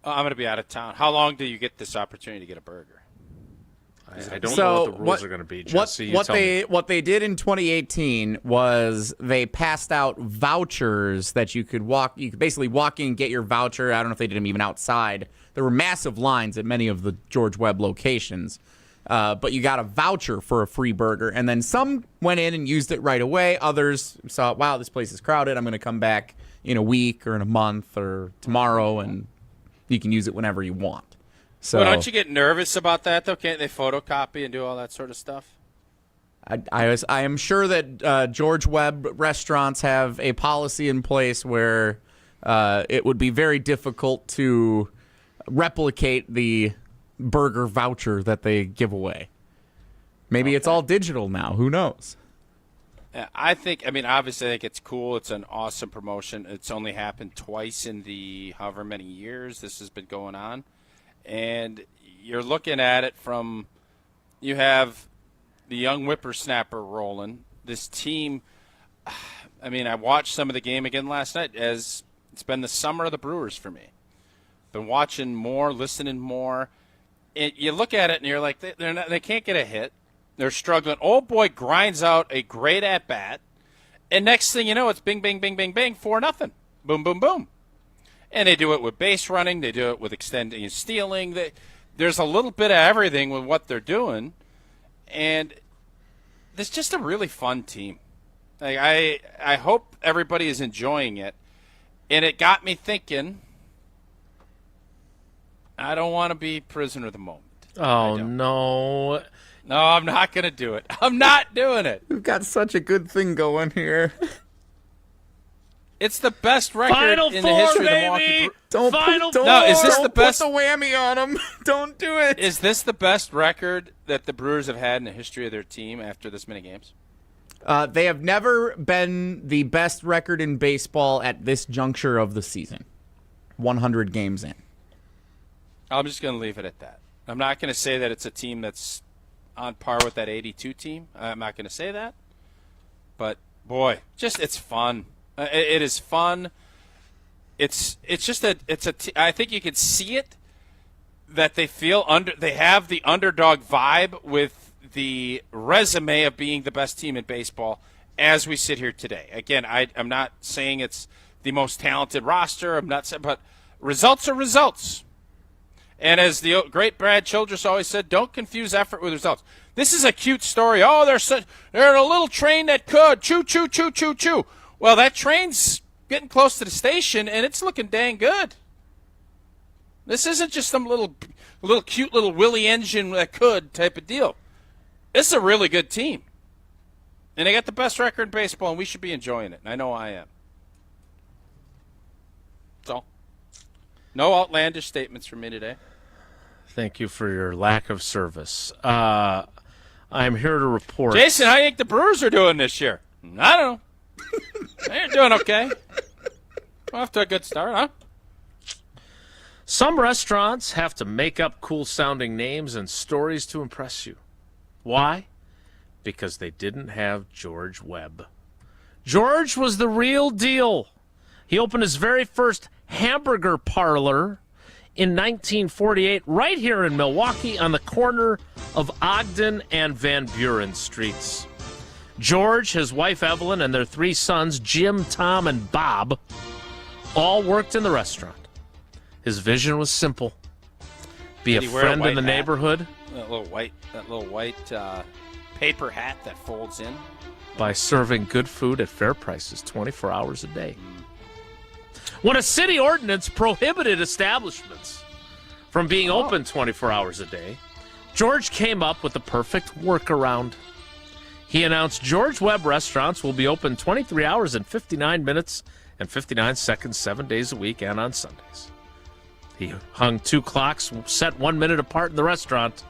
I'm going to be out of town. How long do you get this opportunity to get a burger? I don't know what the rules are going to be, Jesse. What they did in 2018 was they passed out vouchers that you could basically walk in and get your voucher. I don't know if they did them even outside. There were massive lines at many of the George Webb locations. But you got a voucher for a free burger. And then some went in and used it right away. Others saw, wow, this place is crowded. I'm going to come back in a week or in a month or tomorrow, and you can use it whenever you want. So, well, don't you get nervous about that, though? Can't they photocopy and do all that sort of stuff? I am sure that George Webb restaurants have a policy in place where it would be very difficult to replicate the burger voucher that they give away. Maybe it's all digital now. Who knows? Obviously, I think it's cool. It's an awesome promotion. It's only happened twice in the however many years this has been going on. And you're looking at it from, you have the young whippersnapper rolling. This team, I watched some of the game again last night, as it's been the summer of the Brewers for me. Been watching more, listening more. And you look at it and you're like, they can't get a hit. They're struggling. Old boy grinds out a great at-bat. And next thing you know, it's bing, bing, bing, bing, bing, 4-0. Boom, boom, boom. And they do it with base running. They do it with extending and stealing. There's a little bit of everything with what they're doing. And it's just a really fun team. I hope everybody is enjoying it. And it got me thinking, I don't want to be prisoner of the moment. Oh, no. No, I'm not going to do it. I'm not doing it. We've got such a good thing going here. It's the best record in the history of the Milwaukee Brewers. Is this the best? Put the whammy on them. Don't do it. Is this the best record that the Brewers have had in the history of their team after this many games? They have never been the best record in baseball at this juncture of the season. 100 games in. I'm just going to leave it at that. I'm not going to say that it's a team that's on par with that 82 team. I'm not going to say that. But, boy, it's fun. It is fun. It's just I think you can see it, that they have the underdog vibe with the resume of being the best team in baseball as we sit here today. Again, I'm not saying it's the most talented roster. But results are results. And as the great Brad Childress always said, don't confuse effort with results. This is a cute story. Oh, they're in a little train that could. Choo, choo, choo, choo, choo. Well, that train's getting close to the station, and it's looking dang good. This isn't just some little cute little Willie engine that could type of deal. This is a really good team. And they got the best record in baseball, and we should be enjoying it. And I know I am. So, no outlandish statements from me today. Thank you for your lack of service. I'm here to report. Jason, how do you think the Brewers are doing this year? I don't know. They're doing okay. Off to a good start, huh? Some restaurants have to make up cool-sounding names and stories to impress you. Why? Because they didn't have George Webb. George was the real deal. He opened his very first hamburger parlor in 1948 right here in Milwaukee on the corner of Ogden and Van Buren Streets. George, his wife Evelyn, and their 3 sons, Jim, Tom, and Bob, all worked in the restaurant. His vision was simple. Be a friend in the neighborhood. That little white paper hat that folds in. By serving good food at fair prices 24 hours a day. When a city ordinance prohibited establishments from being open 24 hours a day, George came up with the perfect workaround. He announced George Webb restaurants will be open 23 hours and 59 minutes and 59 seconds 7 days a week and on Sundays. He hung 2 clocks set 1 minute apart in the restaurant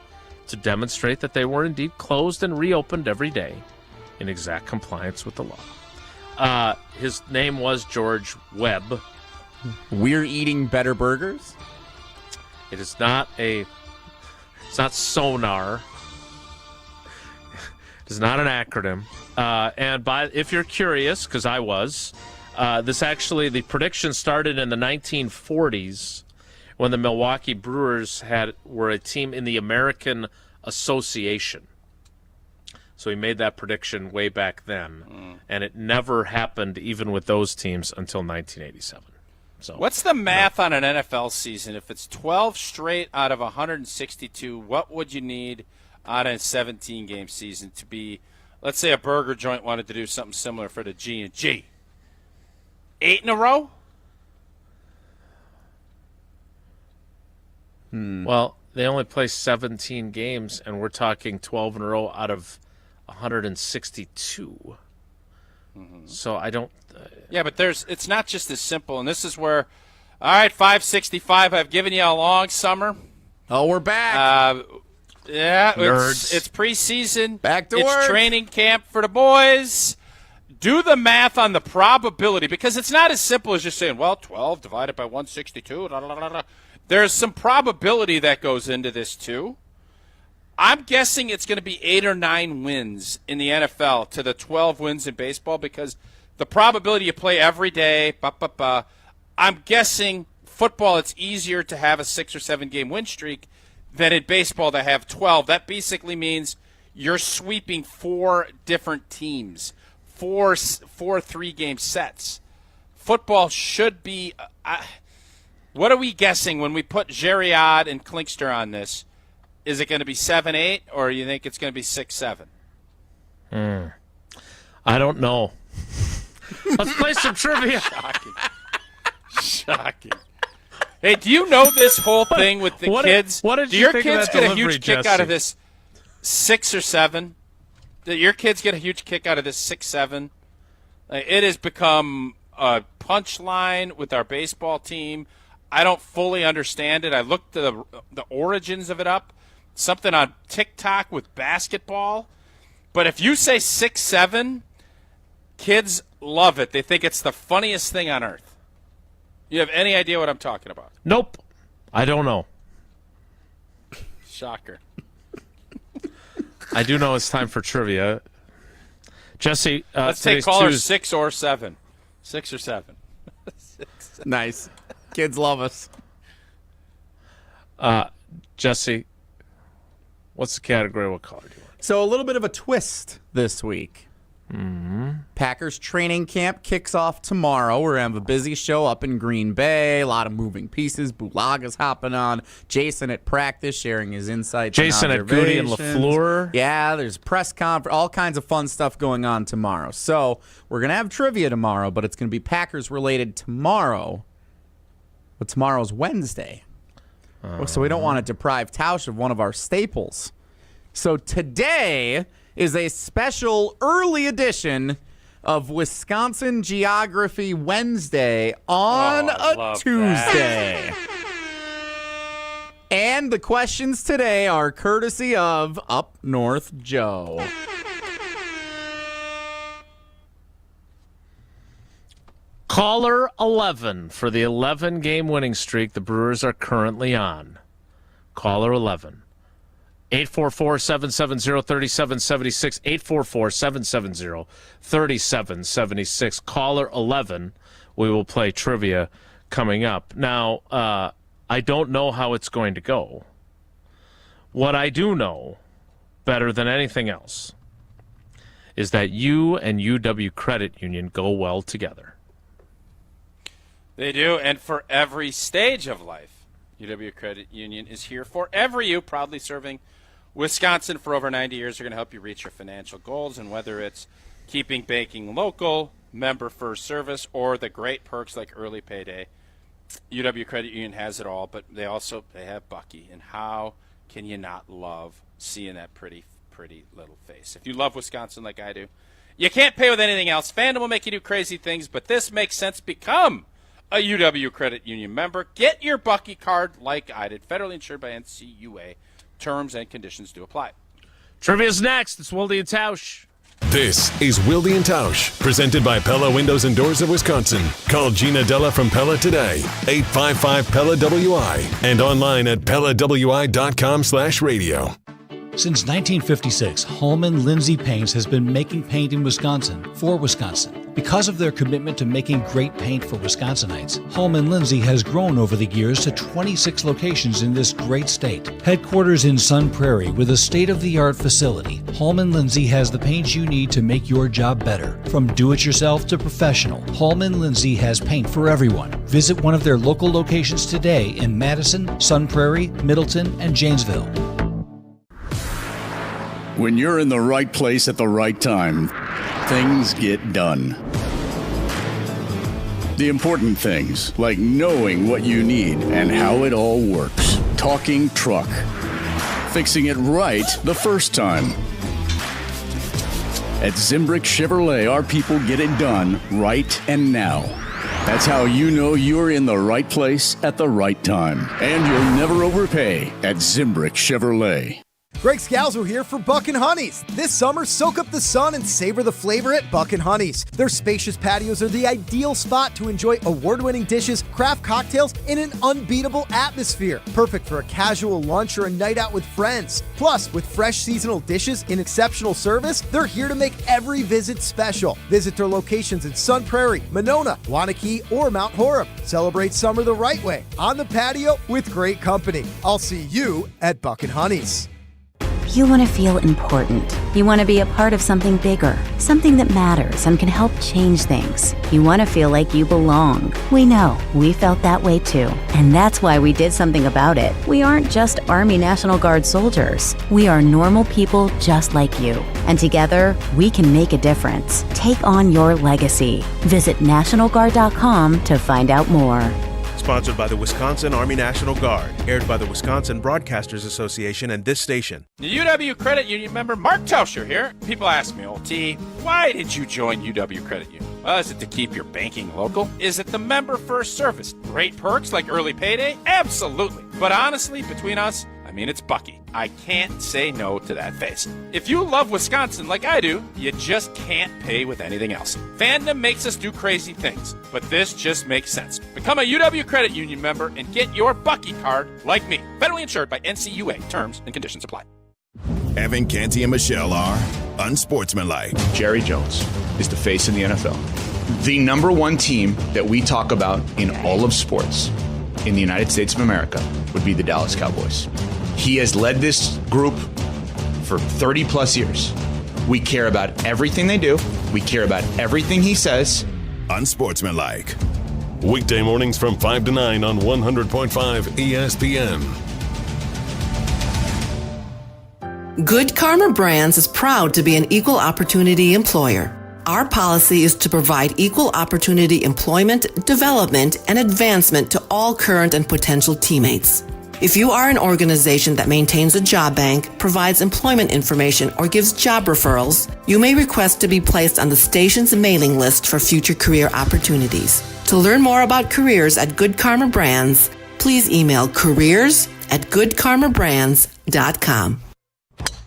to demonstrate that they were indeed closed and reopened every day in exact compliance with the law. His name was George Webb. We're eating better burgers? It is not it's not sonar. It is not an acronym. If you're curious, because I was, the prediction started in the 1940s when the Milwaukee Brewers were a team in the American Association. So he made that prediction way back then, and it never happened even with those teams until 1987. So, what's the math on an NFL season? If it's 12 straight out of 162, what would you need on a 17-game season to be, let's say a burger joint wanted to do something similar for the G&G? 8 in a row? Well, they only play 17 games, and we're talking 12 in a row out of 162. So I don't... Yeah, but it's not just as simple, and this is where, all right, 565, I've given you a long summer. Oh, we're back. It's preseason. Back to work. It's training camp for the boys. Do the math on the probability, because it's not as simple as just saying, well, 12 divided by 162. Da, da, da, da. There's some probability that goes into this, too. I'm guessing it's going to be 8 or 9 wins in the NFL to the 12 wins in baseball, because the probability you play every day, I'm guessing football, it's easier to have a 6 or 7 game win streak than in baseball to have 12. That basically means you're sweeping 4 different teams, 4 3-game sets. Football should be what are we guessing when we put Geriod and Klinkster on this? Is it going to be 7-8, or you think it's going to be 6-7? I don't know. Let's play some trivia. Shocking. Hey, do you know this whole thing with the kids? Do your kids get a huge kick out of this 6 or 7? Do your kids get a huge kick out of this 6-7? It has become a punchline with our baseball team. I don't fully understand it. I looked at the origins of it up. Something on TikTok with basketball. But if you say 6-7, kids love it. They think it's the funniest thing on earth. You have any idea what I'm talking about? Nope. I don't know. Shocker. I do know it's time for trivia. Jesse, let's take callers 6 or 7. 6 or 7. 6. Nice. Kids love us. Jesse, what's the category? What caller do you want? So a little bit of a twist this week. Mm-hmm. Packers training camp kicks off tomorrow. We're going to have a busy show up in Green Bay. A lot of moving pieces. Bulaga's hopping on. Jason at practice sharing his insights. Jason at Goody and LaFleur. Yeah, there's press conference. All kinds of fun stuff going on tomorrow. So we're going to have trivia tomorrow, but it's going to be Packers related tomorrow. But tomorrow's Wednesday. So we don't want to deprive Tausch of one of our staples. So today is a special early edition of Wisconsin Geography Wednesday on a Tuesday. And the questions today are courtesy of Up North Joe. Caller 11 for the 11-game winning streak the Brewers are currently on. Caller 11. 844-770-3776. 844-770-3776. Caller 11. We will play trivia coming up. Now, I don't know how it's going to go. What I do know, better than anything else, is that you and UW Credit Union go well together. They do, and for every stage of life, UW Credit Union is here for you, proudly serving Wisconsin for over 90 years. They're going to help you reach your financial goals, and whether it's keeping banking local, member-first service, or the great perks like early payday, UW Credit Union has it all, but they have Bucky, and how can you not love seeing that pretty little face? If you love Wisconsin like I do, you can't pay with anything else. Fandom will make you do crazy things, but this makes sense. Become a UW Credit Union member. Get your Bucky card like I did. Federally insured by NCUA. Terms and conditions do apply. Trivia's next. It's Wilde and Tausch. This is Wilde and Tausch, presented by Pella Windows and Doors of Wisconsin. Call Gina Della from Pella today, 855-PELLA-WI, and online at PellaWI.com/radio. Since 1956, Holman Lindsay Paints has been making paint in Wisconsin for Wisconsin. Because of their commitment to making great paint for Wisconsinites, Holman Lindsay has grown over the years to 26 locations in this great state. Headquarters in Sun Prairie with a state-of-the-art facility, Holman Lindsay has the paint you need to make your job better. From do-it-yourself to professional, Holman Lindsay has paint for everyone. Visit one of their local locations today in Madison, Sun Prairie, Middleton, and Janesville. When you're in the right place at the right time, things get done. The important things, like knowing what you need and how it all works. Talking truck. Fixing it right the first time. At Zimbrick Chevrolet, our people get it done right and now. That's how you know you're in the right place at the right time. And you'll never overpay at Zimbrick Chevrolet. Greg Scalzo here for Buck & Honey's. This summer, soak up the sun and savor the flavor at Buck & Honey's. Their spacious patios are the ideal spot to enjoy award-winning dishes, craft cocktails, in an unbeatable atmosphere. Perfect for a casual lunch or a night out with friends. Plus, with fresh seasonal dishes and exceptional service, they're here to make every visit special. Visit their locations in Sun Prairie, Monona, Wanakee, or Mount Horeb. Celebrate summer the right way, on the patio with great company. I'll see you at Buck & Honey's. You want to feel important. You want to be a part of something bigger, something that matters and can help change things. You want to feel like you belong. We know. We felt that way too. And that's why we did something about it. We aren't just Army National Guard soldiers. We are normal people just like you. And together, we can make a difference. Take on your legacy. Visit NationalGuard.com to find out more. Sponsored by the Wisconsin Army National Guard. Aired by the Wisconsin Broadcasters Association and this station. The UW Credit Union member Mark Tauscher here. People ask me, T, why did you join UW Credit Union? Well, is it to keep your banking local? Is it the member-first service? Great perks like early payday? Absolutely. But honestly, between us, it's Bucky. I can't say no to that face. If you love Wisconsin like I do, you just can't pay with anything else. Fandom makes us do crazy things, but this just makes sense. Become a UW Credit Union member and get your Bucky card like me. Federally insured by NCUA. Terms and conditions apply. Evan, Canty, and Michelle are unsportsmanlike. Jerry Jones is the face in the NFL. The number one team that we talk about in all of sports in the United States of America would be the Dallas Cowboys. He has led this group for 30 plus years. We care about everything they do. We care about everything he says. Unsportsmanlike. Weekday mornings from 5 to 9 on 100.5 ESPN. Good Karma Brands is proud to be an equal opportunity employer. Our policy is to provide equal opportunity employment, development, and advancement to all current and potential teammates. If you are an organization that maintains a job bank, provides employment information, or gives job referrals, you may request to be placed on the station's mailing list for future career opportunities. To learn more about careers at Good Karma Brands, please email careers@goodkarmabrands.com.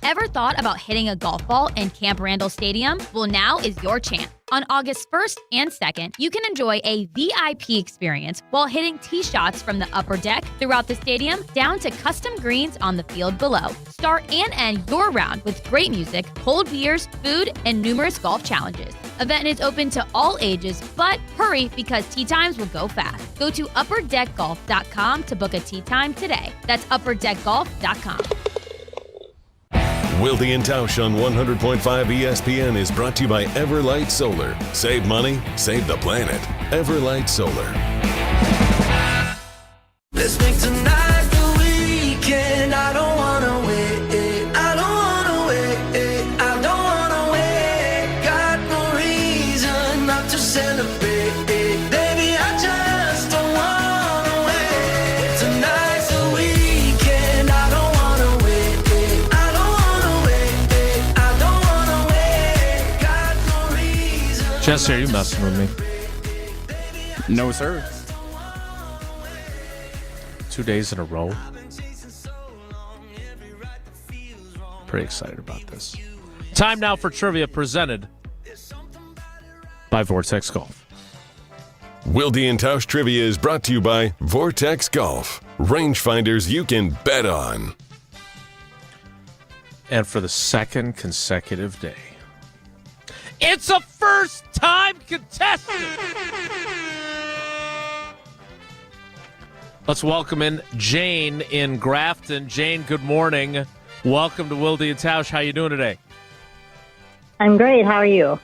Ever thought about hitting a golf ball in Camp Randall Stadium? Well, now is your chance. On August 1st and 2nd, you can enjoy a VIP experience while hitting tee shots from the upper deck throughout the stadium down to custom greens on the field below. Start and end your round with great music, cold beers, food, and numerous golf challenges. Event is open to all ages, but hurry because tee times will go fast. Go to upperdeckgolf.com to book a tee time today. That's upperdeckgolf.com. Wilde and Tausch on 100.5 ESPN is brought to you by Everlight Solar. Save money, save the planet. Everlight Solar. Let's make tonight the weekend. I don't wanna wait. I don't wanna wait. I don't wanna wait. Got no reason not to celebrate. Baby, I just don't wanna wait. Tonight's the weekend. I don't wanna wait. I don't wanna wait. I don't wanna wait. Got no reason. Jesse, are you messing with me? No, sir. 2 days in a row. Pretty excited about this. Time now for trivia presented by Vortex Golf. Wilde and Tausch Trivia is brought to you by Vortex Golf. Rangefinders you can bet on. And for the second consecutive day, it's a first-time contestant. Let's welcome in Jane in Grafton. Jane, good morning. Welcome to Wilde and Tausch. How you doing today? I'm great. How are you?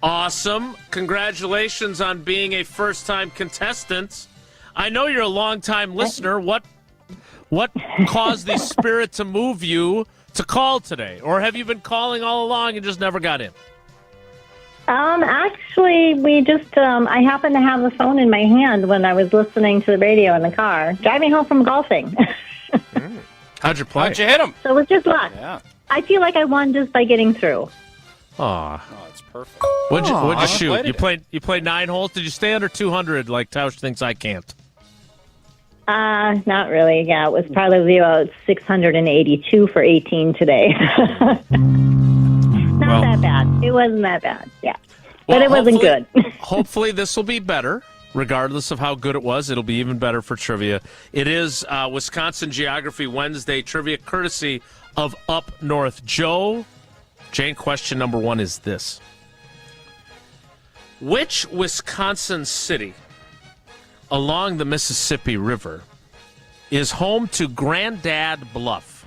Awesome. Congratulations on being a first-time contestant. I know you're a long-time listener. What caused the spirit to move you to call today? Or have you been calling all along and just never got in? Actually, we just, I happened to have the phone in my hand when I was listening to the radio in the car, driving home from golfing. How'd you play? How'd you hit him? So it was just luck. Yeah. I feel like I won just by getting through. Aw. Oh, it's perfect. What'd you shoot? Played You played 9 holes? Did you stay under 200 like Tausch thinks I can't? Not really. Yeah, it was probably about 682 for 18 today. Not that bad. It wasn't that bad. Yeah. But it wasn't good. Hopefully this will be better. Regardless of how good it was, it'll be even better for trivia. It is Wisconsin Geography Wednesday trivia courtesy of Up North. Jane, question number 1 is this. Which Wisconsin city along the Mississippi River is home to Grandad Bluff,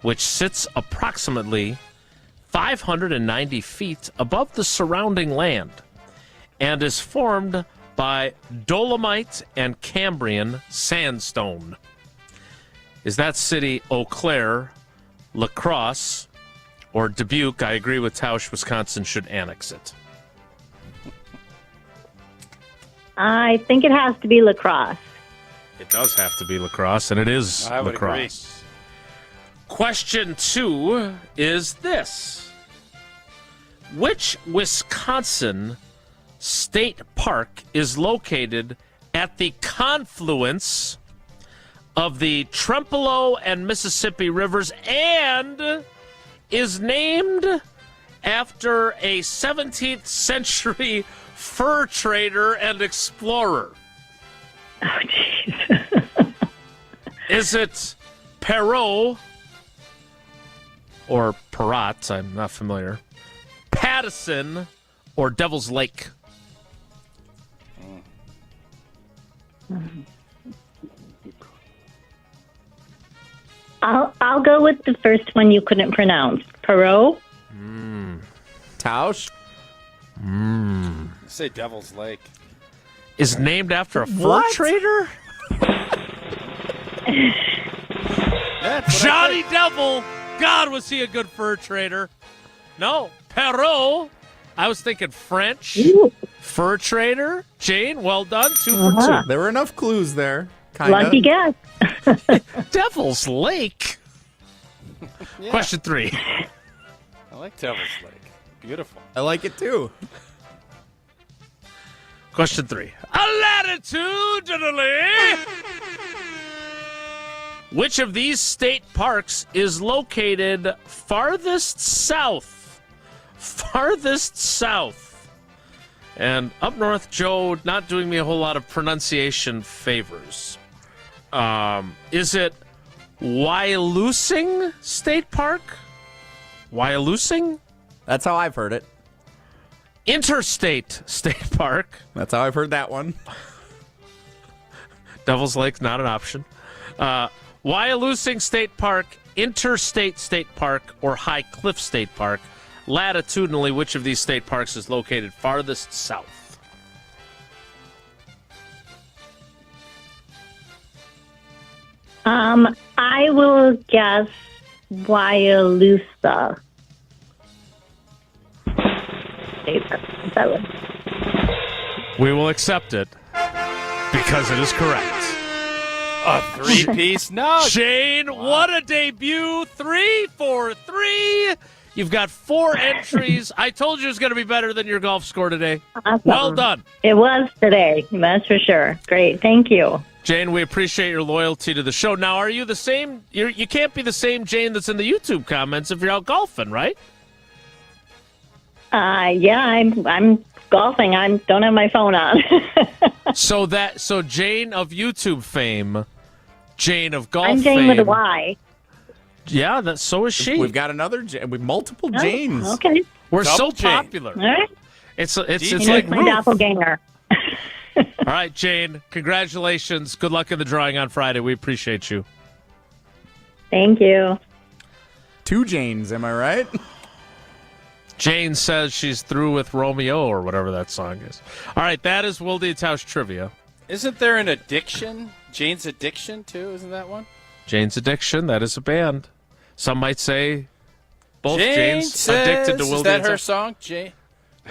which sits approximately 590 feet above the surrounding land and is formed by dolomite and Cambrian sandstone? Is that city Eau Claire, La Crosse, or Dubuque? I agree with Tausch. Wisconsin should annex it. I think it has to be La Crosse. It does have to be La Crosse, and it is I would La Crosse. Question 2 is this. Which Wisconsin state park is located at the confluence of the Trempealeau and Mississippi rivers and is named after a 17th century fur trader and explorer? Oh, jeez. Is it Perot or Perrot? I'm not familiar. Pattison or Devil's Lake? I'll go with the first one you couldn't pronounce. Perot? Tausch? Say Devil's Lake. Is named after a fur What? trader? Johnny Devil. God, was he a good fur trader? No. Perrault. I was thinking French. Fur trader. Jane, well done. 2 for 2. There were enough clues there. Kinda. Lucky guess. Devil's Lake. Yeah. Question 3. I like Devil's Lake. Beautiful. I like it too. Question 3. Latitudinally, which of these state parks is located farthest south? Farthest south. And up north, Joe, not doing me a whole lot of pronunciation favors. Is it Wyalusing State Park? Wyalusing? That's how I've heard it. Interstate State Park. That's how I've heard that one. Devil's Lake's not an option. Wyalusing State Park, Interstate State Park, or High Cliff State Park. Latitudinally, which of these state parks is located farthest south? I will guess Wyalusing. We will accept it because it is correct. A 3-piece? No. Shane, what a debut. 3 for 3. You've got 4 entries. I told you it was going to be better than your golf score today. Awesome. Well done. It was today, that's for sure. Great, thank you. Jane, we appreciate your loyalty to the show. Now, are you the same? You can't be the same Jane that's in the YouTube comments if you're out golfing, right? Yeah, I'm golfing. I don't have my phone on. So Jane of YouTube fame, Jane of golf I'm Jane fame. with a Y. Yeah, so is she. We've got another multiple Janes. Okay. We're Double so Jane. popular. All right. It's You know, like my Ruth. doppelganger. All right, Jane, congratulations. Good luck in the drawing on Friday. We appreciate you. Thank you. 2 Janes, am I right? Jane says she's through with Romeo or whatever that song is. All right, that is Wilde and Tausch trivia. Isn't there an addiction? Jane's Addiction, too? Isn't that one? Jane's Addiction, that is a band. Some might say both Jane Janes says, addicted to Wilde is that and her Tausch. song?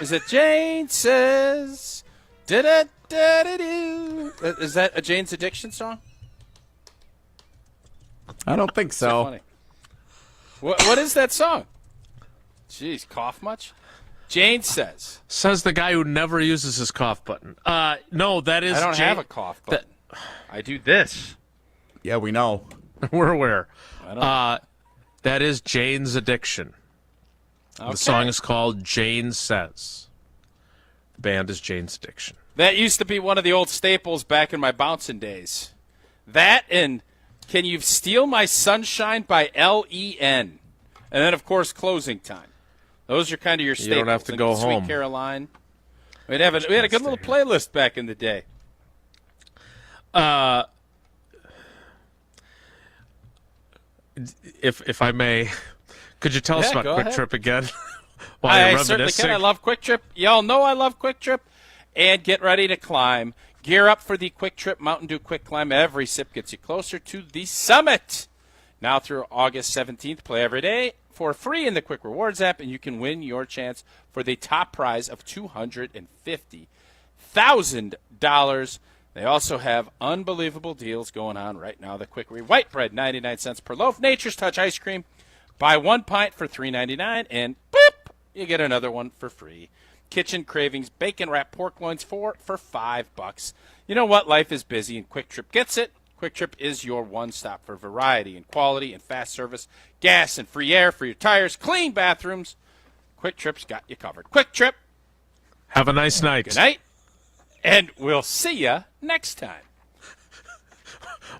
Is it Jane says... Da-da-da-da-doo? Is that a Jane's Addiction song? I don't think so. Funny. What is that song? Jeez, cough much? Jane says. Says the guy who never uses his cough button. No, that is I don't Jane. have a cough button. I do this. Yeah, we know. We're aware. I don't that is Jane's Addiction. Okay. The song is called Jane Says. The band is Jane's Addiction. That used to be one of the old staples back in my bouncing days. That and Can You Steal My Sunshine by L.E.N. And then, of course, Closing Time. Those are kind of your staples. You don't have to And go Sweet home. Caroline. We had a good little playlist back in the day. If I may, could you tell us about go Quick ahead. Trip again? While you're I certainly reminiscing? can. I love Quick Trip. Y'all know I love Quick Trip. And get ready to climb. Gear up for the Quick Trip Mountain Dew Quick Climb. Every sip gets you closer to the summit. Now through August 17th, play every day for free in the Quick Rewards app, and you can win your chance for the top prize of $250,000. They also have unbelievable deals going on right now. The Quick White Bread, 99 cents per loaf. Nature's Touch Ice Cream. Buy 1 pint for $3.99, and boop, you get another one for free. Kitchen Cravings Bacon Wrap Pork Loins for $5. You know what? Life is busy, and Quick Trip gets it. Quick Trip is your one-stop for variety and quality and fast service, gas and free air for your tires, clean bathrooms. Quick Trip's got you covered. Quick Trip. Have a nice night. Good night, and we'll see you next time.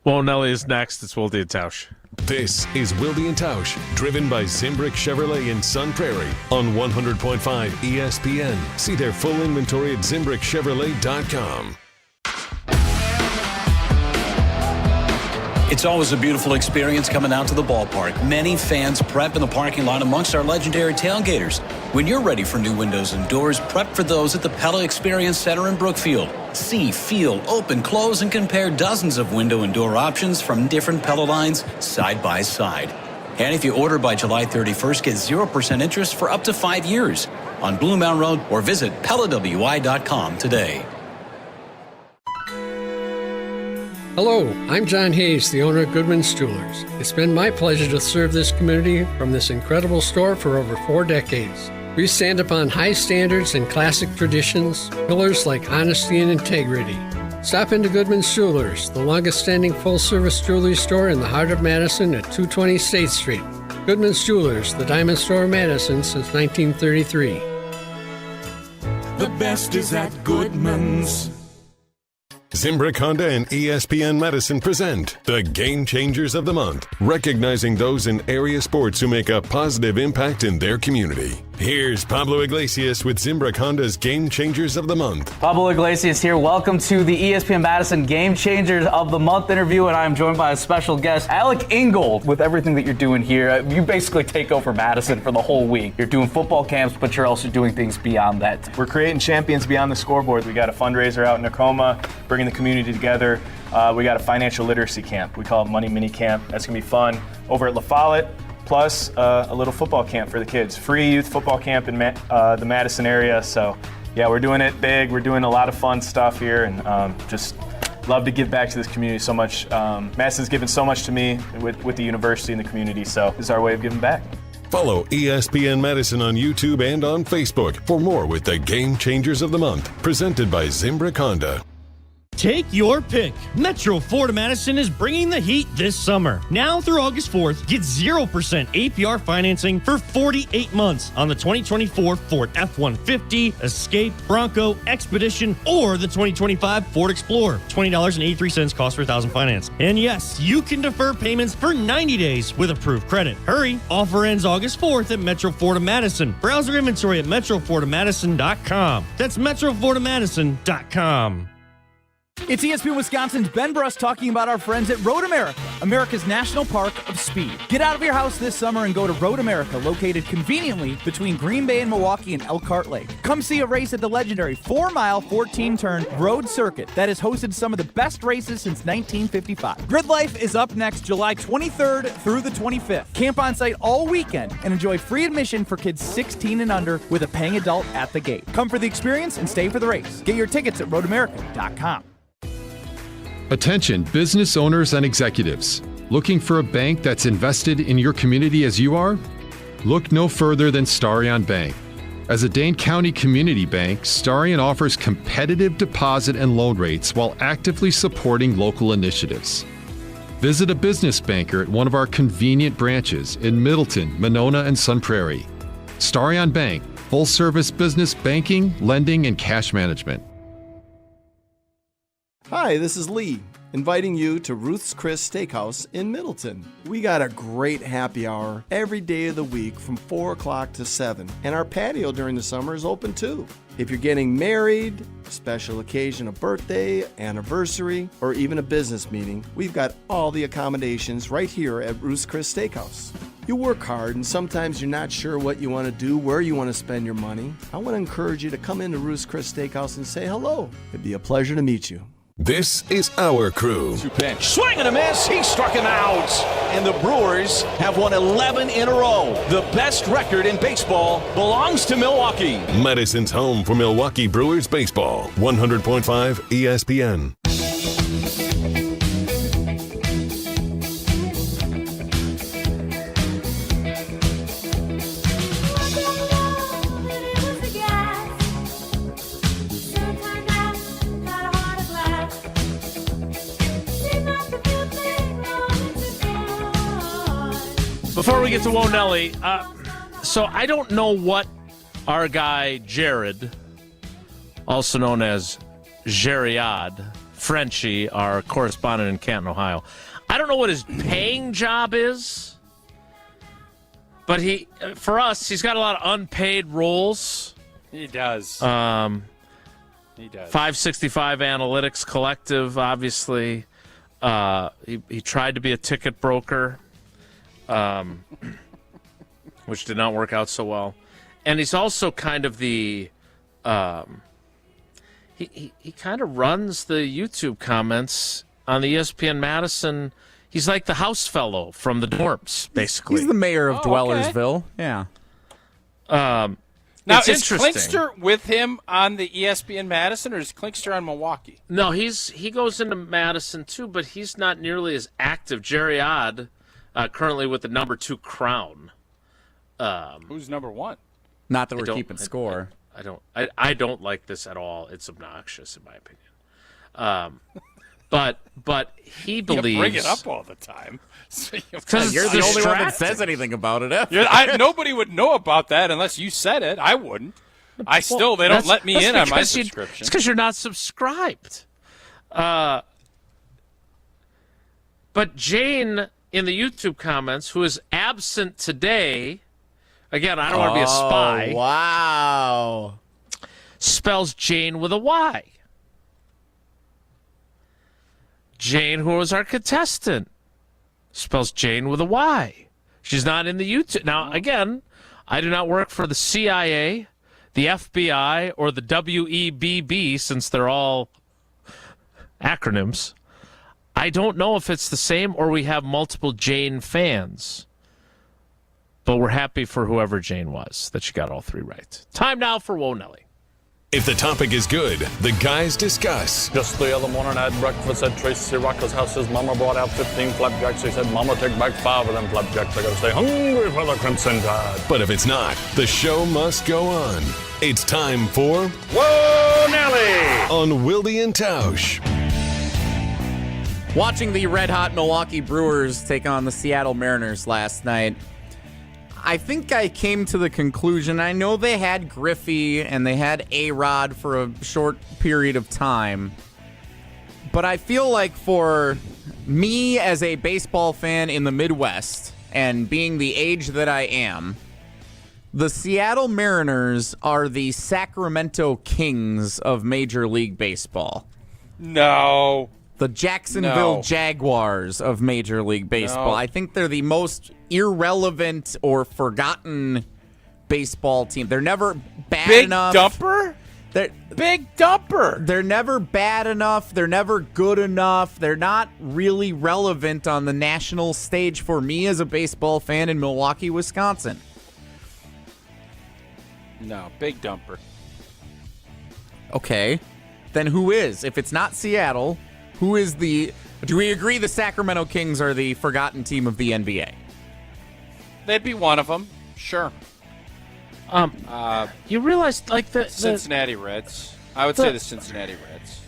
Well, Nelly is next. It's Wilde and Tausch. This is Wilde and Tausch, driven by Zimbrick Chevrolet in Sun Prairie on 100.5 ESPN. See their full inventory at ZimbrickChevrolet.com. It's always a beautiful experience coming out to the ballpark. Many fans prep in the parking lot amongst our legendary tailgaters. When you're ready for new windows and doors, prep for those at the Pella Experience Center in Brookfield. See, feel, open, close, and compare dozens of window and door options from different Pella lines side by side. And if you order by July 31st, get 0% interest for up to 5 years on Blue Mountain Road, or visit PellaWI.com today. Hello, I'm John Hayes, the owner of Goodman's Jewelers. It's been my pleasure to serve this community from this incredible store for over 4 decades. We stand upon high standards and classic traditions, pillars like honesty and integrity. Stop into Goodman's Jewelers, the longest-standing full-service jewelry store in the heart of Madison at 220 State Street. Goodman's Jewelers, the diamond store of Madison since 1933. The best is at Goodman's. Zimbrick Honda and ESPN Madison present the Game Changers of the Month, recognizing those in area sports who make a positive impact in their community. Here's Pablo Iglesias with Zimbrick Honda's Game Changers of the Month. Pablo Iglesias here. Welcome to the ESPN Madison Game Changers of the Month interview, and I'm joined by a special guest, Alec Ingold. With everything that you're doing here, you basically take over Madison for the whole week. You're doing football camps, but you're also doing things beyond that. We're creating champions beyond the scoreboard. We got a fundraiser out in Tacoma, bringing the community together. We got a financial literacy camp. We call it Money Mini Camp. That's going to be fun. Over at La Follette, plus a little football camp for the kids. Free youth football camp in the Madison area. So, yeah, we're doing it big. We're doing a lot of fun stuff here, and just love to give back to this community so much. Madison's given so much to me with the university and the community, so this is our way of giving back. Follow ESPN Madison on YouTube and on Facebook for more with the Game Changers of the Month, presented by Zimbrick Honda. Take your pick. Metro Ford Madison is bringing the heat this summer. Now through August 4th, get 0% APR financing for 48 months on the 2024 Ford F-150, Escape, Bronco, Expedition, or the 2025 Ford Explorer. $20.83 cost per $1,000 finance. And yes, you can defer payments for 90 days with approved credit. Hurry! Offer ends August 4th at Metro Ford of Madison. Browse our inventory at MetroFordofMadison.com. That's MetroFordofMadison.com. It's ESPN Wisconsin's Ben Bruss talking about our friends at Road America, America's National Park of Speed. Get out of your house this summer and go to Road America, located conveniently between Green Bay and Milwaukee and Elkhart Lake. Come see a race at the legendary 4-mile, 14-turn road circuit that has hosted some of the best races since 1955. Grid Life is up next July 23rd through the 25th. Camp on site all weekend and enjoy free admission for kids 16 and under with a paying adult at the gate. Come for the experience and stay for the race. Get your tickets at roadamerica.com. Attention, business owners and executives. Looking for a bank that's invested in your community as you are? Look no further than Starion Bank. As a Dane County community bank, Starion offers competitive deposit and loan rates while actively supporting local initiatives. Visit a business banker at one of our convenient branches in Middleton, Monona, and Sun Prairie. Starion Bank, full-service business banking, lending, and cash management. Hi, this is Lee, inviting you to Ruth's Chris Steakhouse in Middleton. We got a great happy hour every day of the week from 4 o'clock to 7, and our patio during the summer is open too. If you're getting married, a special occasion, a birthday, anniversary, or even a business meeting, we've got all the accommodations right here at Ruth's Chris Steakhouse. You work hard and sometimes you're not sure what you want to do, where you want to spend your money. I want to encourage you to come into Ruth's Chris Steakhouse and say hello. It'd be a pleasure to meet you. This is our crew. Pitch. Swing and a miss. He struck him out. And the Brewers have won 11 in a row. The best record in baseball belongs to Milwaukee. Madison's home for Milwaukee Brewers baseball. 100.5 ESPN. Before we get to Wonelli, so I don't know what our guy Jared, also known as Geriad, Frenchie, our correspondent in Canton, Ohio, I don't know what his paying job is, but for us, he's got a lot of unpaid roles. He does. He does. 565 Analytics Collective, obviously. He tried to be a ticket broker, which did not work out so well. And he's also kind of the he kind of runs the YouTube comments on the ESPN Madison. He's like the house fellow from the dorms, basically. He's the mayor of Dwellersville. Yeah. Now, it's is interesting. Klinkster with him on the ESPN Madison, or is Klinkster on Milwaukee? No, he goes into Madison too, but he's not nearly as active. Jerry Odd, currently with the number 2 crown. Who's number 1? Not that we're keeping score. I don't like this at all. It's obnoxious, in my opinion. But he believes. You bring it up all the time. Because you're the only one that says anything about it. Nobody would know about that unless you said it. I wouldn't. They don't let me in on my subscription. It's because you're not subscribed. But Jane in the YouTube comments, who is absent today, again, I don't want to be a spy. Wow. Spells Jane with a Y. Jane, who was our contestant, spells Jane with a Y. She's not in the YouTube. Now, again, I do not work for the CIA, the FBI, or the WEBB, since they're all acronyms. I don't know if it's the same or we have multiple Jane fans. But we're happy for whoever Jane was, that she got all 3 right. Time now for Whoa Nelly. If the topic is good, the guys discuss. Just the other morning I had breakfast at Tracy Rocker's house. His mama brought out 15 flapjacks. He said, Mama, take back 5 of them flapjacks. I gotta stay hungry for the Crimson Tide. But if it's not, the show must go on. It's time for Whoa Nelly on Wilde and Tausch. Watching the red-hot Milwaukee Brewers take on the Seattle Mariners last night, I think I came to the conclusion, I know they had Griffey and they had A-Rod for a short period of time, but I feel like for me as a baseball fan in the Midwest and being the age that I am, the Seattle Mariners are the Sacramento Kings of Major League Baseball. No. The Jacksonville Jaguars of Major League Baseball. No. I think they're the most irrelevant or forgotten baseball team. They're never bad enough. Big dumper. They're never bad enough. They're never good enough. They're not really relevant on the national stage for me as a baseball fan in Milwaukee, Wisconsin. No, big dumper. Okay. Then who is? If it's not Seattle, who is the... Do we agree the Sacramento Kings are the forgotten team of the NBA? They'd be one of them, sure. You realize, like, the Cincinnati Reds. I would say the Cincinnati Reds.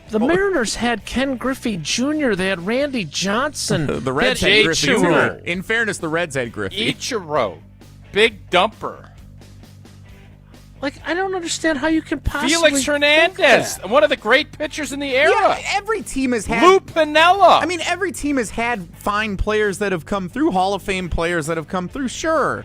The Mariners had Ken Griffey Jr. They had Randy Johnson. The Reds had Griffey Jr. In fairness, the Reds had Griffey. Ichiro. Big dumper. Like, I don't understand how you can possibly Felix Hernandez, one of the great pitchers in the era. Yeah, every team has had... Lou Piniella. I mean, every team has had fine players that have come through, Hall of Fame players that have come through, sure.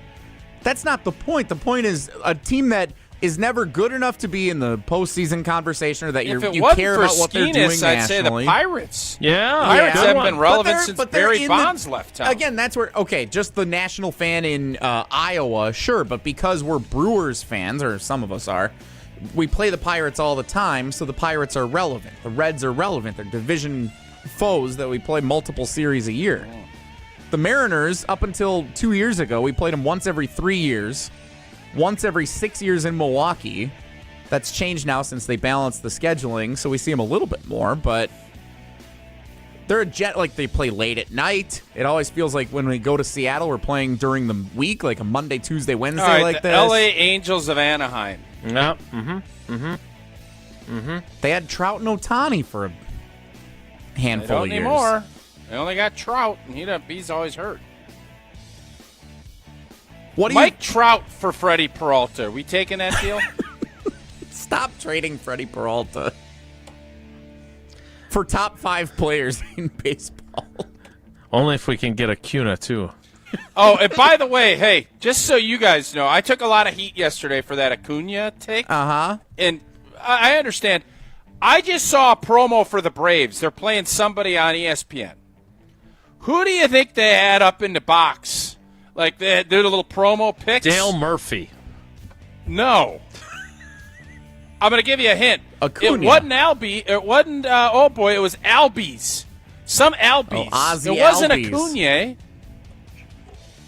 That's not the point. The point is a team that is never good enough to be in the postseason conversation or that you care about what they're doing nationally. I'd say the Pirates. Yeah. Pirates haven't been relevant since Barry Bonds left town. Again, that's where, okay, just the national fan in Iowa, sure, but because we're Brewers fans, or some of us are, we play the Pirates all the time, so the Pirates are relevant. The Reds are relevant. They're division foes that we play multiple series a year. The Mariners, up until 2 years ago, we played them once every 3 years. Once every 6 years in Milwaukee. That's changed now since they balanced the scheduling, so we see them a little bit more, but they're like they play late at night. It always feels like when we go to Seattle, we're playing during the week, like a Monday, Tuesday, Wednesday, all right, like the this. LA Angels of Anaheim. Yeah. They had Trout and Ohtani for a handful of years. Anymore. They only got Trout, and he's always hurt. Mike Trout for Freddie Peralta. We taking that deal? Stop trading Freddie Peralta for top 5 players in baseball. Only if we can get Acuna, too. Oh, and by the way, hey, just so you guys know, I took a lot of heat yesterday for that Acuna take. Uh-huh. And I understand. I just saw a promo for the Braves. They're playing somebody on ESPN. Who do you think they had up in the box? Like they did a little promo picks? Dale Murphy. No. I'm going to give you a hint. Acuna. It wasn't Albie. It wasn't, it was Albies. Some Albies. Oh, Ozzie it wasn't Albies. Acuna.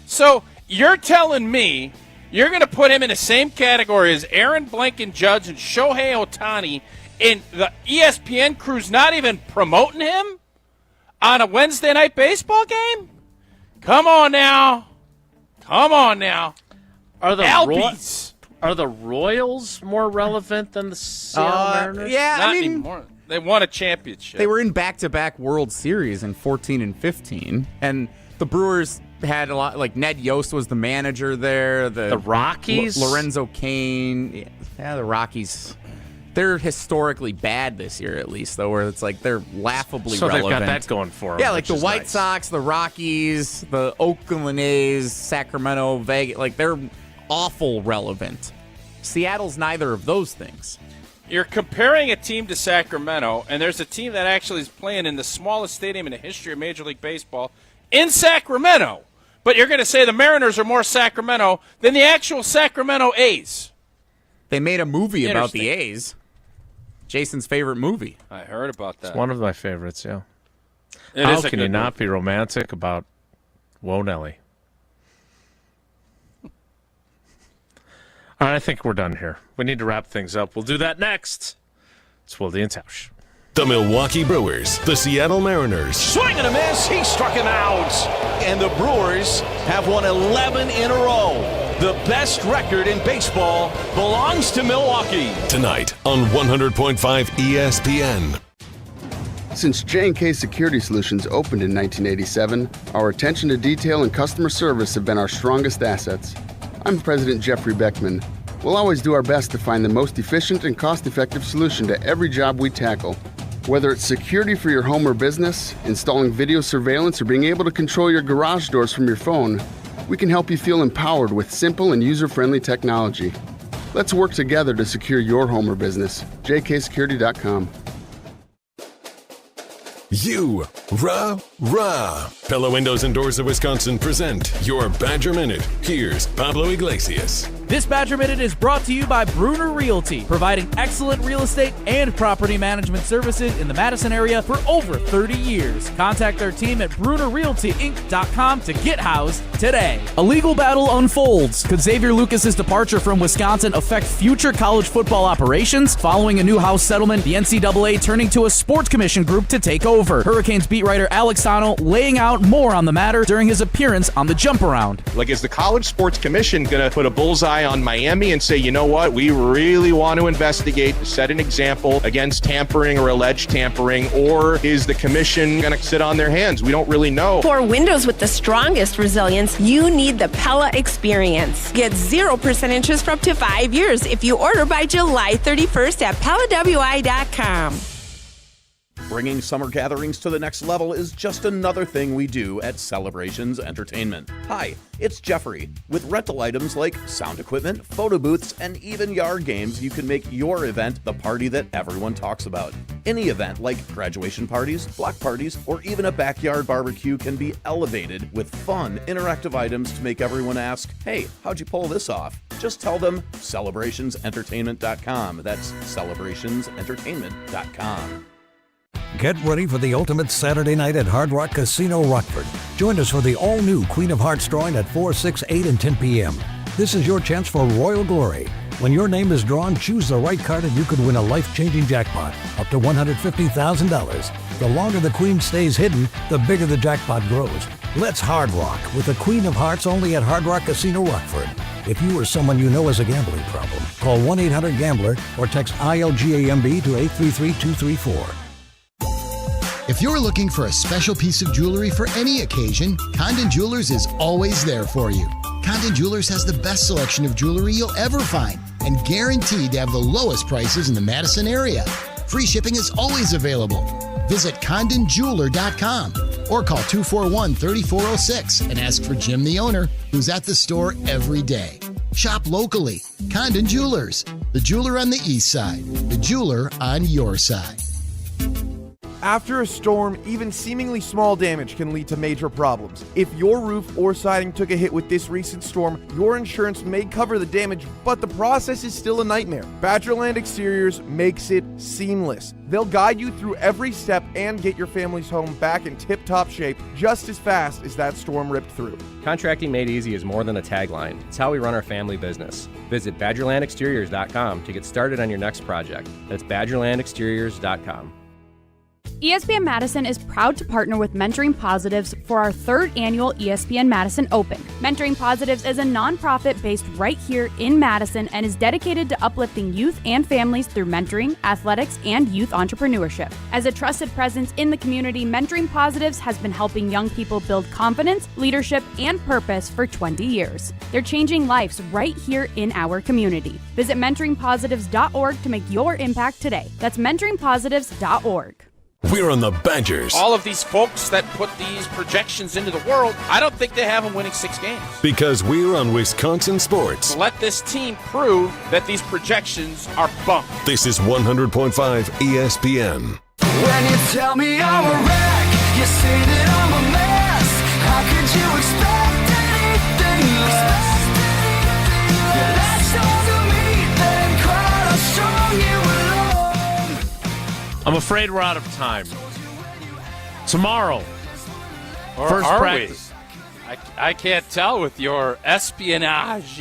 So you're telling me you're going to put him in the same category as Aaron Blanken Judge and Shohei Ohtani, and the ESPN crew's not even promoting him on a Wednesday night baseball game? Come on now. Come on now. Are the Albies. Are the Royals more relevant than the Seattle Mariners? Yeah, Not I mean, anymore. They won a championship. they were in back-to-back World Series in 14 and 15, and the Brewers had a lot. Like Ned Yost was the manager there. The Rockies? Lorenzo Cain. Yeah, the Rockies. They're historically bad this year, at least, though, where it's like they're laughably So relevant. they've got that going for them. Yeah, like which the is White nice. Sox, the Rockies, the Oakland A's, Sacramento, Vegas. Like, they're awful relevant. Seattle's neither of those things. You're comparing a team to Sacramento, and there's a team that actually is playing in the smallest stadium in the history of Major League Baseball in Sacramento. But you're going to say the Mariners are more Sacramento than the actual Sacramento A's. They made a movie about the Interesting. A's. Jason's favorite movie. I heard about that. It's one of my favorites, yeah. It How is a can you good not movie. be romantic about Whoa Nelly? All right, I think we're done here. We need to wrap things up. We'll do that next. It's Wilde and Tausch. The Milwaukee Brewers, the Seattle Mariners, Swing and a miss. He struck him out. And the Brewers have won 11 in a row. The best record in baseball belongs to Milwaukee. tonight on 100.5 ESPN. Since J&K Security Solutions opened in 1987, our attention to detail and customer service have been our strongest assets. I'm President Jeffrey Beckman. We'll always do our best to find the most efficient and cost-effective solution to every job we tackle. Whether it's security for your home or business, installing video surveillance, or being able to control your garage doors from your phone, we can help you feel empowered with simple and user-friendly technology. Let's work together to secure your home or business. jksecurity.com. You, rah. Pella Windows and Doors of Wisconsin present your Badger Minute. Here's Pablo Iglesias. This Badger Minute is brought to you by Bruner Realty, providing excellent real estate and property management services in the Madison area for over 30 years. Contact their team at BrunerRealtyInc.com to get housed today. A legal battle unfolds. Could Xavier Lucas's departure from Wisconsin affect future college football operations? Following a new House settlement, the NCAA turning to a sports commission group to take over. Hurricanes beat writer Alex Tano laying out more on the matter during his appearance on the Jump Around. Like, is the College Sports Commission going to put a bullseye on Miami and say, you know what, we really want to investigate, set an example against tampering or alleged tampering, or is the commission going to sit on their hands? We don't really know. For windows with the strongest resilience, you need the Pella experience. Get 0% interest for up to 5 years if you order by July 31st at PellaWI.com. Bringing summer gatherings to the next level is just another thing we do at Celebrations Entertainment. Hi, it's Jeffrey. With rental items like sound equipment, photo booths, and even yard games, you can make your event the party that everyone talks about. Any event like graduation parties, block parties, or even a backyard barbecue can be elevated with fun, interactive items to make everyone ask, hey, how'd you pull this off? Just tell them celebrationsentertainment.com. That's celebrationsentertainment.com. Get ready for the ultimate Saturday night at Hard Rock Casino Rockford. Join us for the all-new Queen of Hearts drawing at 4, 6, 8, and 10 p.m. This is your chance for royal glory. When your name is drawn, choose the right card and you could win a life-changing jackpot, up to $150,000. The longer the Queen stays hidden, the bigger the jackpot grows. Let's Hard Rock with the Queen of Hearts only at Hard Rock Casino Rockford. If you or someone you know has a gambling problem, call 1-800-GAMBLER or text ILGAMB to 833-234. If you're looking for a special piece of jewelry for any occasion, Condon Jewelers is always there for you. Condon Jewelers has the best selection of jewelry you'll ever find and guaranteed to have the lowest prices in the Madison area. Free shipping is always available. Visit CondonJeweler.com or call 241-3406 and ask for Jim, the owner, who's at the store every day. Shop locally. Condon Jewelers. The jeweler on the east side. The jeweler on your side. After a storm, even seemingly small damage can lead to major problems. If your roof or siding took a hit with this recent storm, your insurance may cover the damage, but the process is still a nightmare. Badgerland Exteriors makes it seamless. They'll guide you through every step and get your family's home back in tip-top shape just as fast as that storm ripped through. Contracting made easy is more than a tagline. It's how we run our family business. Visit BadgerlandExteriors.com to get started on your next project. That's BadgerlandExteriors.com. ESPN Madison is proud to partner with Mentoring Positives for our 3rd annual ESPN Madison Open. Mentoring Positives is a nonprofit based right here in Madison and is dedicated to uplifting youth and families through mentoring, athletics, and youth entrepreneurship. As a trusted presence in the community, Mentoring Positives has been helping young people build confidence, leadership, and purpose for 20 years. They're changing lives right here in our community. Visit mentoringpositives.org to make your impact today. That's mentoringpositives.org. We're on the Badgers. All of these folks that put these projections into the world, I don't think they have them winning 6 games. Because we're on Wisconsin Sports. Let this team prove that these projections are bunk. This is 100.5 ESPN. When you tell me I'm a wreck, you say that I'm a mess. How could you expect anything less? You latched onto me, then cried how strong you were. I'm afraid we're out of time. Tomorrow, Or first are practice. we? I can't tell with your espionage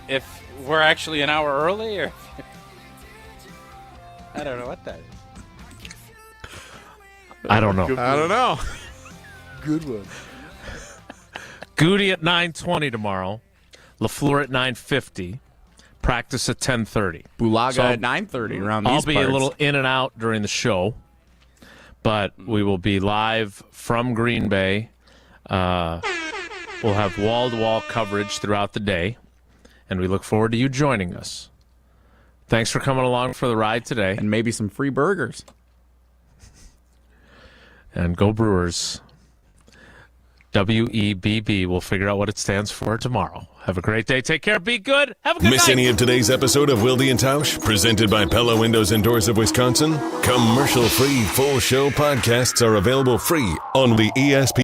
if we're actually an hour early or. I don't know what that is. I don't know. I don't know. Good one. Goody at 9:20 tomorrow. LaFleur at 9:50. Practice at 10:30. Bulaga at 9:30 around these I'll be parts. a little in and out during the show, but we will be live from Green Bay. We'll have wall-to-wall coverage throughout the day, and we look forward to you joining us. Thanks for coming along for the ride today. And maybe some free burgers. And go Brewers. WEBB. We'll figure out what it stands for tomorrow. Have a great day. Take care. Be good. Have a good Miss night. any of today's episode of Wilde and Tausch, presented by Pella Windows and Doors of Wisconsin? Commercial-free full show podcasts are available free on the ESPN